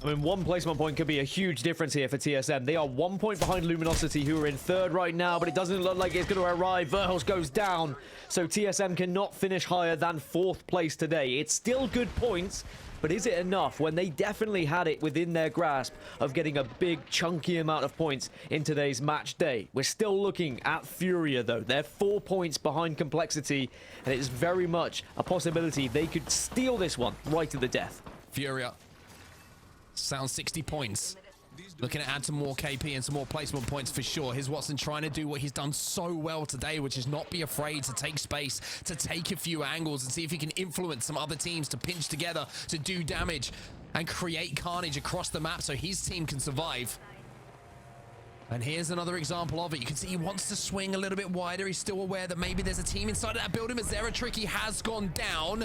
I mean, 1 placement point could be a huge difference here for TSM. They are 1 point behind Luminosity, who are in 3rd right now, but it doesn't look like it's going to arrive. Verholst goes down, so TSM cannot finish higher than 4th place today. It's still good points, but is it enough when they definitely had it within their grasp of getting a big, chunky amount of points in today's match day? We're still looking at Furia, though. They're 4 points behind Complexity, and it is very much a possibility they could steal this one right to the death. Furia. Sounds 60 points. Looking to add some more KP and some more placement points for sure. Here's Watson trying to do what he's done so well today, which is not be afraid to take space, to take a few angles and see if he can influence some other teams to pinch together, to do damage and create carnage across the map so his team can survive. And here's another example of it. You can see he wants to swing a little bit wider. He's still aware that maybe there's a team inside of that building, but Zeratricky has gone down,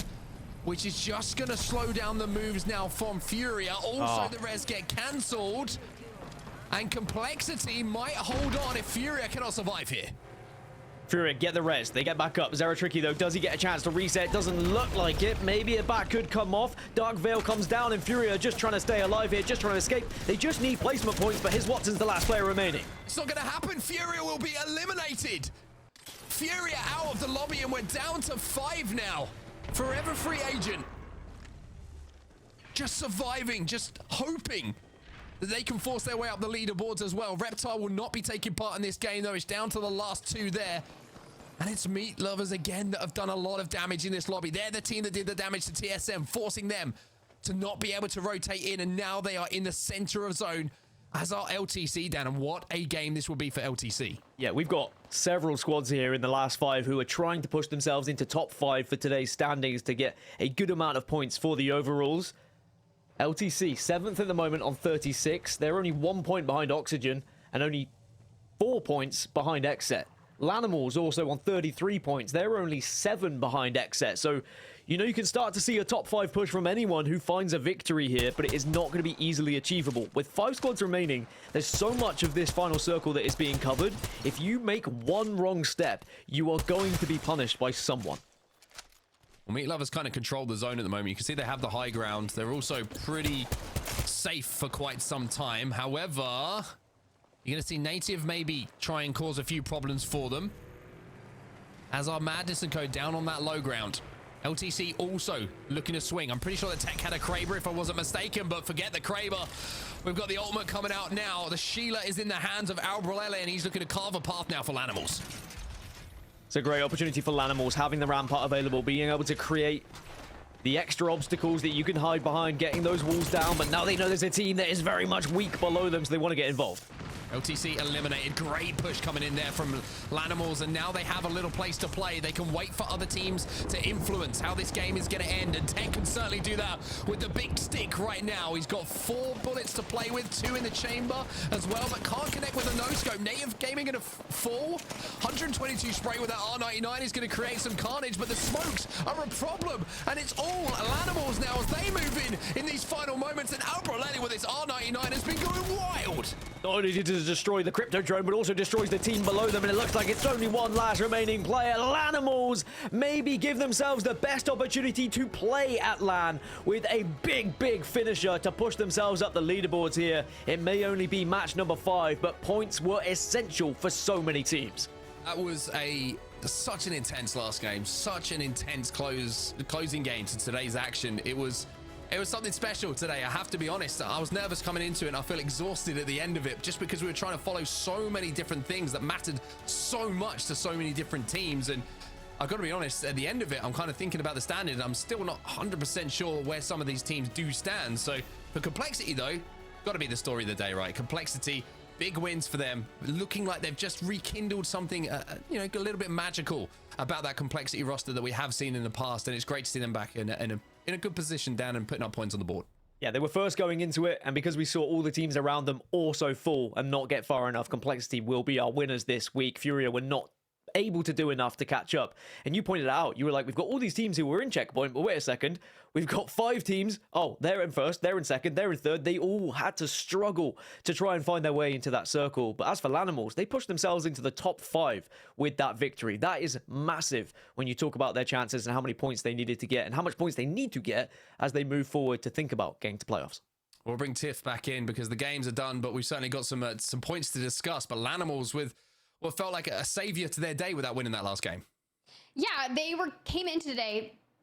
which is just going to slow down the moves now from Furia. Also, the res get cancelled, and Complexity might hold on if Furia cannot survive here. Furia get the res. They get back up. Zeratricky, though, does he get a chance to reset? Doesn't look like it. Maybe a back could come off. Dark Veil comes down, and Furia just trying to stay alive here, just trying to escape. They just need placement points, but his Watson's the last player remaining. It's not going to happen. Furia will be eliminated. Furia out of the lobby, and we're down to 5 now. Forever free agent. Just surviving, just hoping that they can force their way up the leaderboards as well. Reptile will not be taking part in this game, though. It's down to the last 2 there. And it's Meat Lovers again that have done a lot of damage in this lobby. They're the team that did the damage to TSM, forcing them to not be able to rotate in. And now they are in the center of zone, as are LTC, Dan. And what a game this will be for LTC. Yeah, we've got several squads here in the last 5 who are trying to push themselves into top 5 for today's standings to get a good amount of points for the overalls. LTC, 7th at the moment on 36. They're only 1 point behind Oxygen and only 4 points behind Xset. Lanimals also on 33 points. They're only 7 behind Xset. So, you know, you can start to see a top 5 push from anyone who finds a victory here, but it is not going to be easily achievable. With 5 squads remaining, there's so much of this final circle that is being covered. If you make one wrong step, you are going to be punished by someone. Well, Meat Lovers kind of control the zone at the moment. You can see they have the high ground. They're also pretty safe for quite some time. However, you're going to see Native maybe try and cause a few problems for them, as our Madness and Co down on that low ground. LTC also looking to swing. I'm pretty sure that Tech had a Kraber if I wasn't mistaken, but forget the Kraber. We've got the ultimate coming out now. The Sheila is in the hands of Albrelele, and he's looking to carve a path now for Lanimals. It's a great opportunity for Lanimals, having the rampart available, being able to create the extra obstacles that you can hide behind, getting those walls down, but now they know there's a team that is very much weak below them, so they want to get involved. LTC eliminated. Great push coming in there from Lanimals, and now they have a little place to play. They can wait for other teams to influence how this game is going to end, and Tech can certainly do that with the big stick right now. He's got 4 bullets to play with, 2 in the chamber as well, but can't connect with a no-scope. Native Gaming going to fall. 122 spray with that R99 is going to create some carnage, but the smokes are a problem, and it's all Lanimals now as they move in these final moments, and Albrelele with his R99 has been going wild. Not only did it destroy the crypto drone, but also destroys the team below them, and it looks like it's only one last remaining player. Lanimals maybe give themselves the best opportunity to play at LAN with a big finisher to push themselves up the leaderboards here. It may only be match number 5, but points were essential for so many teams. That was such an intense last game, such an intense closing game to today's action. It was something special today, I have to be honest. I was nervous coming into it, and I feel exhausted at the end of it, just because we were trying to follow so many different things that mattered so much to so many different teams. And I've got to be honest, at the end of it, I'm kind of thinking about the standing, and I'm still not 100% sure where some of these teams do stand. So for Complexity, though, got to be the story of the day, right? Complexity, big wins for them, looking like they've just rekindled something, you know, a little bit magical about that Complexity roster that we have seen in the past, and it's great to see them back in a good position down and putting up points on the board. Yeah, they were first going into it, and because we saw all the teams around them also fall and not get far enough, Complexity will be our winners this week. Furia were not able to do enough to catch up. And you pointed it out, you were like, we've got all these teams who were in checkpoint, but wait a second, we've got 5 teams. Oh, they're in first, they're in second, they're in third. They all had to struggle to try and find their way into that circle. But as for Lanimals, they pushed themselves into the top 5 with that victory. That is massive when you talk about their chances and how many points they needed to get and how much points they need to get as they move forward to think about getting to playoffs. We'll bring Tiff back in because the games are done, but we've certainly got some points to discuss. But Lanimals with what felt like a savior to their day without winning that last game. Yeah, they came into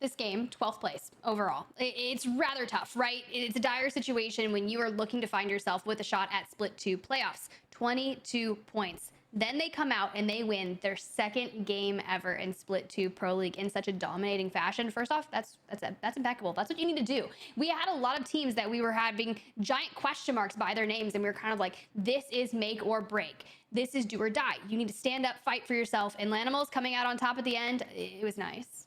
this game 12th place overall. It's rather tough, right? It's a dire situation when you are looking to find yourself with a shot at Split 2 playoffs. 22 points. Then they come out and they win their 2nd game ever in Split 2 Pro League in such a dominating fashion. First off, that's impeccable. That's what you need to do. We had a lot of teams that we were having giant question marks by their names, and we were kind of like, this is make or break. This is do or die. You need to stand up, fight for yourself. And Lanimals coming out on top at the end, it was nice.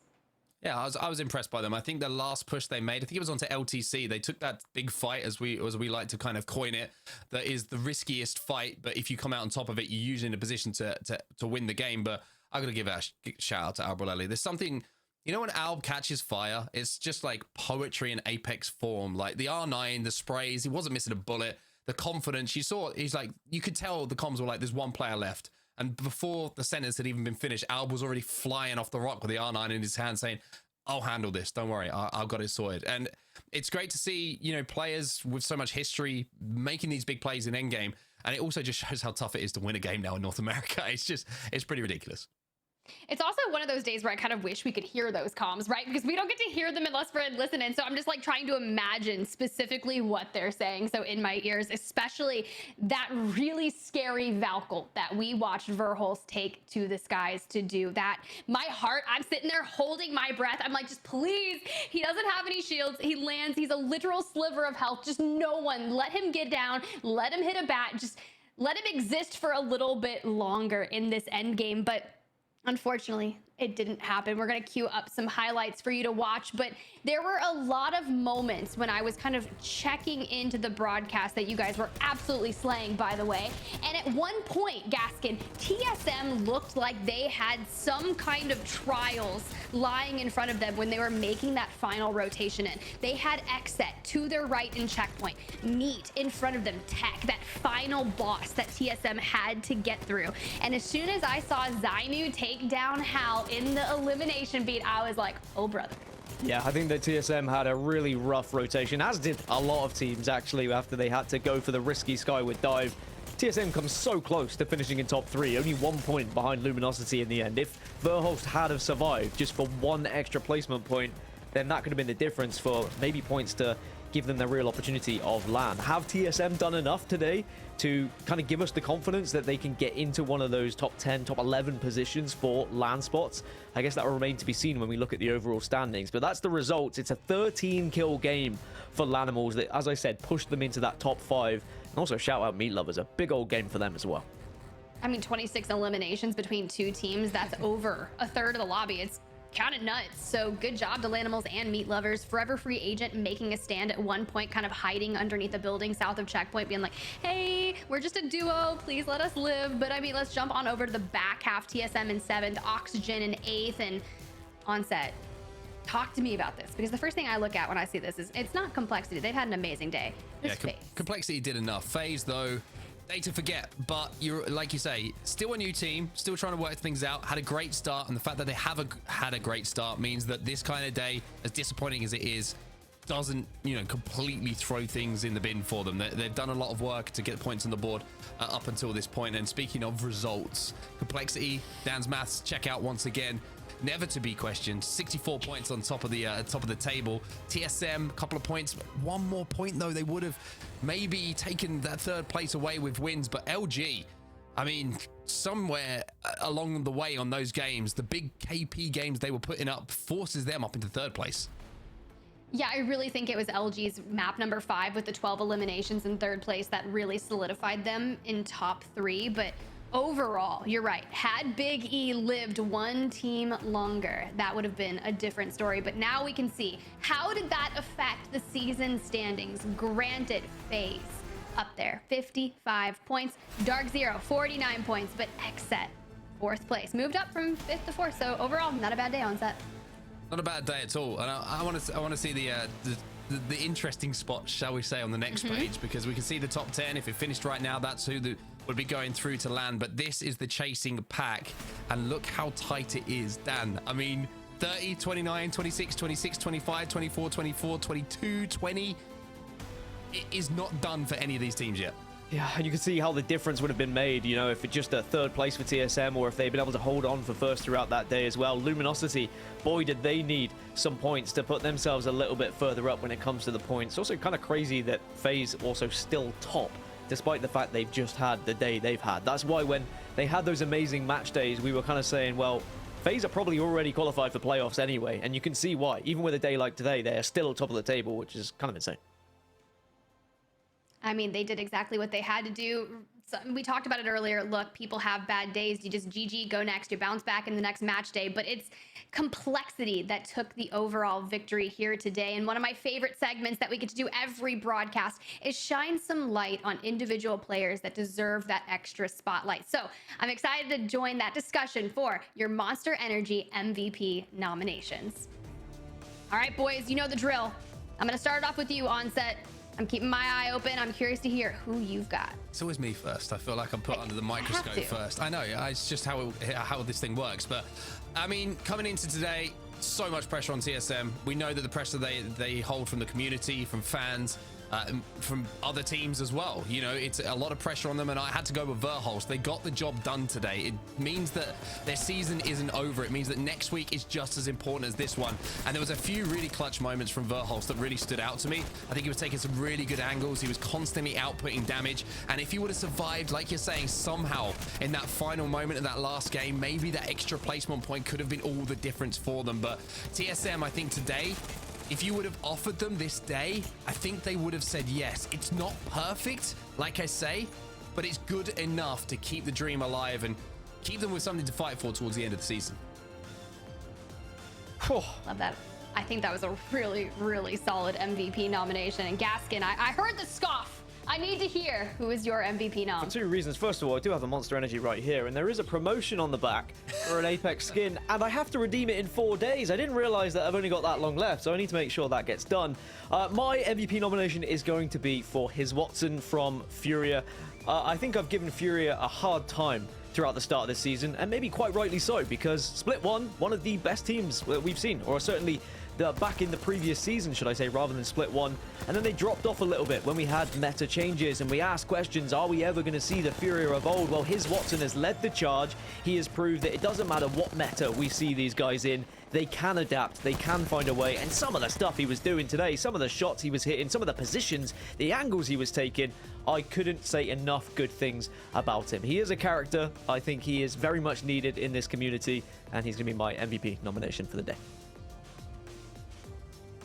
Yeah, I was impressed by them. I think the last push they made, I think it was onto LTC. They took that big fight, as we like to kind of coin it, that is the riskiest fight. But if you come out on top of it, you're usually in a position to win the game. But I got to give a shout out to Albrelelli. There's something, you know, when Alb catches fire, it's just like poetry in apex form. Like the R9, the sprays, he wasn't missing a bullet. The confidence, you saw, he's like, you could tell the comms were like, there's one player left. And before the sentence had even been finished, Alb was already flying off the rock with the R9 in his hand saying, I'll handle this. Don't worry. I've got it sorted. And it's great to see, you know, players with so much history making these big plays in endgame. And it also just shows how tough it is to win a game now in North America. It's pretty ridiculous. It's also one of those days where I kind of wish we could hear those comms, right? Because we don't get to hear them unless we're listening. So I'm just like trying to imagine specifically what they're saying. So in my ears, especially that really scary Valkyrie that we watched Verholst take to the skies to do that. My heart, I'm sitting there holding my breath. I'm like, just please, he doesn't have any shields. He lands, he's a literal sliver of health. Just no one, let him get down, let him hit a bat, just let him exist for a little bit longer in this end game. But unfortunately, it didn't happen. We're going to queue up some highlights for you to watch, but there were a lot of moments when I was kind of checking into the broadcast that you guys were absolutely slaying, by the way. And at one point, Gaskin, TSM looked like they had some kind of trials lying in front of them when they were making that final rotation in. They had Xset to their right in checkpoint, Meat in front of them, Tech, that final boss that TSM had to get through. And as soon as I saw Zainu take down Hal in the elimination beat, I was like, oh brother. Yeah, I think that TSM had a really rough rotation, as did a lot of teams actually, after they had to go for the risky Skyward dive. TSM comes so close to finishing in top 3, only 1 point behind Luminosity in the end. If Verholst had have survived just for 1 extra placement point, then that could have been the difference for maybe points to give them the real opportunity of LAN. Have TSM done enough today to kind of give us the confidence that they can get into one of those top 10, top 11 positions for LAN spots? I guess that will remain to be seen when we look at the overall standings, but that's the results. It's a 13 kill game for Lanimals that, as I said, pushed them into that top 5. And also shout out Meat Lovers, a big old game for them as well. I mean, 26 eliminations between 2 teams, that's over a third of the lobby. It's kind of nuts. So good job to Lanimals and Meat Lovers. Forever Free Agent making a stand at one point, kind of hiding underneath a building south of checkpoint, being like, hey, we're just a duo, please let us live. But I mean, let's jump on over to the back half. TSM in 7th, Oxygen in 8th, and Onset. Talk to me about this, because the first thing I look at when I see this is it's not Complexity. They've had an amazing day. Just FaZe. Complexity did enough. FaZe, though, day to forget, but you're, like you say, still a new team, still trying to work things out, had a great start, and the fact that they have had a great start means that this kind of day, as disappointing as it is, doesn't, you know, completely throw things in the bin for them. They've done a lot of work to get points on the board up until this point. And speaking of results, Complexity, Dan's maths, check out once again. Never to be questioned. 64 points on top of the table. TSM, a couple of points. 1 more point though, they would have maybe taken that 3rd place away with wins. But LG, I mean, somewhere along the way on those games, the big KP games they were putting up forces them up into 3rd place. Yeah, I really think it was LG's map number 5 with the 12 eliminations in 3rd place that really solidified them in top 3. But overall, you're right. Had Big E lived 1 team longer, that would have been a different story. But now we can see, how did that affect the season standings? Granted, FaZe up there, 55 points. Dark Zero, 49 points, but Xset, 4th place. Moved up from 5th to 4th, so overall, not a bad day on set. Not a bad day at all. And I want to see the interesting spots, shall we say, on the next page, because we can see the top 10. If it finished right now, that's who would be going through to land. But this is the chasing pack, and look how tight it is. Dan, I mean, 30, 29, 26, 26, 25, 24, 24, 22, 20. It is not done for any of these teams yet. Yeah, and you can see how the difference would have been made, you know, if it's just a 3rd place for TSM, or if they'd been able to hold on for 1st throughout that day as well. Luminosity, boy, did they need some points to put themselves a little bit further up when it comes to the points. Also kind of crazy that FaZe also still top, despite the fact they've just had the day they've had. That's why when they had those amazing match days, we were kind of saying, well, FaZe are probably already qualified for playoffs anyway, and you can see why. Even with a day like today, they're still top of the table, which is kind of insane. I mean, they did exactly what they had to do. we talked about it earlier. Look, people have bad days. You just GG, go next. You bounce back in the next match day. But it's complexity that took the overall victory here today. And one of my favorite segments that we get to do every broadcast is shine some light on individual players that deserve that extra spotlight. So I'm excited to join that discussion for your Monster Energy MVP nominations. All right, boys, you know the drill. I'm going to start it off with you, Onset. I'm keeping my eye open. I'm curious to hear who you've got. It's always me first. I feel like I'm put under the microscope first. I know, it's just how this thing works. But I mean, coming into today, so much pressure on TSM. We know that the pressure they hold from the community, from fans, from other teams as well. You know, it's a lot of pressure on them, and I had to go with Verholst. They got the job done today. It means that their season isn't over. It means that next week is just as important as this one. And there was a few really clutch moments from Verholst that really stood out to me. I think he was taking some really good angles. He was constantly outputting damage. And if he would have survived, like you're saying, somehow in that final moment of that last game, maybe that extra placement point could have been all the difference for them. But TSM, I think today, if you would have offered them this day, I think they would have said yes. It's not perfect, like I say, but it's good enough to keep the dream alive and keep them with something to fight for towards the end of the season. Love that. I think that was a really, really solid MVP nomination. And Gaskin, I heard the scoff. I need to hear who is your MVP nom. For two reasons. First of all, I do have a Monster Energy right here, and there is a promotion on the back for an Apex skin, and I have to redeem it in 4 days. I didn't realize that I've only got that long left, so I need to make sure that gets done. My MVP nomination is going to be for his Watson from Furia. I think I've given Furia a hard time throughout the start of this season, and maybe quite rightly so, because Split won one of the best teams that we've seen, or certainly back in the previous season, should I say, rather than Split 1. And then they dropped off a little bit when we had meta changes and we asked questions, are we ever going to see the Furia of old? Well, his Watson has led the charge. He has proved that it doesn't matter what meta we see these guys in, they can adapt, they can find a way. And some of the stuff he was doing today, some of the shots he was hitting, some of the positions, the angles he was taking, I couldn't say enough good things about him. He is a character. I think he is very much needed in this community, and he's going to be my MVP nomination for the day.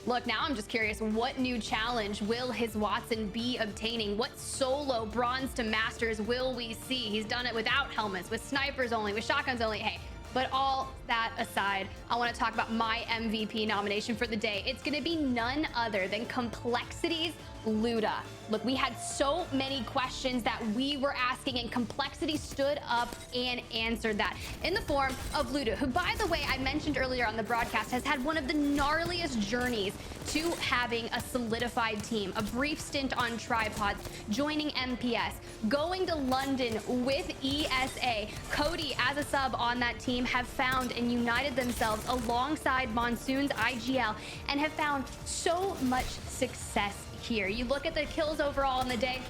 Look, now I'm just curious, what new challenge will his Watson be obtaining? What solo bronze to masters will we see? He's done it without helmets, with snipers only, with shotguns only. Hey, but all that aside, I want to talk about my MVP nomination for the day. It's going to be none other than Complexity's Luda. Look, we had so many questions that we were asking, and Complexity stood up and answered that in the form of Luda, who, by the way, I mentioned earlier on the broadcast, has had one of the gnarliest journeys to having a solidified team. A brief stint on tripods, joining MPS, going to London with ESA. Cody, as a sub on that team, have found and united themselves alongside Monsoon's IGL and have found so much success here. You look at the kills overall in the day,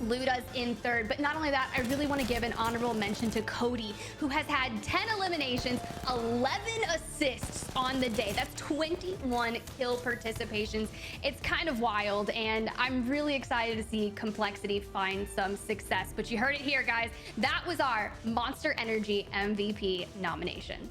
Luda's in third, but not only that, I really want to give an honorable mention to Cody, who has had 10 eliminations, 11 assists on the day. That's 21 kill participations. It's kind of wild, and I'm really excited to see Complexity find some success. But you heard it here, guys. That was our Monster Energy MVP nomination.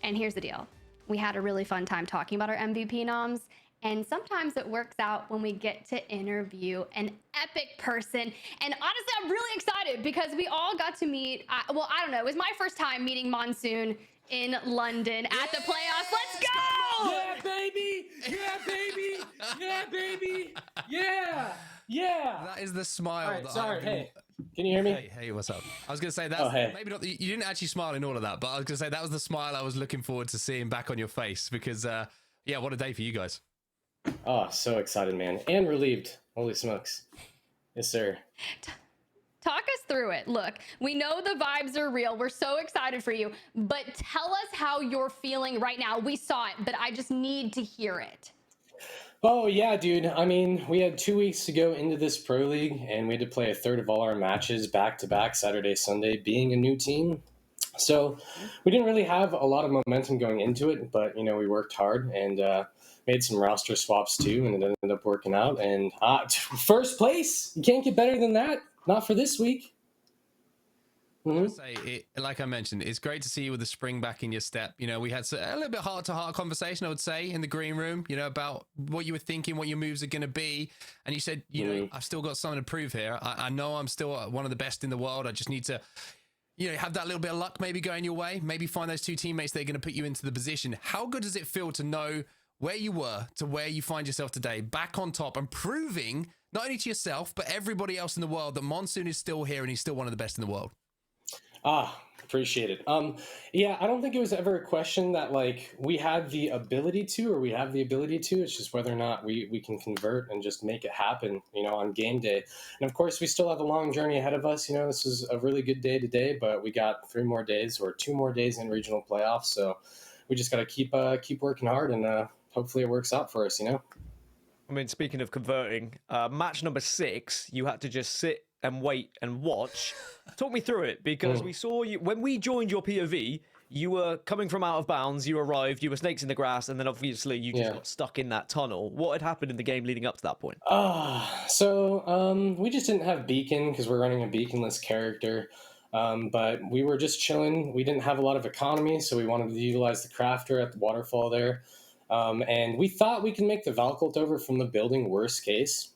And here's the deal. We had a really fun time talking about our MVP noms. And sometimes it works out when we get to interview an epic person. And honestly, I'm really excited because we all got to meet, well, I don't know, it was my first time meeting Monsoon in London at the playoffs. Let's go! Yeah, baby! Yeah, baby! Yeah, baby! Yeah! Yeah! That is the smile. All right, that sorry, I've been... hey. Can you hear me? Hey, what's up? I was going to say, that's hey. maybe not, you didn't actually smile in all of that, but I was going to say that was the smile I was looking forward to seeing back on your face because, yeah, what a day for you guys. Oh, so excited, man. And relieved. Holy smokes. Yes, sir. Talk us through it. Look, we know the vibes are real. We're so excited for you, but tell us how you're feeling right now. We saw it, but I just need to hear it. Oh, yeah, dude. I mean, we had 2 weeks to go into this Pro League, and we had to play a third of all our matches back-to-back, Saturday, Sunday, being a new team. So we didn't really have a lot of momentum going into it, but, you know, we worked hard and made some roster swaps too, and it ended up working out. And first place, you can't get better than that. Not for this week. would say it, like I mentioned, it's great to see you with the spring back in your step. You know, we had a little bit heart-to-heart conversation, I would say, in the green room, you know, about what you were thinking, what your moves are going to be. And you said, you know, I've still got something to prove here. I know I'm still one of the best in the world. I just need to, you know, have that little bit of luck maybe going your way. Maybe find those two teammates that are going to put you into the position. How good does it feel to know where you were to where you find yourself today, back on top and proving not only to yourself, but everybody else in the world that Monsoon is still here and he's still one of the best in the world? Appreciate it. Yeah, I don't think it was ever a question that like we had the ability to, or we have the ability to. It's just whether or not we can convert and just make it happen, you know, on game day. And of course, we still have a long journey ahead of us. You know, this is a really good day today, but we got 3 more days or 2 more days in regional playoffs. So we just got to keep working hard, and hopefully it works out for us, you know? I mean, speaking of converting, match number 6, you had to just sit and wait and watch. Talk me through it, because we saw you when we joined your POV. You were coming from out of bounds. You arrived. You were snakes in the grass, and then obviously you just got stuck in that tunnel. What had happened in the game leading up to that point? So we just didn't have beacon because we're running a beaconless character. But we were just chilling. We didn't have a lot of economy, so we wanted to utilize the crafter at the waterfall there. And we thought we could make the Valcult over from the building, worst case.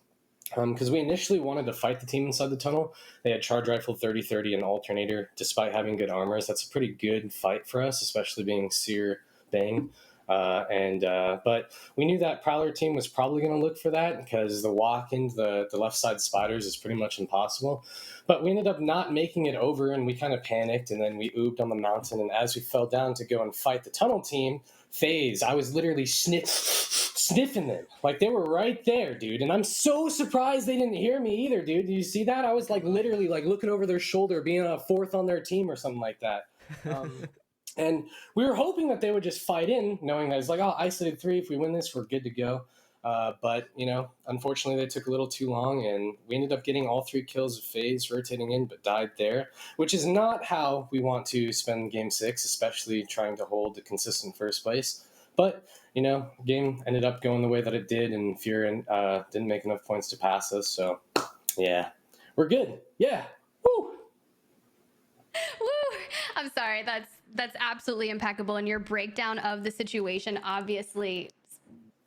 Because we initially wanted to fight the team inside the tunnel. They had charge rifle 30-30 and alternator, despite having good armors. That's a pretty good fight for us, especially being Seer Bang. But we knew that Prowler team was probably going to look for that because the walk into the left side spiders is pretty much impossible. But we ended up not making it over, and we kind of panicked, and then we ooped on the mountain. And as we fell down to go and fight the tunnel team, FaZe, I was literally sniffing them. Like, they were right there, dude. And I'm so surprised they didn't hear me either, dude. Did you see that? I was like literally like looking over their shoulder, being a 4th on their team or something like that. And we were hoping that they would just fight in, knowing that it's like, oh, isolated 3. If we win this, we're good to go. But, you know, unfortunately, they took a little too long, and we ended up getting all 3 kills of FaZe rotating in, but died there, which is not how we want to spend Game 6, especially trying to hold the consistent first place. But, you know, game ended up going the way that it did, and Furin didn't make enough points to pass us. So, yeah, we're good. Yeah. Woo! Woo! I'm sorry. That's absolutely impeccable. And your breakdown of the situation, obviously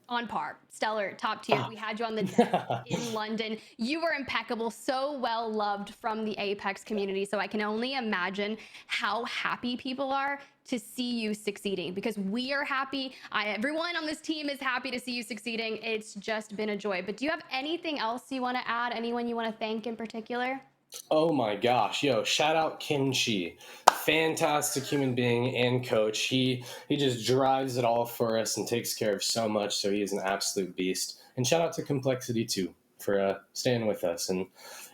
on par, stellar, top tier. We had you on the deck in London. You were impeccable, so well loved from the Apex community. So I can only imagine how happy people are to see you succeeding, because we are happy. Everyone on this team is happy to see you succeeding. It's just been a joy. But do you have anything else you want to add? Anyone you want to thank in particular? Oh my gosh, yo, shout out Kimchi. Fantastic human being and coach. He just drives it all for us and takes care of so much, so he is an absolute beast. And shout out to Complexity too for staying with us. And,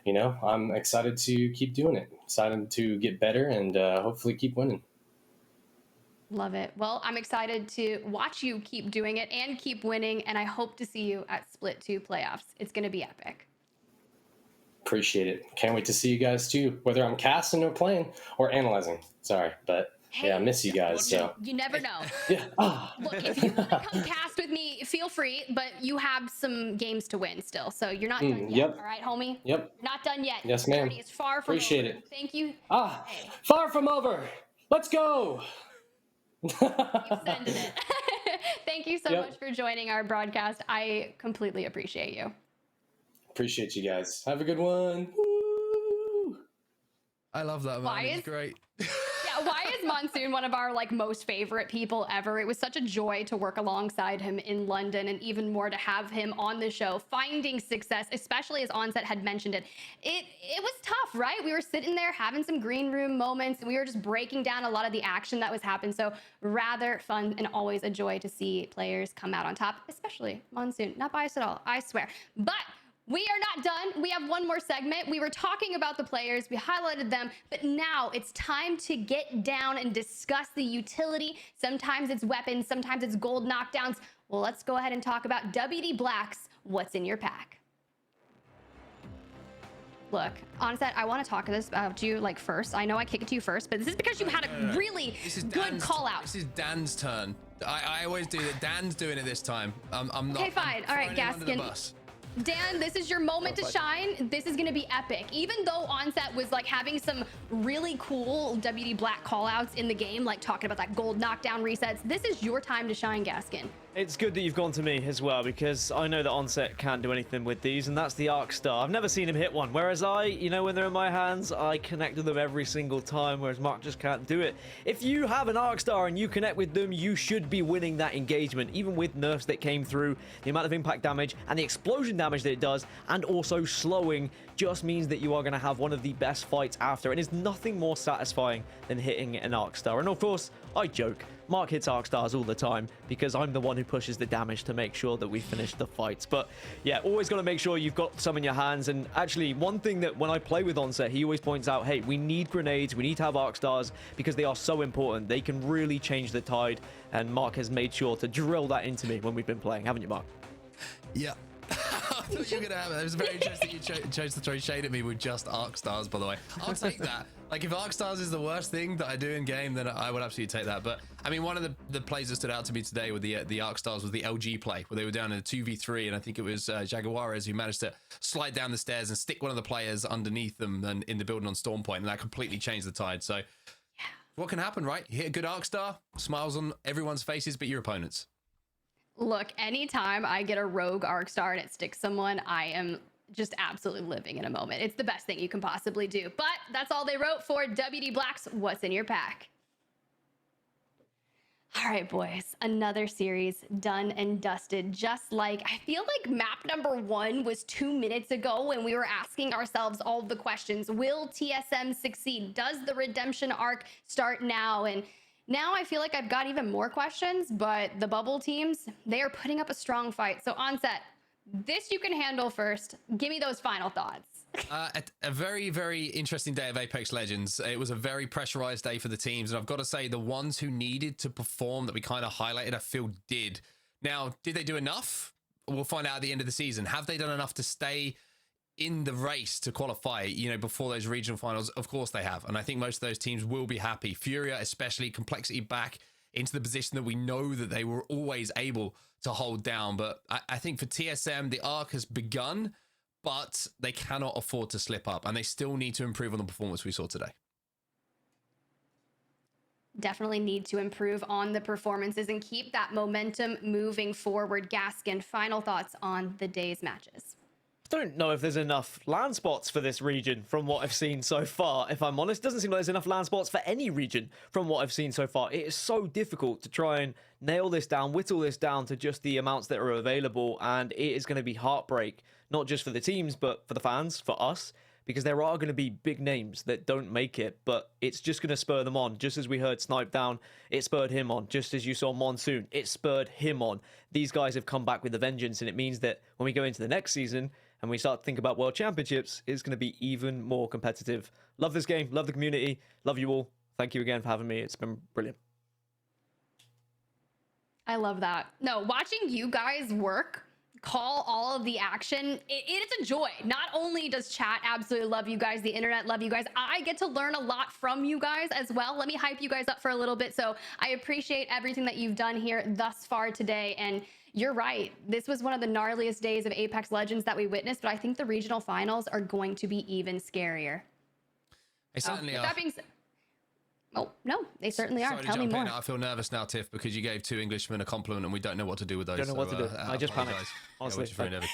you know, I'm excited to keep doing it. Excited to get better and hopefully keep winning. Love it. Well, I'm excited to watch you keep doing it and keep winning, and I hope to see you at Split 2 playoffs. It's going to be epic. Appreciate it. Can't wait to see you guys too, whether I'm casting or playing or analyzing. Sorry, but hey, yeah, I miss you guys. So you never know. Yeah. Look, if you want to come cast with me, feel free, but you have some games to win still, so you're not done yet. Yep. All right, homie. Yep. Not done yet. Yes, ma'am. It's far from Appreciate over. it. Thank you. Hey. Far from over. Let's go. Extended it. Thank you so much for joining our broadcast. I completely appreciate you. Appreciate you guys. Have a good one. Woo! I love that, man. It's great. Yeah, why is Monsoon one of our most favorite people ever? It was such a joy to work alongside him in London, and even more to have him on the show, finding success, especially as Onset had mentioned it. It was tough, right? We were sitting there having some green room moments, and we were just breaking down a lot of the action that was happening. So rather fun and always a joy to see players come out on top, especially Monsoon. Not biased at all, I swear. But we are not done. We have one more segment. We were talking about the players, we highlighted them, but now it's time to get down and discuss the utility. Sometimes it's weapons, sometimes it's gold knockdowns. Well, let's go ahead and talk about WD Black's What's in Your Pack. Look, Onset, I want to talk about you first. I know I kicked you first, but this is because you had a really good call out. This is Dan's turn. I always do that. Dan's doing it this time. I'm not. Okay, fine. All right, Gaskin. Dan, this is your moment to shine. This is going to be epic. Even though Onset was like having some really cool WD Black callouts in the game, like talking about that gold knockdown resets, this is your time to shine, Gaskin. It's good that you've gone to me as well, because I know that Onset can't do anything with these, and that's the Arc Star. I've never seen him hit one, whereas you know, when they're in my hands, I connect with them every single time, whereas Mark just can't do it. If you have an Arc Star and you connect with them, you should be winning that engagement, even with nerfs that came through. The amount of impact damage and the explosion damage that it does, and also slowing, just means that you are going to have one of the best fights after, and there's nothing more satisfying than hitting an Arc Star. And of course, I joke, Mark hits Arc Stars all the time because I'm the one who pushes the damage to make sure that we finish the fights. But yeah, always got to make sure you've got some in your hands. And actually, one thing that when I play with Onset, he always points out, hey, we need grenades, we need to have Arc Stars because they are so important. They can really change the tide. And Mark has made sure to drill that into me when we've been playing, haven't you, Mark? Yeah. I thought you were going to have it. It was very interesting you chose to throw shade at me with just Arc Stars, by the way. I'll take that. Like, if Arc Stars is the worst thing that I do in game, then I would absolutely take that. But, I mean, one of the plays that stood out to me today with the Arc Stars was the LG play, where they were down in a 2v3, and I think it was Jaguares who managed to slide down the stairs and stick one of the players underneath them and in the building on Storm Point, and that completely changed the tide. So, what can happen, right? You hit a good Arc Star, smiles on everyone's faces but your opponents. Look, anytime I get a rogue Arc Star and it sticks someone, I am just absolutely living in a moment. It's the best thing you can possibly do. But that's all they wrote for WD Black's What's in Your Pack. All right, boys, another series done and dusted. Just like, I feel like map number 1 was 2 minutes ago when we were asking ourselves all the questions. Will TSM succeed? Does the redemption arc start now? And now I feel like I've got even more questions, but the bubble teams, they are putting up a strong fight. So Onset, this you can handle first. Give me those final thoughts. A very, very interesting day of Apex Legends. It was a very pressurized day for the teams, and I've got to say the ones who needed to perform that we kind of highlighted, I feel did. Now, did they do enough? We'll find out at the end of the season. Have they done enough to stay in the race to qualify, you know, before those regional finals? Of course they have, and I think most of those teams will be happy. Furia especially, Complexity back into the position that we know that they were always able to hold down. But I think for TSM, the arc has begun, but they cannot afford to slip up, and they still need to improve on the performance we saw today. Definitely need to improve on the performances and keep that momentum moving forward. Gaskin, final thoughts on the day's matches. I don't know if there's enough land spots for this region from what I've seen so far, if I'm honest. Doesn't seem like there's enough land spots for any region from what I've seen so far. It is so difficult to try and nail this down, whittle this down to just the amounts that are available, and it is going to be heartbreak, not just for the teams, but for the fans, for us, because there are going to be big names that don't make it, but it's just going to spur them on. Just as we heard Snipe down, it spurred him on. Just as you saw Monsoon, it spurred him on. These guys have come back with a vengeance, and it means that when we go into the next season and we start to think about World Championships, it's going to be even more competitive. Love this game. Love the community. Love you all. Thank you again for having me. It's been brilliant. I love that. No, watching you guys work, call all of the action, it's a joy. Not only does chat absolutely love you guys, the internet love you guys, I get to learn a lot from you guys as well. Let me hype you guys up for a little bit. So I appreciate everything that you've done here thus far today. And you're right, this was one of the gnarliest days of Apex Legends that we witnessed, but I think the regional finals are going to be even scarier. They certainly are. That being said, oh, no, they certainly are. Tell me more. I feel nervous now, Tiff, because you gave 2 Englishmen a compliment and we don't know what to do with those. Don't know what to do. I just panicked. Honestly. It's kind of like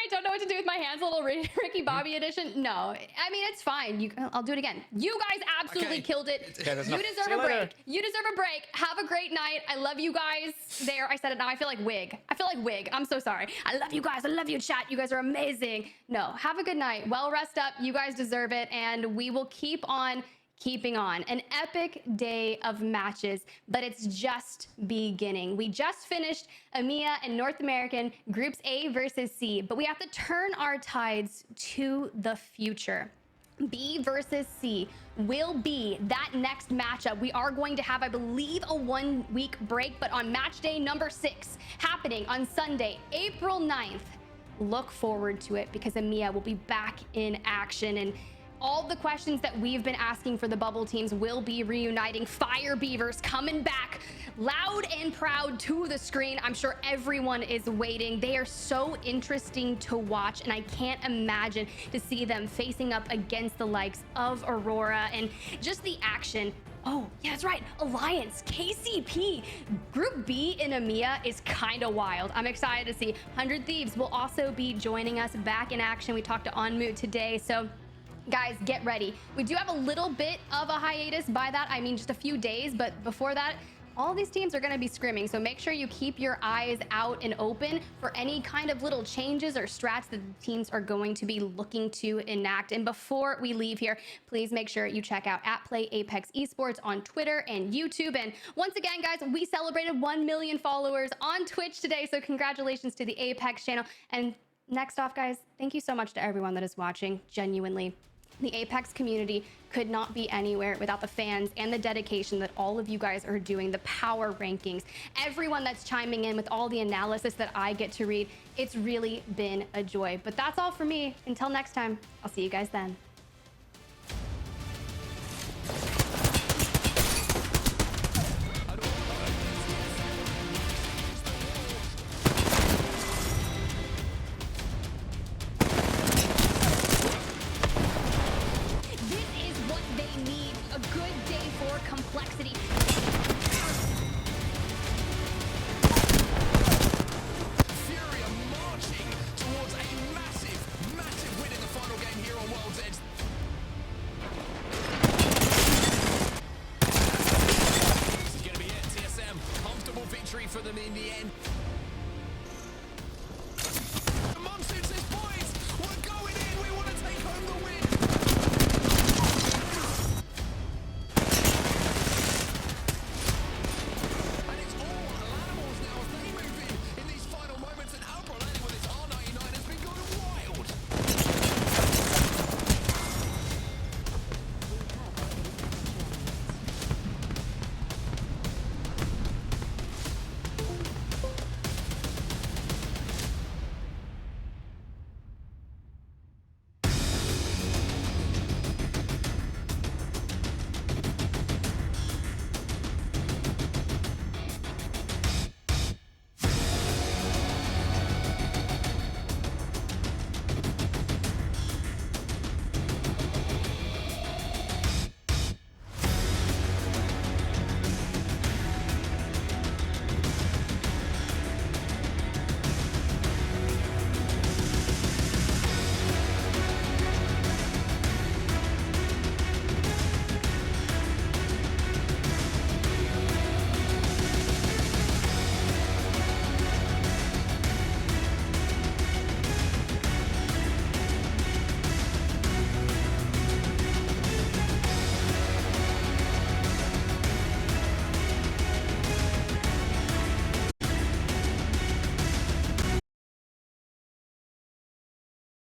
I don't know what to do with my hands, a little Ricky Bobby edition. No, I mean, it's fine. I'll do it again. You guys absolutely killed it. You deserve a break. You deserve a break. Have a great night. I love you guys. There, I said it now. I feel like Wig. I'm so sorry. I love you guys. I love you, chat. You guys are amazing. No, have a good night. Well, rest up. You guys deserve it. And we will keep on keeping on. An epic day of matches, but it's just beginning. We just finished EMEA and North American Groups A versus C, but we have to turn our tides to the future. B versus C will be that next matchup. We are going to have, I believe, a 1-week break, but on match day number 6, happening on Sunday, April 9th, look forward to it because EMEA will be back in action. And all the questions that we've been asking for the bubble teams will be reuniting. Fire Beavers coming back loud and proud to the screen. I'm sure everyone is waiting. They are so interesting to watch, and I can't imagine to see them facing up against the likes of Aurora and just the action. Oh, yeah, that's right. Alliance, KCP. Group B in EMEA is kind of wild. I'm excited to see. 100 Thieves will also be joining us back in action. We talked to Onmu today, so guys, get ready. We do have a little bit of a hiatus. By that, I mean just a few days, but before that, all these teams are going to be scrimming, so make sure you keep your eyes out and open for any kind of little changes or strats that the teams are going to be looking to enact. And before we leave here, please make sure you check out @PlayApex Esports on Twitter and YouTube. And once again, guys, we celebrated 1 million followers on Twitch today, so congratulations to the Apex channel. And next off, guys, thank you so much to everyone that is watching. Genuinely, the Apex community could not be anywhere without the fans and the dedication that all of you guys are doing, the power rankings, everyone that's chiming in with all the analysis that I get to read. It's really been a joy. But that's all for me. Until next time, I'll see you guys then. This is what they need, a good day for complexity.